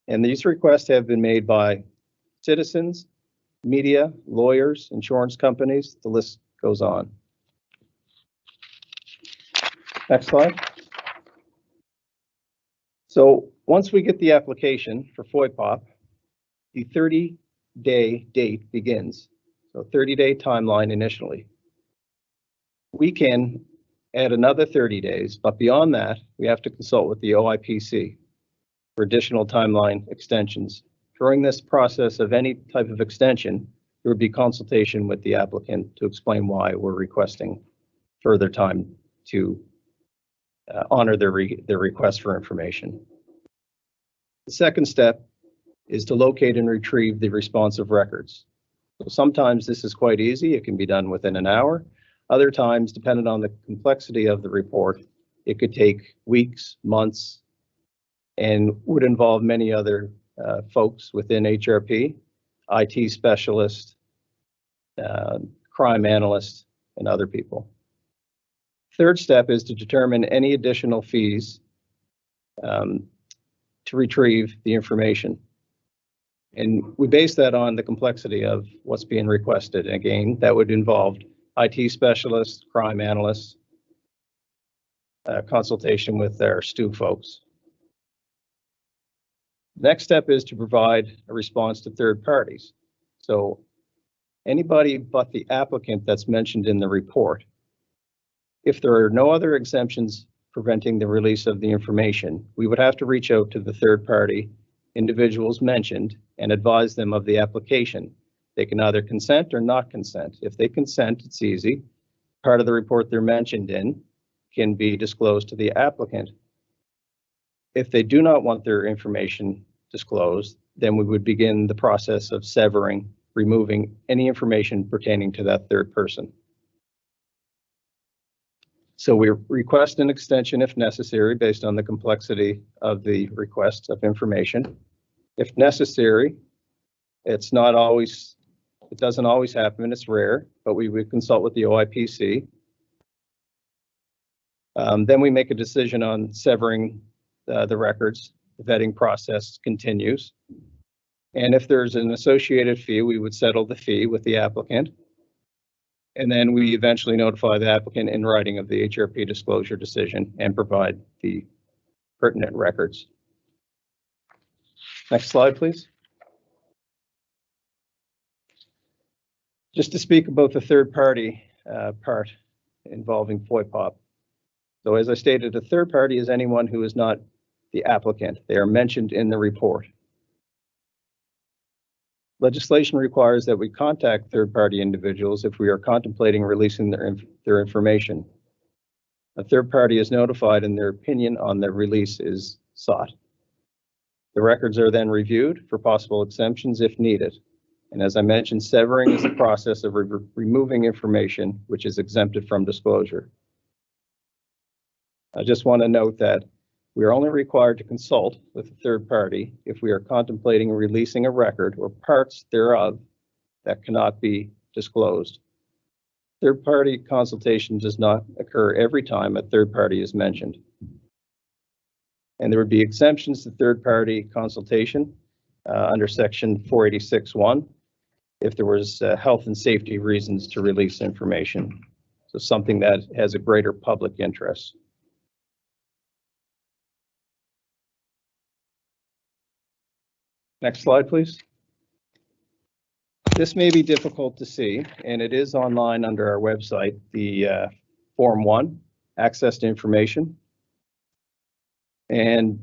And these requests have been made by citizens, media, lawyers, insurance companies, the list goes on. Next slide. So once we get the application for FOIPOP, the 30-day date begins. So 30-day timeline initially. We can add another 30 days, but beyond that, we have to consult with the OIPC for additional timeline extensions. During this process of any type of extension, there would be consultation with the applicant to explain why we're requesting further time to honor their request for information. The second step is to locate and retrieve the responsive records. So sometimes this is quite easy. It can be done within an hour. Other times, depending on the complexity of the report, it could take weeks, months, and would involve many other folks within HRP, IT specialists, crime analysts, and other people. Third step is to determine any additional fees to retrieve the information. And we base that on the complexity of what's being requested. Again, that would involve IT specialists, crime analysts, consultation with their STU folks. Next step is to provide a response to third parties. So anybody but the applicant that's mentioned in the report. If there are no other exemptions preventing the release of the information, we would have to reach out to the third party individuals mentioned and advise them of the application. They can either consent or not consent. If they consent, it's easy. Part of the report they're mentioned in can be disclosed to the applicant. If they do not want their information disclosed, then we would begin the process of severing, removing any information pertaining to that third person. So we request an extension if necessary based on the complexity of the request of information. If necessary, it doesn't always happen, it's rare, but we would consult with the OIPC. Then we make a decision on severing the records. The vetting process continues. And if there's an associated fee, we would settle the fee with the applicant. And then we eventually notify the applicant in writing of the HRP disclosure decision and provide the pertinent records. Next slide, please. Just to speak about the third party part involving FOIPOP. So as I stated, a third party is anyone who is not the applicant. They are mentioned in the report. Legislation requires that we contact third-party individuals if we are contemplating releasing their information. A third party is notified and their opinion on the release is sought. The records are then reviewed for possible exemptions if needed. And as I mentioned, severing is the process of removing information which is exempted from disclosure. I just want to note that we are only required to consult with a third party if we are contemplating releasing a record or parts thereof that cannot be disclosed. Third party consultation does not occur every time a third party is mentioned. And there would be exemptions to third party consultation under section 486(1) if there was health and safety reasons to release information. So something that has a greater public interest. Next slide, please. This may be difficult to see, and it is online under our website, the Form 1, Access to Information. And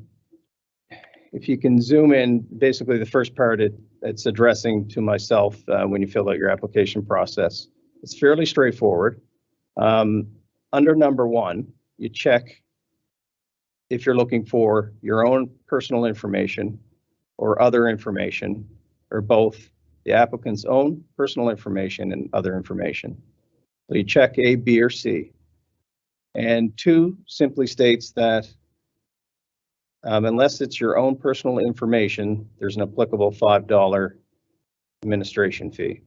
if you can zoom in, basically the first part, it's addressing to myself when you fill out your application process. It's fairly straightforward. Under number 1, you check if you're looking for your own personal information or other information, or both the applicant's own personal information and other information. So you check A, B, or C. And 2 simply states that unless it's your own personal information, there's an applicable $5 administration fee.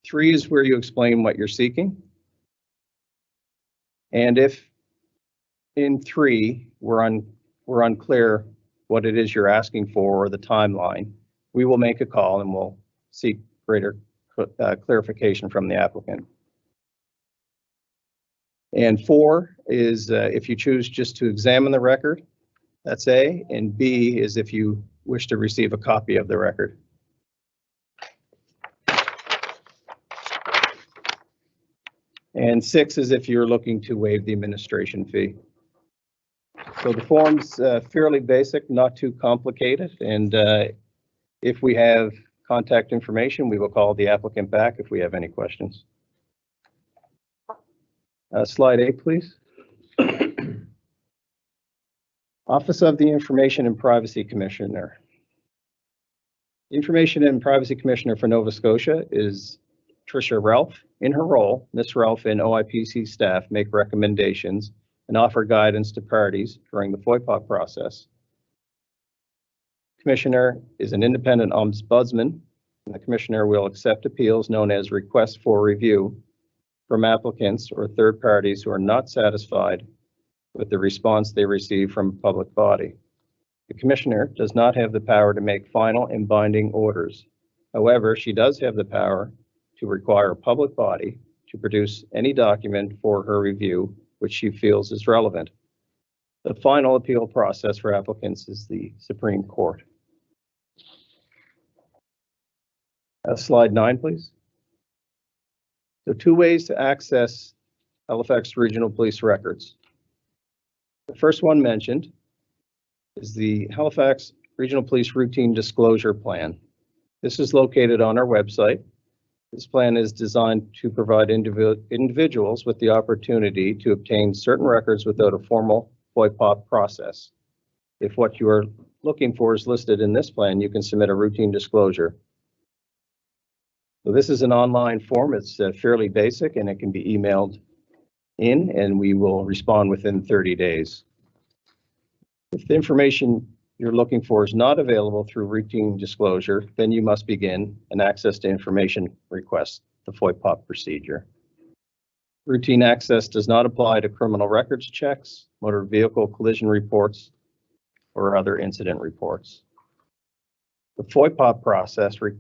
3 is where you explain what you're seeking. And if in 3 we're unclear what it is you're asking for or the timeline, we will make a call and we'll seek greater clarification from the applicant. And 4 is if you choose just to examine the record, that's A, and B is if you wish to receive a copy of the record. And 6 is if you're looking to waive the administration fee. So the form's fairly basic, not too complicated, and if we have contact information, we will call the applicant back if we have any questions. Slide 8, please. Office of the Information and Privacy Commissioner. The Information and Privacy Commissioner for Nova Scotia is Tricia Ralph. In her role, Ms. Ralph and OIPC staff make recommendations and offer guidance to parties during the FOIPOP process. Commissioner is an independent ombudsman, and the Commissioner will accept appeals known as requests for review from applicants or third parties who are not satisfied with the response they receive from a public body. The Commissioner does not have the power to make final and binding orders. However, she does have the power to require a public body to produce any document for her review which she feels is relevant. The final appeal process for applicants is the Supreme Court. Slide 9, please. So 2 ways to access Halifax Regional Police records. The first one mentioned is the Halifax Regional Police Routine Disclosure Plan. This is located on our website. This plan is designed to provide individuals with the opportunity to obtain certain records without a formal FOIPOP process. If what you are looking for is listed in this plan, you can submit a routine disclosure. So this is an online form. It's fairly basic and it can be emailed in and we will respond within 30 days. If the information you're looking for is not available through routine disclosure, then you must begin an access to information request, the FOIPOP procedure. Routine access does not apply to criminal records checks, motor vehicle collision reports, or other incident reports. The FOIPOP process, for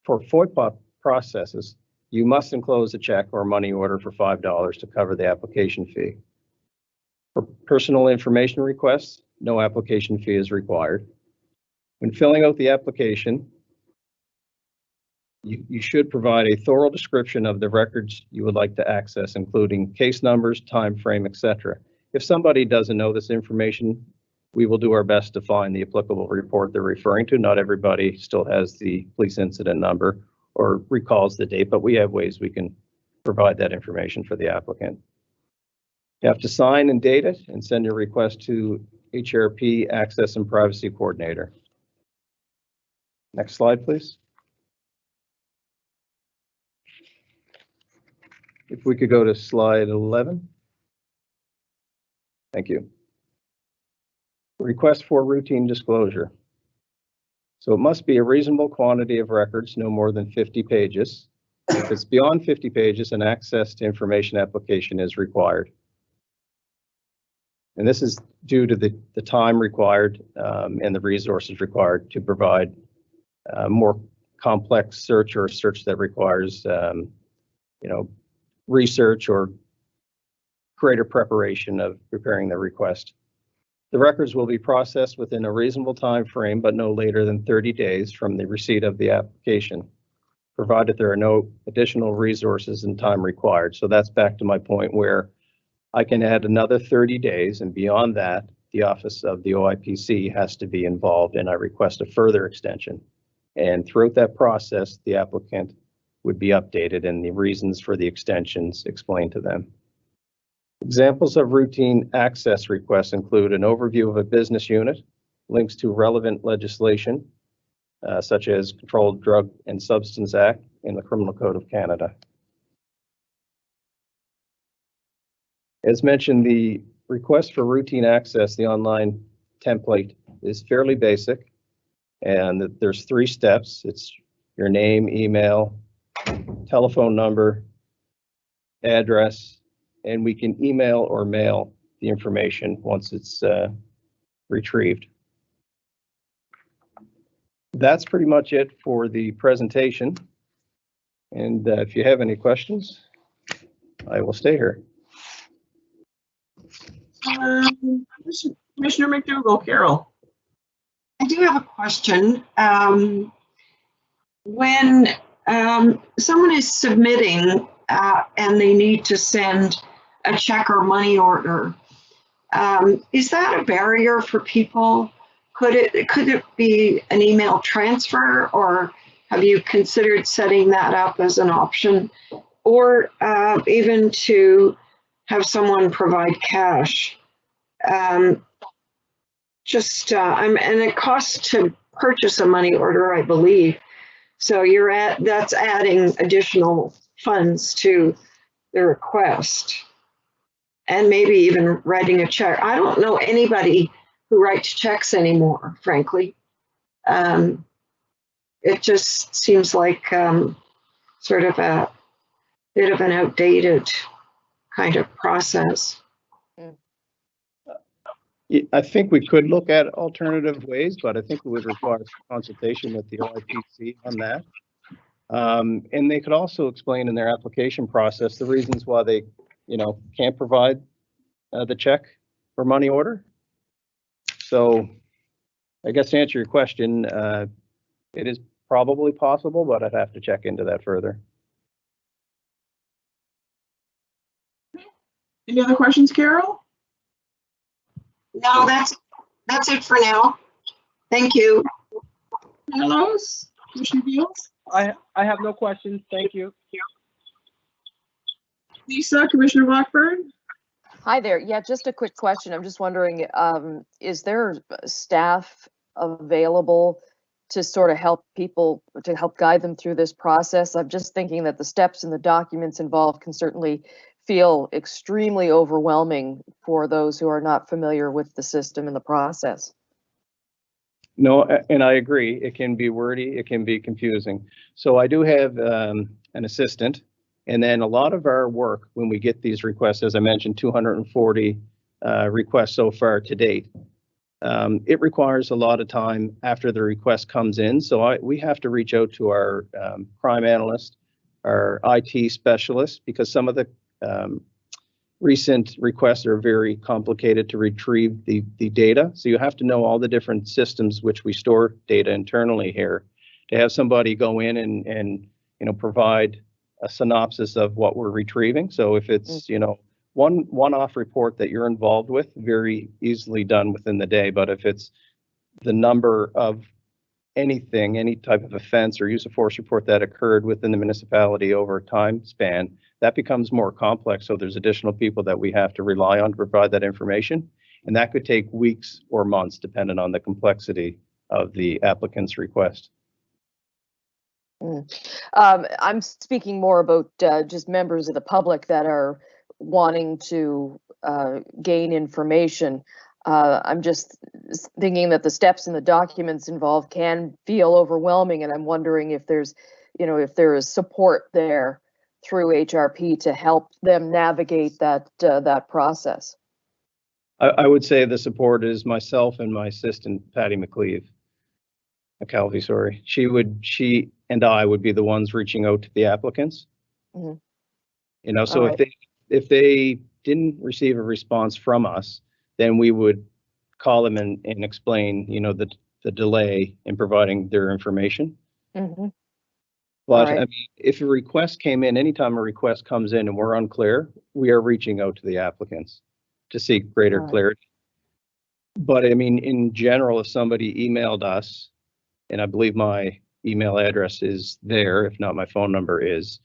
FOIPOP processes, you must enclose a check or money order for $5 to cover the application fee. For personal information requests, no application fee is required. When filling out the application, you should provide a thorough description of the records you would like to access, including case numbers, time frame, etc. If somebody doesn't know this information, we will do our best to find the applicable report they're referring to. Not everybody still has the police incident number or recalls the date, but we have ways we can provide that information for the applicant. You have to sign and date it and send your request to HRP Access and Privacy Coordinator. Next slide, please. If we could go to slide 11. Thank you. Request for routine disclosure. So it must be a reasonable quantity of records, no more than 50 pages. If it's beyond 50 pages, an access to information application is required. And this is due to the time required and the resources required to provide more complex search or a search that requires, research or greater preparation of preparing the request. The records will be processed within a reasonable time frame, but no later than 30 days from the receipt of the application, provided there are no additional resources and time required. So that's back to my point where I can add another 30 days, and beyond that, the Office of the OIPC has to be involved, and I request a further extension. And throughout that process, the applicant would be updated and the reasons for the extensions explained to them. Examples of routine access requests include an overview of a business unit, links to relevant legislation, such as Controlled Drug and Substance Act and the Criminal Code of Canada. As mentioned, the request for routine access, the online template, is fairly basic, and there's 3 steps. It's your name, email, telephone number, address, and we can email or mail the information once it's retrieved. That's pretty much it for the presentation. And if you have any questions, I will stay here. Commissioner McDougall, Carol. I do have a question. When someone is submitting and they need to send a check or money order, is that a barrier for people? Could it be an email transfer, or have you considered setting that up as an option, or even to have someone provide cash? And it costs to purchase a money order, I believe. So that's adding additional funds to the request, and maybe even writing a check. I don't know anybody who writes checks anymore, frankly. It just seems like sort of a bit of an outdated kind of process. I think we could look at alternative ways, but I think we would require consultation with the OIPC on that. And they could also explain in their application process the reasons why they, can't provide the check or money order. So I guess to answer your question, it is probably possible, but I'd have to check into that further. Any other questions, Carol? No, that's it for now. Thank you. Carlos? Commissioner Beals? I have no questions. Thank you. Lisa, Commissioner Blackburn? Hi there. Yeah, just a quick question. I'm just wondering, is there staff available to sort of help people, to help guide them through this process? I'm just thinking that the steps and the documents involved can certainly feel extremely overwhelming for those who are not familiar with the system and the process. No, and I agree. It can be wordy, it can be confusing. So I do have an assistant, and then a lot of our work when we get these requests, as I mentioned, 240 requests so far to date. It requires a lot of time after the request comes in. So we have to reach out to our crime analyst, our IT specialist, because some of the recent requests are very complicated to retrieve the data. So you have to know all the different systems which we store data internally here to have somebody go in and provide a synopsis of what we're retrieving. So if it's, one-off report that you're involved with, very easily done within the day. But if it's the number of anything, any type of offense or use of force report that occurred within the municipality over a time span, that becomes more complex. So there's additional people that we have to rely on to provide that information. And that could take weeks or months, depending on the complexity of the applicant's request. I'm speaking more about just members of the public that are wanting to gain information. I'm just thinking that the steps and the documents involved can feel overwhelming, and I'm wondering if there's, if there is support there through HRP to help them navigate that process. I would say the support is myself and my assistant, Patty McCalvey, sorry. She and I would be the ones reaching out to the applicants. Mm-hmm. So if they didn't receive a response from us, then we would call them and explain, the delay in providing their information. Mm-hmm. But I mean, if a request came in, anytime a request comes in and we're unclear, we are reaching out to the applicants to seek greater clarity. But I mean, in general, if somebody emailed us, and I believe my email address is there, if not my phone number is,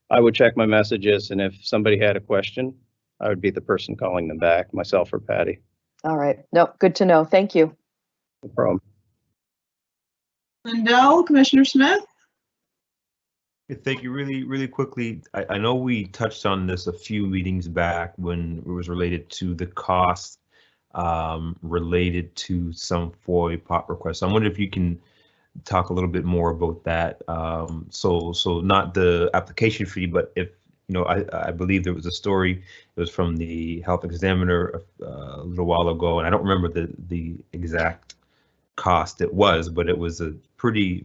I would check my messages, and if somebody had a question, I would be the person calling them back, myself or Patty. All right. No, good to know. Thank you. No problem. Lindell, Commissioner Smith? Thank you. Really, really quickly, I know we touched on this a few meetings back when it was related to the cost related to some FOI POP requests. I wonder if you can talk a little bit more about that. So not the application fee, but if, I believe there was a story, it was from the health examiner a little while ago, and I don't remember the exact cost it was, but it was a pretty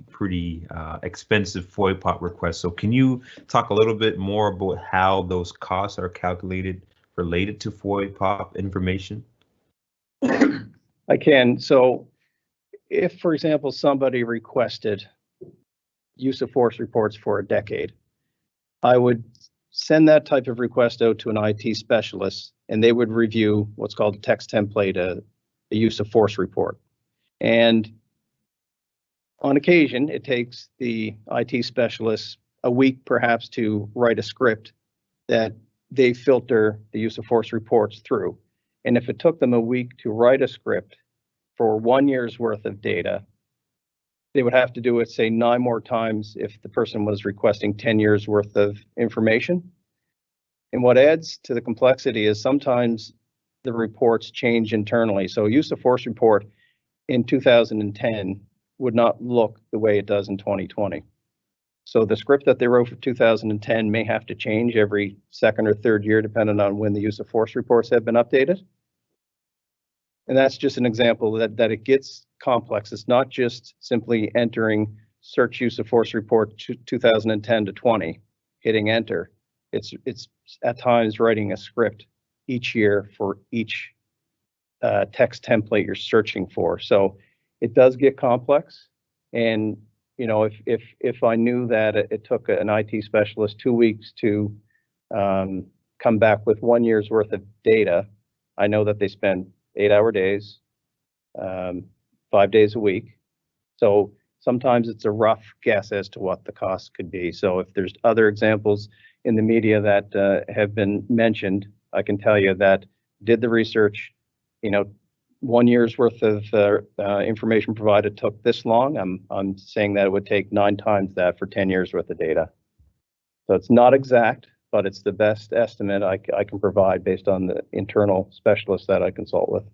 expensive FOI POP request. So can you talk a little bit more about how those costs are calculated related to FOI POP information? I can. So if, for example, somebody requested use of force reports for a decade, I would send that type of request out to an IT specialist, and they would review what's called a text template, a use of force report. And on occasion, it takes the IT specialist a week perhaps to write a script that they filter the use of force reports through. And if it took them a week to write a script for 1 year's worth of data, they would have to do it, say, 9 more times if the person was requesting 10 years worth of information. And what adds to the complexity is sometimes the reports change internally. So use of force report in 2010 would not look the way it does in 2020. So the script that they wrote for 2010 may have to change every second or third year, depending on when the use of force reports have been updated. And that's just an example that it gets complex. It's not just simply entering search use of force report 2010 to 20, hitting enter. It's at times writing a script each year for each text template you're searching for. So it does get complex. And if I knew that it took an IT specialist 2 weeks to come back with 1 year's worth of data. I know that they spend 8-hour days, 5 days a week. So sometimes it's a rough guess as to what the cost could be. So if there's other examples in the media that have been mentioned, I can tell you that did the research, 1 year's worth of information provided took this long. I'm saying that it would take 9 times that for 10 years worth of data. So it's not exact, but it's the best estimate I can provide based on the internal specialists that I consult with.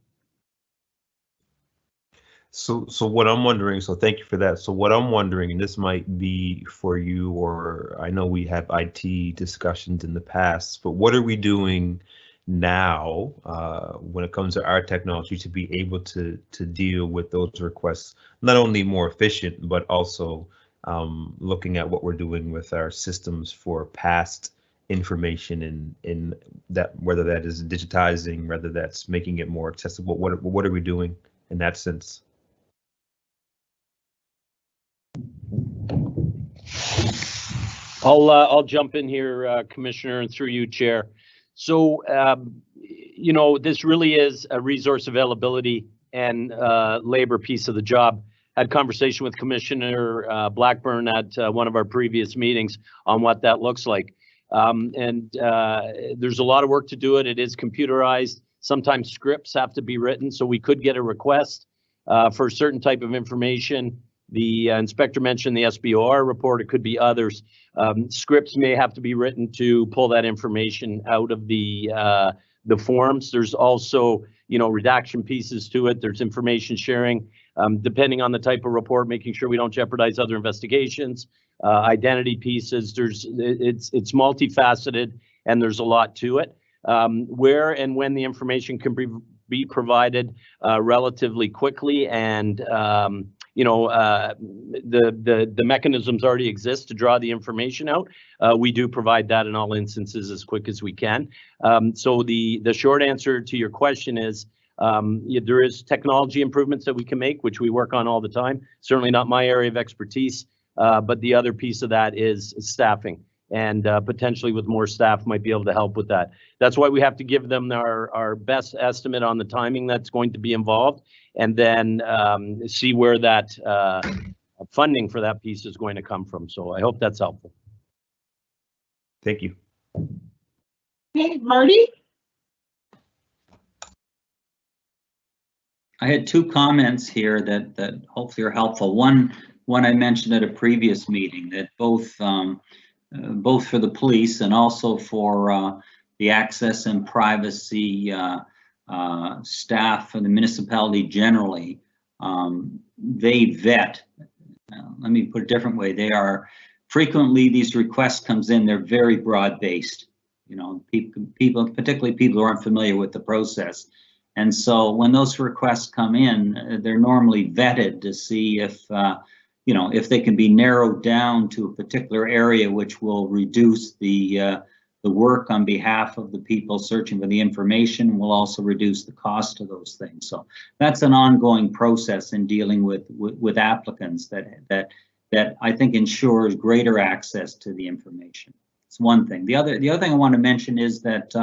So what I'm wondering, so thank you for that. So what I'm wondering, and this might be for you, or I know we have IT discussions in the past, but what are we doing now when it comes to our technology to be able to deal with those requests, not only more efficient, but also looking at what we're doing with our systems for past information in that, whether that is digitizing, whether that's making it more accessible. What are we doing in that sense? I'll jump in here, Commissioner, and through you, Chair. So, this really is a resource availability and labor piece of the job. Had conversation with Commissioner Blackburn at one of our previous meetings on what that looks like. There's a lot of work to do it. It is computerized. Sometimes scripts have to be written, so we could get a request for a certain type of information. The inspector mentioned the SBOR report. It could be others. Scripts may have to be written to pull that information out of the forms. There's also, redaction pieces to it. There's information sharing, depending on the type of report, making sure we don't jeopardize other investigations, identity pieces. It's multifaceted, and there's a lot to it. Where and when the information can be provided relatively quickly, and the mechanisms already exist to draw the information out. We do provide that in all instances as quick as we can. So the short answer to your question is there is technology improvements that we can make, which we work on all the time. Certainly not my area of expertise, but the other piece of that is staffing. And potentially with more staff might be able to help with that. That's why we have to give them our best estimate on the timing that's going to be involved, and then see where that funding for that piece is going to come from. So I hope that's helpful. Thank you. Hey, Marty? I had 2 comments here that hopefully are helpful. One I mentioned at a previous meeting, that both for the police and also for the access and privacy staff and the municipality generally, they vet. Let me put it a different way. They are frequently, these requests comes in, they're very broad based. People, particularly people who aren't familiar with the process. And so when those requests come in, they're normally vetted to see if if they can be narrowed down to a particular area, which will reduce the work on behalf of the people searching for the information, will also reduce the cost of those things. So that's an ongoing process in dealing with applicants that I think ensures greater access to the information. It's one thing. The other thing I want to mention is that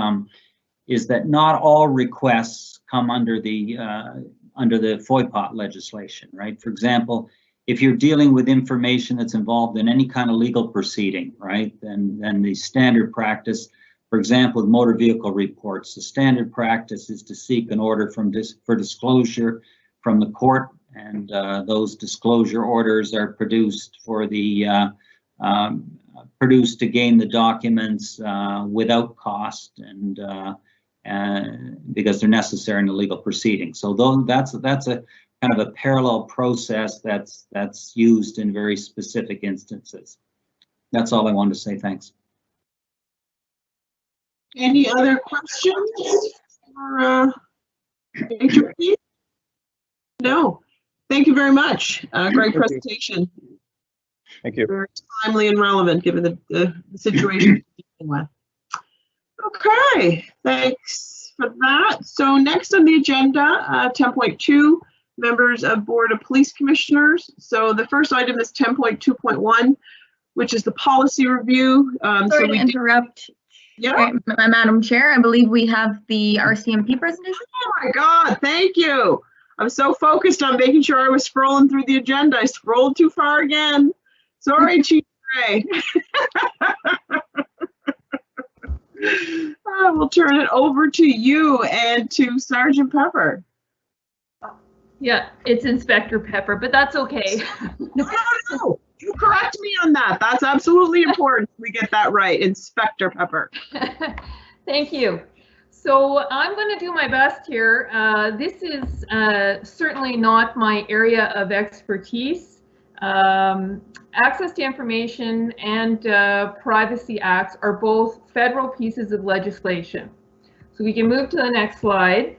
not all requests come under the FOIPOT legislation, right? For example, if you're dealing with information that's involved in any kind of legal proceeding, right, then the standard practice, for example, with motor vehicle reports, the standard practice is to seek an order for disclosure from the court, and those disclosure orders are produced for the produced to gain the documents without cost, and because they're necessary in the legal proceeding. So that's a kind of a parallel process that's used in very specific instances. That's all I wanted to say. Thanks. Any other questions for HRP? No. Thank you very much. Great presentation. Thank you. Very timely and relevant given the situation. Okay, thanks for that. So next on the agenda, 10.2, members of Board of Police Commissioners. So the first item is 10.2.1, which is the policy review. Sorry to interrupt, Yeah. Right, Madam Chair, I believe we have the RCMP presentation. Oh my God, thank you. I was so focused on making sure I was scrolling through the agenda. I scrolled too far again. Sorry, Chief Ray. I will turn it over to you and to Sergeant Pepper. Yeah, it's Inspector Pepper, but that's okay. No. You correct me on that. That's absolutely important. We get that right, Inspector Pepper. Thank you. So I'm going to do my best here. This is certainly not my area of expertise. Access to Information and Privacy Acts are both federal pieces of legislation. So we can move to the next slide.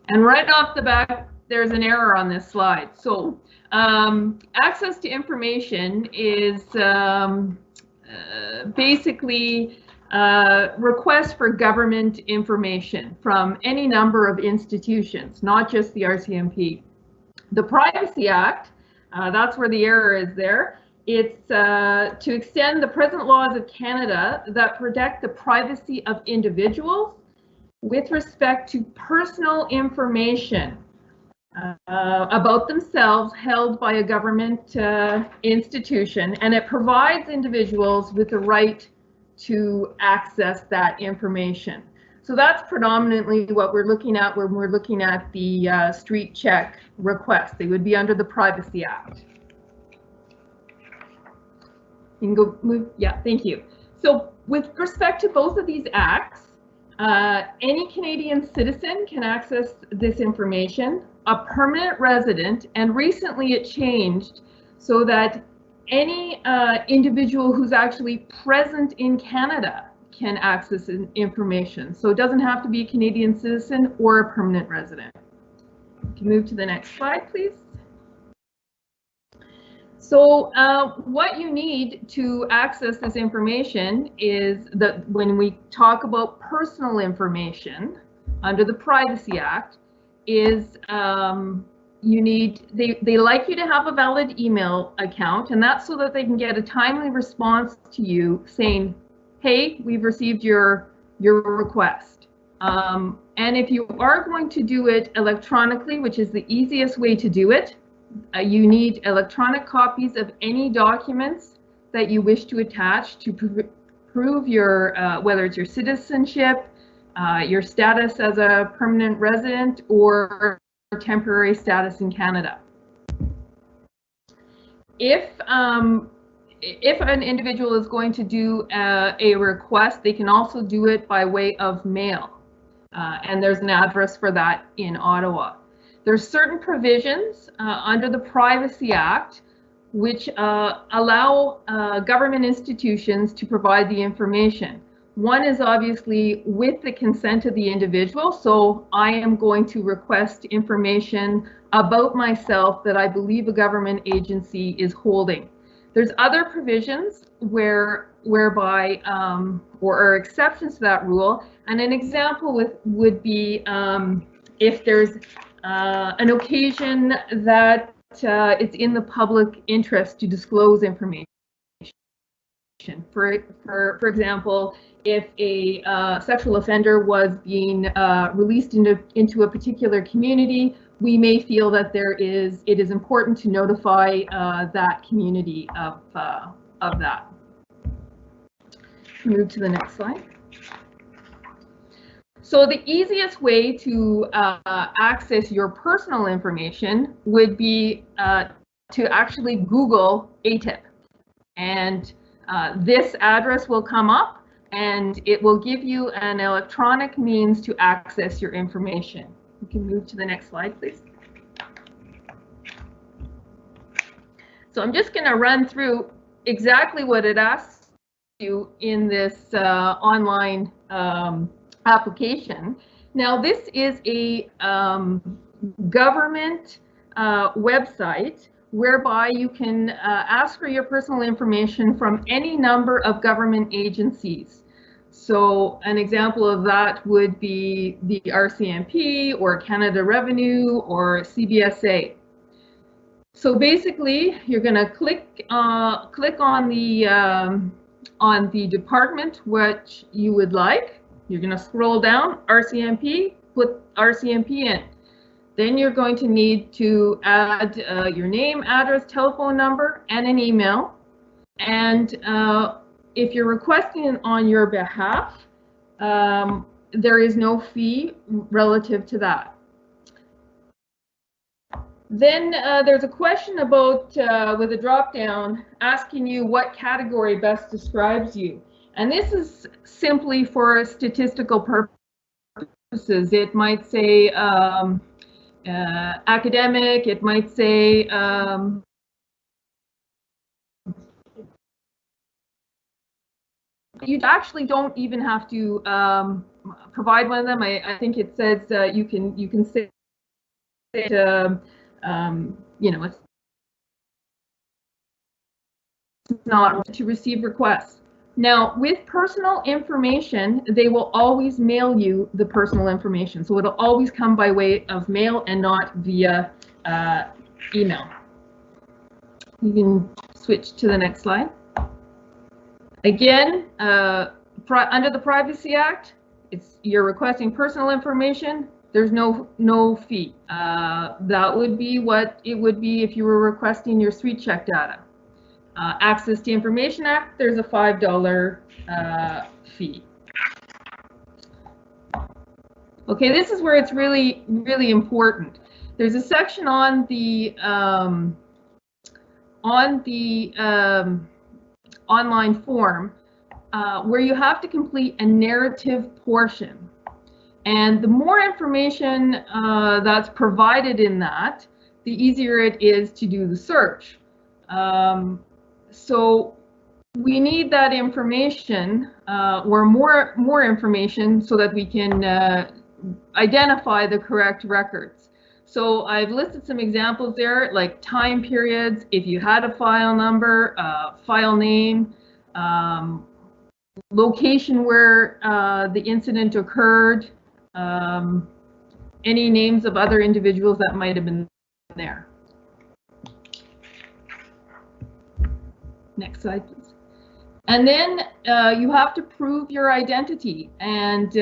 And right off the bat, there's an error on this slide. So access to information is basically request for government information from any number of institutions, not just the RCMP. The Privacy Act, that's where the error is there. It's to extend the present laws of Canada that protect the privacy of individuals with respect to personal information about themselves held by a government institution, and it provides individuals with the right to access that information. So that's predominantly what we're looking at when we're looking at the street check request. They would be under the Privacy Act. You can go move, yeah, thank you. So with respect to both of these acts, any Canadian citizen can access this information, a permanent resident, and recently it changed so that any individual who's actually present in Canada can access information. So it doesn't have to be a Canadian citizen or a permanent resident. You can move to the next slide, please. So what you need to access this information is that when we talk about personal information under the Privacy Act is you need, they like you to have a valid email account, and that's so that they can get a timely response to you saying, hey, we've received your request. And if you are going to do it electronically, which is the easiest way to do it, you need electronic copies of any documents that you wish to attach to prove your, whether it's your citizenship, your status as a permanent resident, or temporary status in Canada. If an individual is going to do a request, they can also do it by way of mail. And there's an address for that in Ottawa. There's certain provisions under the Privacy Act which allow government institutions to provide the information. One is obviously with the consent of the individual. So I am going to request information about myself that I believe a government agency is holding. There's other provisions whereby or are exceptions to that rule. And an example would be if there's an occasion that it's in the public interest to disclose information. For example, if a sexual offender was being released into a particular community, we may feel that it is important to notify that community of that. Move to the next slide. So the easiest way to access your personal information would be to actually Google ATIP. And this address will come up and it will give you an electronic means to access your information. You can move to the next slide, please. So I'm just going to run through exactly what it asks you in this online application. Now, this is a government website whereby you can ask for your personal information from any number of government agencies. So an example of that would be the RCMP or Canada Revenue or CBSA. So basically, you're going to click on the on the department which you would like. You're going to scroll down, RCMP, put RCMP in. Then you're going to need to add your name, address, telephone number, and an email. And if you're requesting it on your behalf, there is no fee relative to that. Then there's a question about, with a drop-down, asking you what category best describes you. And this is simply for statistical purposes. It might say academic, it might say you actually don't even have to provide one of them. I think it says you can say you know, it's not to receive requests. Now, with personal information, they will always mail you the personal information. So it'll always come by way of mail and not via email. You can switch to the next slide. Again, under the Privacy Act, you're requesting personal information. There's no fee. That would be what it would be if you were requesting your Sweet Check data. Access to Information Act, there's a $5 fee. Okay, this is where it's really, really important. There's a section on the online form where you have to complete a narrative portion. And the more information that's provided in that, the easier it is to do the search. So we need that information or more information so that we can identify the correct records. So I've listed some examples there, like time periods, if you had a file number, file name, location where the incident occurred, any names of other individuals that might have been there. Next slide, please. And then you have to prove your identity. And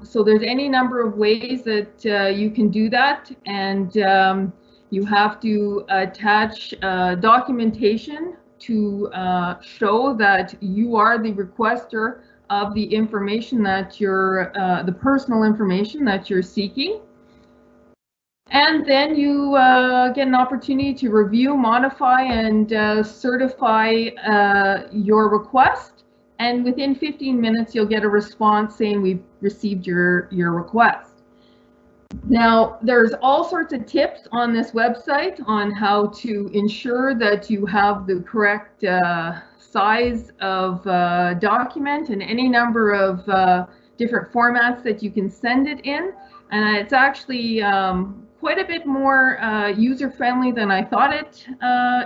so there's any number of ways that you can do that. And you have to attach documentation to show that you are the requester of the information that you're, the personal information that you're seeking. And then you get an opportunity to review, modify, and certify your request. And within 15 minutes, you'll get a response saying we've received your request. Now, there's all sorts of tips on this website on how to ensure that you have the correct size of document and any number of different formats that you can send it in. And it's actually quite a bit more user-friendly than I thought it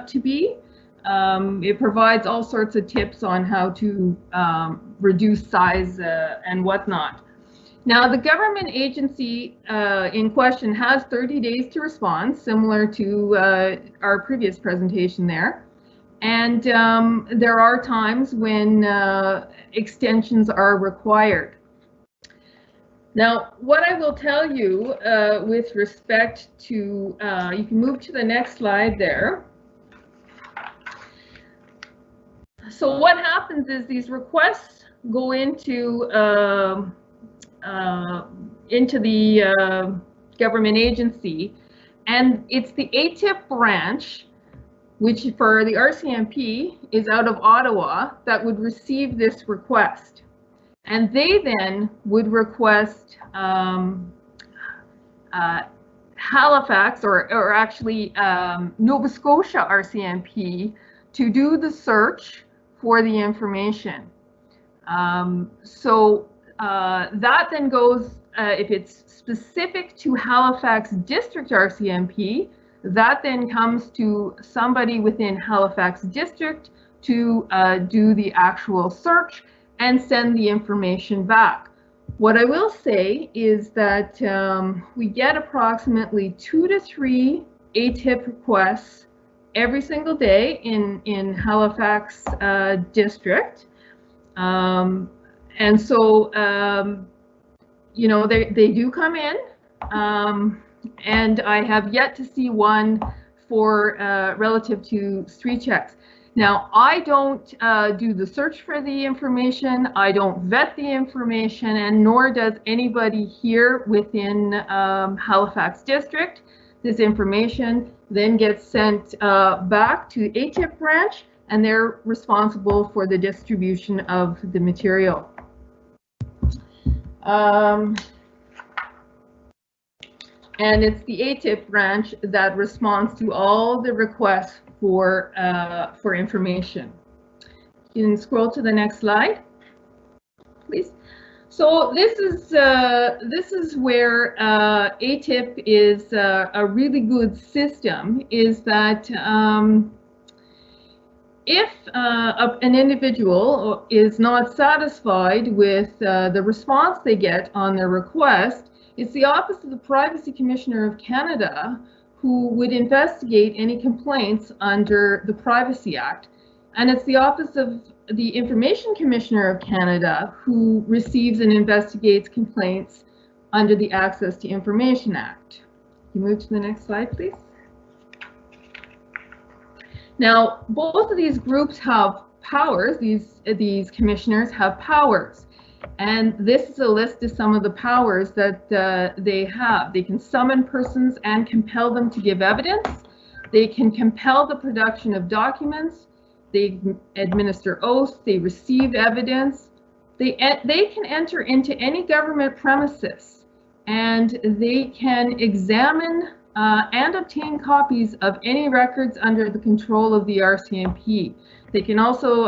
to be. It provides all sorts of tips on how to reduce size and whatnot. Now, the government agency in question has 30 days to respond, similar to our previous presentation there. And there are times when extensions are required. Now, what I will tell you with respect to, you can move to the next slide there. So what happens is these requests go into the government agency, and it's the ATIP branch, which for the RCMP is out of Ottawa, that would receive this request. And they then would request Halifax, or actually Nova Scotia RCMP, to do the search for the information. So that then goes, if it's specific to Halifax District RCMP, that then comes to somebody within Halifax District to do the actual search and send the information back. What I will say is that we get approximately 2 to 3 ATIP requests every single day in Halifax District. And so, you know, they do come in, and I have yet to see one for relative to street checks. Now, I don't do the search for the information, I don't vet the information, and nor does anybody here within Halifax District. This information then gets sent back to ATIP branch, and they're responsible for the distribution of the material. And it's the ATIP branch that responds to all the requests for information. You can scroll to the next slide, please. So this is where ATIP is a really good system. Is that if an individual is not satisfied with the response they get on their request, it's the Office of the Privacy Commissioner of Canada who would investigate any complaints under the Privacy Act. And it's the Office of the Information Commissioner of Canada who receives and investigates complaints under the Access to Information Act. Can you move to the next slide, please? Now, both of these groups have powers. These commissioners have powers. And this is a list of some of the powers that they have. They can summon persons and compel them to give evidence. They can compel the production of documents. They administer oaths. They receive evidence. They can enter into any government premises, and they can examine and obtain copies of any records under the control of the RCMP. They can also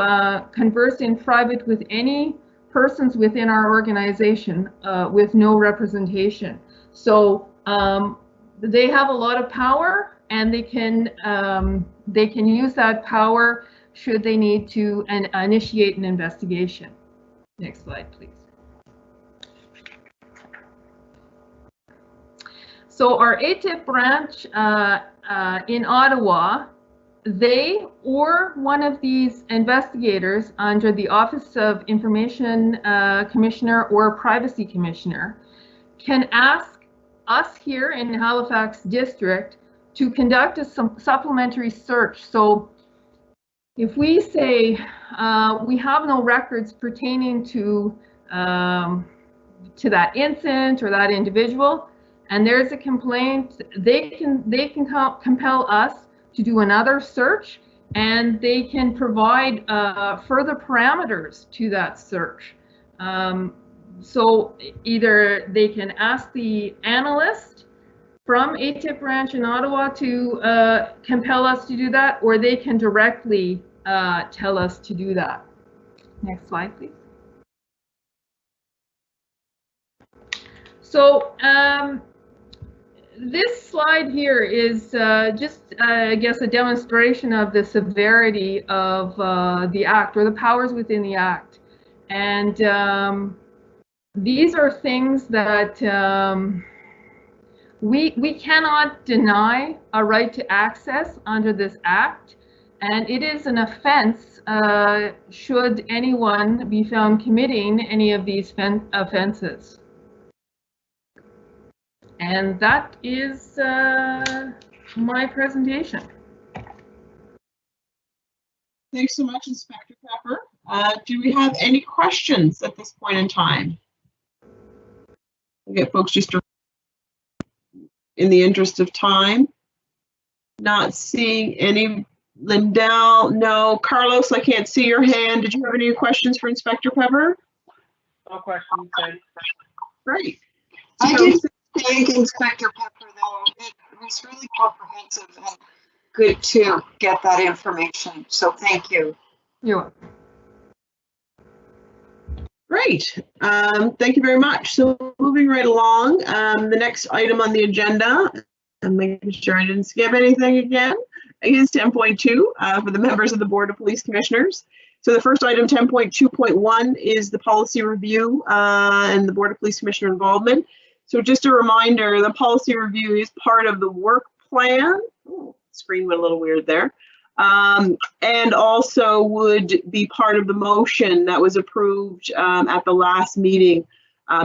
converse in private with any persons within our organization with no representation. So they have a lot of power, and they can use that power should they need to initiate an investigation. Next slide, please. So our ATIP branch in Ottawa, they or one of these investigators under the Office of Information Commissioner or Privacy Commissioner can ask us here in Halifax District to conduct a supplementary search. So if we say we have no records pertaining to that incident or that individual, and there's a complaint, they can compel us to do another search, and they can provide further parameters to that search. So either they can ask the analyst from ATIP branch in Ottawa to compel us to do that, or they can directly tell us to do that. Next slide, please. So this slide here is just, I guess, a demonstration of the severity of the Act, or the powers within the Act. And these are things that we cannot deny a right to access under this Act. And it is an offense should anyone be found committing any of these offenses. And that is my presentation. Thanks so much, Inspector Pepper. Do we have any questions at this point in time? We'll get folks just in the interest of time. Not seeing any. Lindell, no. Carlos, I can't see your hand. Did you have any questions for Inspector Pepper? No questions, thanks. Great. I did thank Inspector Pepper, though. It was really comprehensive and good to get that information. So thank you. You're welcome. Great. Thank you very much. So moving right along, the next item on the agenda, I'm making sure I didn't skip anything again, is 10.2 for the members of the Board of Police Commissioners. So the first item, 10.2.1, is the policy review and the Board of Police Commissioner involvement. So just a reminder, the policy review is part of the work plan. Oh, screen went a little weird there. And also would be part of the motion that was approved at the last meeting,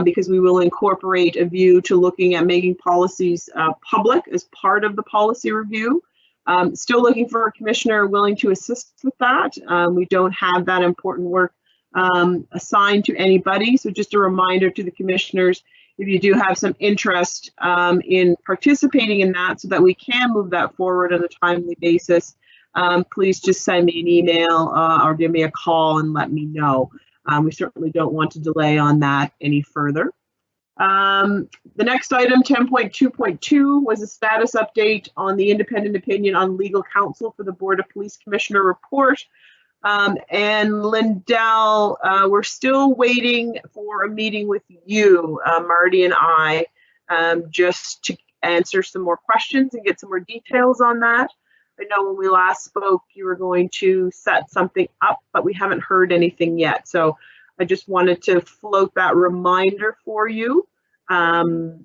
because we will incorporate a view to looking at making policies public as part of the policy review. Still looking for a commissioner willing to assist with that. We don't have that important work assigned to anybody. So just a reminder to the commissioners, if you do have some interest in participating in that so that we can move that forward on a timely basis, please just send me an email or give me a call and let me know. We certainly don't want to delay on that any further. The next item, 10.2.2, was a status update on the independent opinion on legal counsel for the Board of Police Commissioner report. And Lindell, we're still waiting for a meeting with you, Marty and I, just to answer some more questions and get some more details on that. I know when we last spoke, you were going to set something up, but we haven't heard anything yet. So I just wanted to float that reminder for you to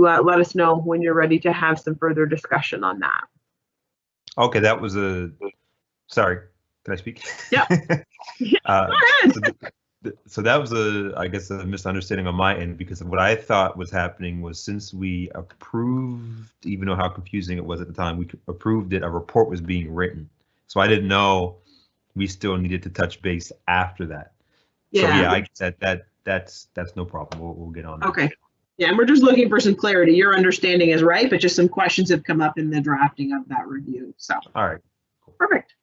let us know when you're ready to have some further discussion on that. Okay, that was a, sorry, can I speak? Yeah. Go ahead. So that was I guess a misunderstanding on my end, because what I thought was happening was, since we approved, even though how confusing it was at the time, we approved it, a report was being written. So I didn't know we still needed to touch base after that. Yeah. So yeah, I get that's no problem. We'll get on that. Okay. Yeah, and we're just looking for some clarity. Your understanding is right, but just some questions have come up in the drafting of that review. So. All right. Perfect.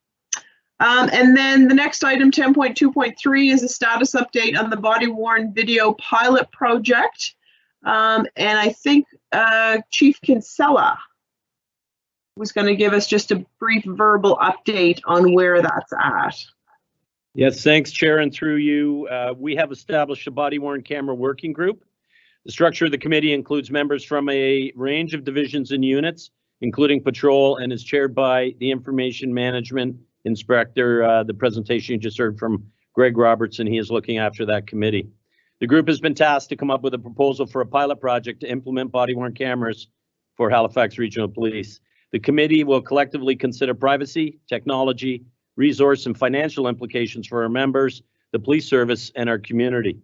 And then the next item, 10.2.3, is a status update on the body-worn video pilot project. And I think Chief Kinsella was going to give us just a brief verbal update on where that's at. Yes, thanks, Chair, and through you. We have established a body-worn camera working group. The structure of the committee includes members from a range of divisions and units, including patrol, and is chaired by the Information Management Inspector. The presentation you just heard from Greg Robertson, he is looking after that committee. The group has been tasked to come up with a proposal for a pilot project to implement body-worn cameras for Halifax Regional Police. The committee will collectively consider privacy, technology, resource, and financial implications for our members, the police service, and our community.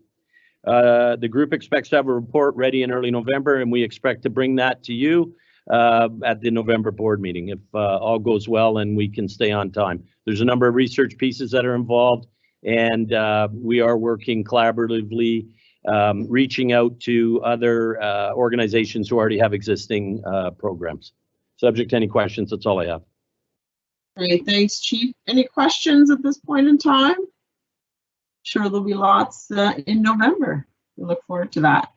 The group expects to have a report ready in early November, and we expect to bring that to you at the November board meeting, if all goes well and we can stay on time. There's a number of research pieces that are involved, and we are working collaboratively, reaching out to other organizations who already have existing programs. Subject to any questions, that's all I have. Great, thanks, Chief. Any questions at this point in time? Sure, there'll be lots in November. We look forward to that.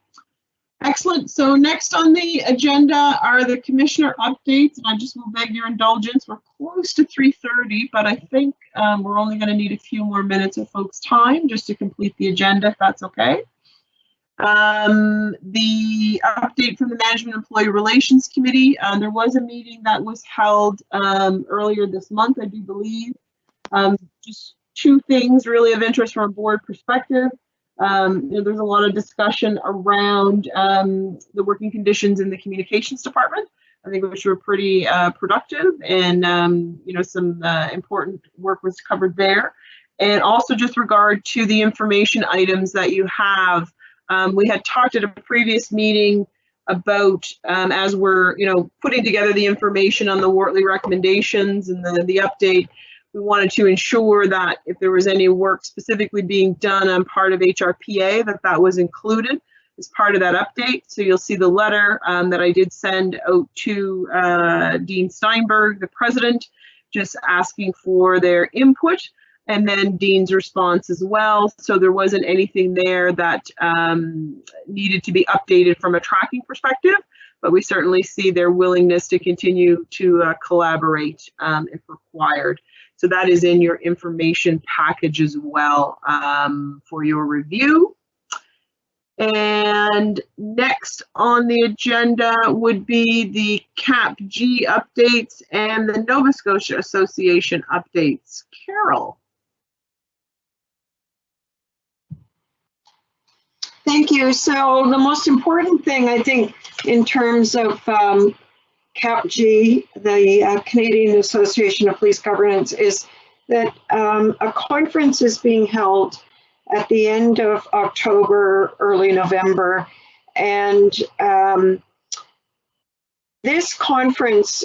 Excellent. So next on the agenda are the commissioner updates, and I just will beg your indulgence. We're close to 3:30, but I think we're only going to need a few more minutes of folks' time just to complete the agenda, if that's okay. The update from the Management Employee Relations Committee, there was a meeting that was held earlier this month, I do believe. Just two things really of interest from a board perspective. There's a lot of discussion around the working conditions in the communications department, I think, which were pretty productive, and some important work was covered there. And also just regard to the information items that you have. We had talked at a previous meeting about as we're putting together the information on the Wortley recommendations and the update, we wanted to ensure that if there was any work specifically being done on part of HRPA, that was included as part of that update. So you'll see the letter that I did send out to Dean Steinberg, the president, just asking for their input, and then Dean's response as well. So there wasn't anything there that needed to be updated from a tracking perspective, but we certainly see their willingness to continue to collaborate if required. So that is in your information package as well for your review. And next on the agenda would be the CAPG updates and the Nova Scotia Association updates. Carol. Thank you. So the most important thing, I think, in terms of CAPG, the Canadian Association of Police Governance, is that a conference is being held at the end of October, early November, and this conference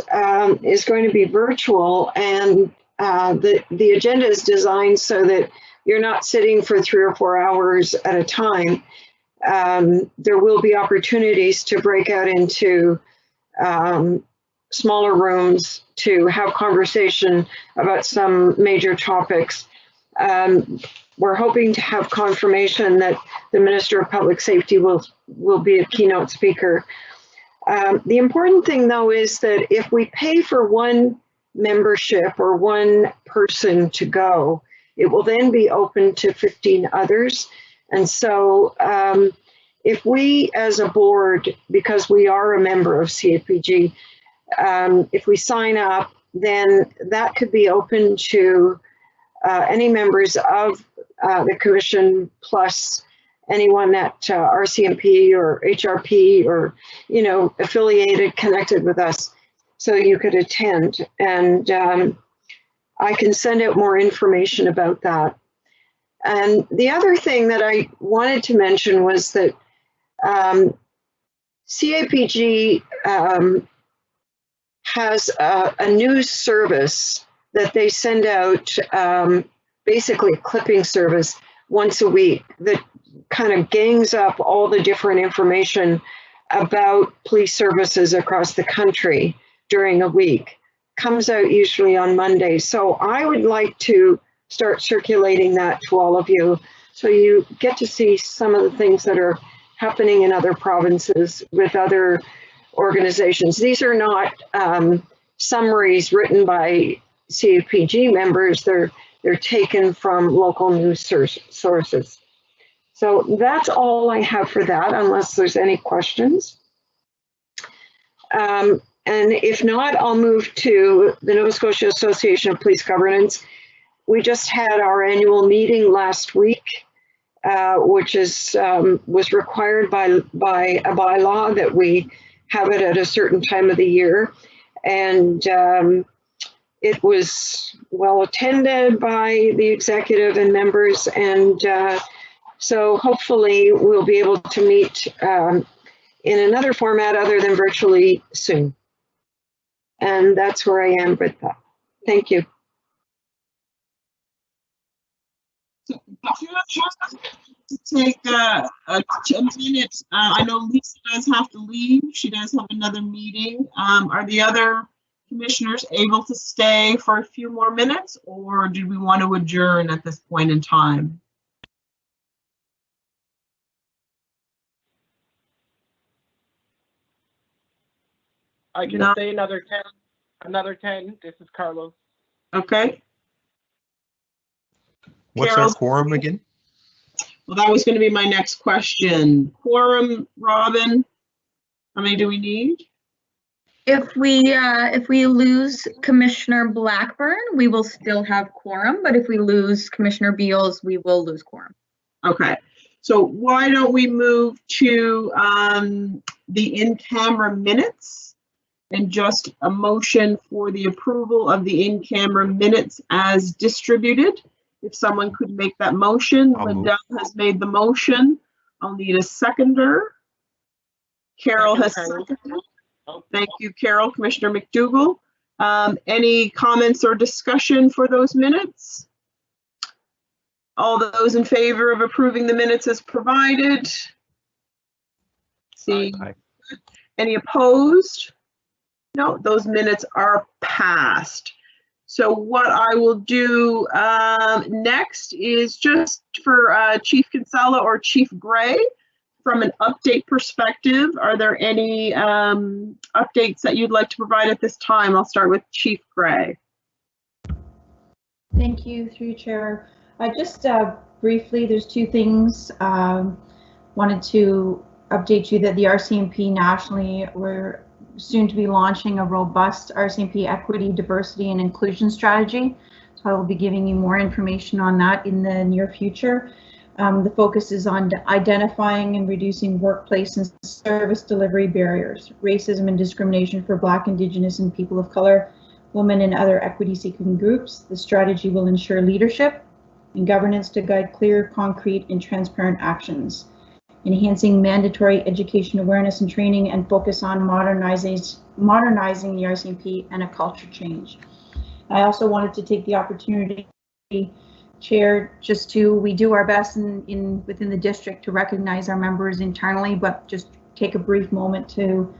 is going to be virtual, and the agenda is designed so that you're not sitting for 3 or 4 hours at a time. There will be opportunities to break out into smaller rooms to have conversation about some major topics. We're hoping to have confirmation that the Minister of Public Safety will be a keynote speaker. The important thing, though, is that if we pay for one membership or one person to go, it will then be open to 15 others. And so if we as a board, because we are a member of CAPG, if we sign up, then that could be open to any members of the commission, plus anyone at RCMP or HRP or, you know, affiliated, connected with us, so you could attend. And I can send out more information about that. And the other thing that I wanted to mention was that CAPG has a news service that they send out, basically a clipping service once a week that kind of gangs up all the different information about police services across the country during a week. Comes out usually on Monday. So I would like to start circulating that to all of you, so you get to see some of the things that are happening in other provinces with other organizations. These are not summaries written by CAPG members. They're taken from local news sources. So that's all I have for that, unless there's any questions. And if not, I'll move to the Nova Scotia Association of Police Governance. We just had our annual meeting last week, which was required by a bylaw that we have it at a certain time of the year. And it was well attended by the executive and members. And so hopefully we'll be able to meet in another format other than virtually soon. And that's where I am with that. Thank you. To take a minute. I know Lisa does have to leave. She does have another meeting. Are the other commissioners able to stay for a few more minutes, or do we want to adjourn at this point in time? I can stay another 10. Another 10. This is Carlos. Okay. What's our quorum again? Well, that was going to be my next question. Quorum, Robin, how many do we need? If we lose Commissioner Blackburn, we will still have quorum, but if we lose Commissioner Beals, we will lose quorum. Okay, so why don't we move to the in-camera minutes and just a motion for the approval of the in-camera minutes as distributed. If someone could make that motion. Lindell has made the motion. I'll need a seconder. Carol has seconded. Thank you, Carol. Commissioner McDougall. Any comments or discussion for those minutes? All those in favor of approving the minutes as provided? See. Aye. Any opposed? No, those minutes are passed. So what I will do next is just for Chief Kinsella or Chief Gray, from an update perspective, are there any updates that you'd like to provide at this time? I'll start with Chief Gray. Thank you, through Chair. Just briefly, there's two things. Wanted to update you that the RCMP nationally, we're soon to be launching a robust RCMP equity, diversity, and inclusion strategy. So I will be giving you more information on that in the near future. The focus is on identifying and reducing workplace and service delivery barriers, racism and discrimination for Black, Indigenous, and people of color, women, and other equity-seeking groups. The strategy will ensure leadership and governance to guide clear, concrete, and transparent actions, enhancing mandatory education awareness and training, and focus on modernizing the RCMP and a culture change. I also wanted to take the opportunity, Chair, just we do our best within the district to recognize our members internally, but just take a brief moment to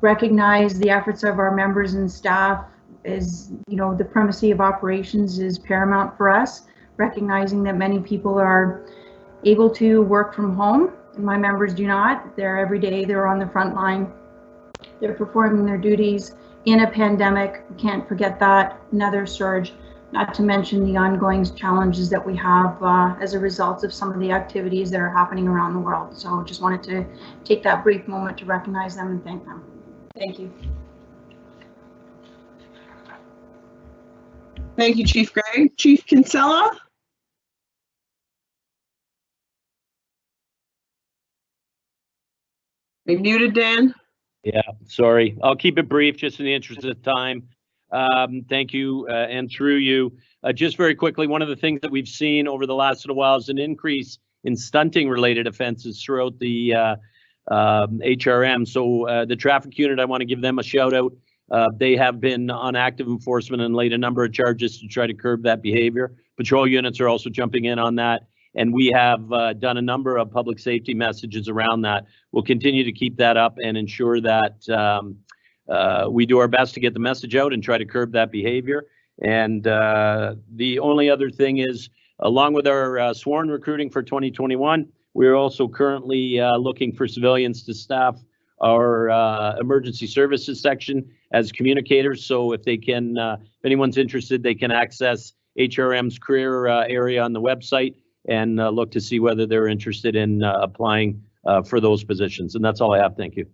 recognize the efforts of our members and staff. As you know, the primacy of operations is paramount for us, recognizing that many people are able to work from home, and my members do not. They're every day, they're on the front line, they're performing their duties in a pandemic. We can't forget that, another surge, not to mention the ongoing challenges that we have as a result of some of the activities that are happening around the world. So just wanted to take that brief moment to recognize them and thank them. Thank you. Thank you, Chief Gray. Chief Kinsella? Are you muted, Dan? Yeah, sorry. I'll keep it brief just in the interest of time. Thank you, and through you. Just very quickly, one of the things that we've seen over the last little while is an increase in stunting related offenses throughout the HRM. So the traffic unit, I want to give them a shout out. They have been on active enforcement and laid a number of charges to try to curb that behavior. Patrol units are also jumping in on that. And we have done a number of public safety messages around that. We'll continue to keep that up and ensure that we do our best to get the message out and try to curb that behavior. And the only other thing is, along with our sworn recruiting for 2021, we're also currently looking for civilians to staff our emergency services section as communicators. So if they can, if anyone's interested, they can access HRM's career area on the website and look to see whether they're interested in applying for those positions. And that's all I have. Thank you.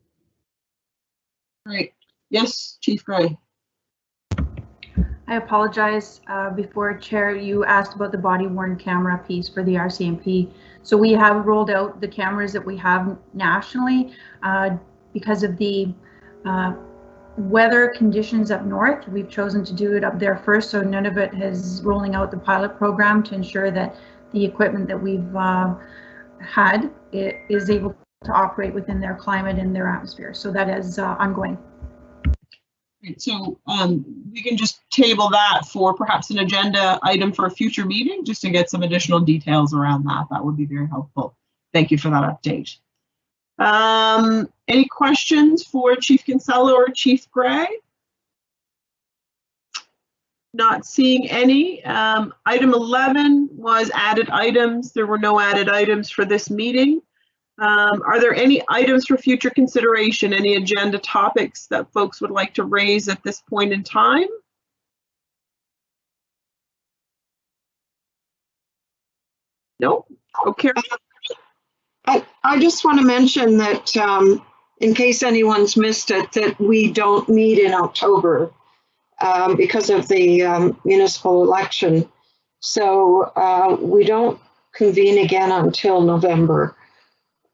Great. Yes, Chief Gray. I apologize. Before, Chair, you asked about the body-worn camera piece for the RCMP. So we have rolled out the cameras that we have nationally because of the weather conditions up north. We've chosen to do it up there first, so none of it is rolling out the pilot program to ensure that the equipment that we've had is able to operate within their climate and their atmosphere. So that is ongoing. So we can just table that for perhaps an agenda item for a future meeting, just to get some additional details around that. That would be very helpful. Thank you for that update. Any questions for Chief Kinsella or Chief Gray? Not seeing any. Item 11 was added items. There were no added items for this meeting. Are there any items for future consideration? Any agenda topics that folks would like to raise at this point in time? No? Okay. I just want to mention that in case anyone's missed it, that we don't meet in October because of the municipal election. So we don't convene again until November.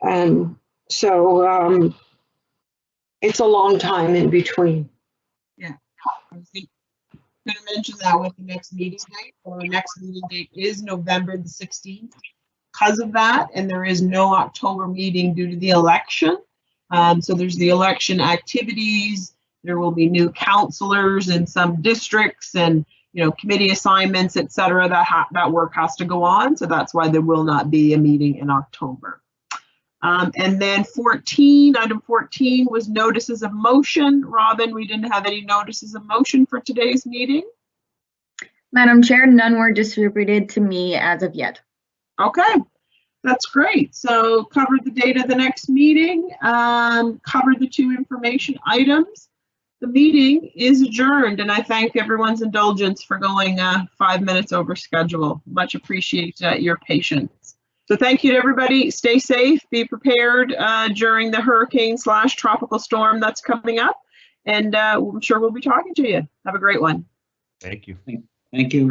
And so it's a long time in between. Yeah, I was going to mention that with the next meeting date. Our next meeting date is November the 16th. Because of that, and there is no October meeting due to the election. So there's the election activities. There will be new councillors in some districts, and committee assignments, etc. That work has to go on. So that's why there will not be a meeting in October. And then item 14 was notices of motion. Robin, we didn't have any notices of motion for today's meeting. Madam Chair, none were distributed to me as of yet. Okay, that's great. So covered the date of the next meeting, covered the 2 information items. The meeting is adjourned, and I thank everyone's indulgence for going 5 minutes over schedule. Much appreciate your patience. So thank you to everybody. Stay safe, be prepared during the hurricane/tropical storm that's coming up. And I'm sure we'll be talking to you. Have a great one. Thank you. Thank you.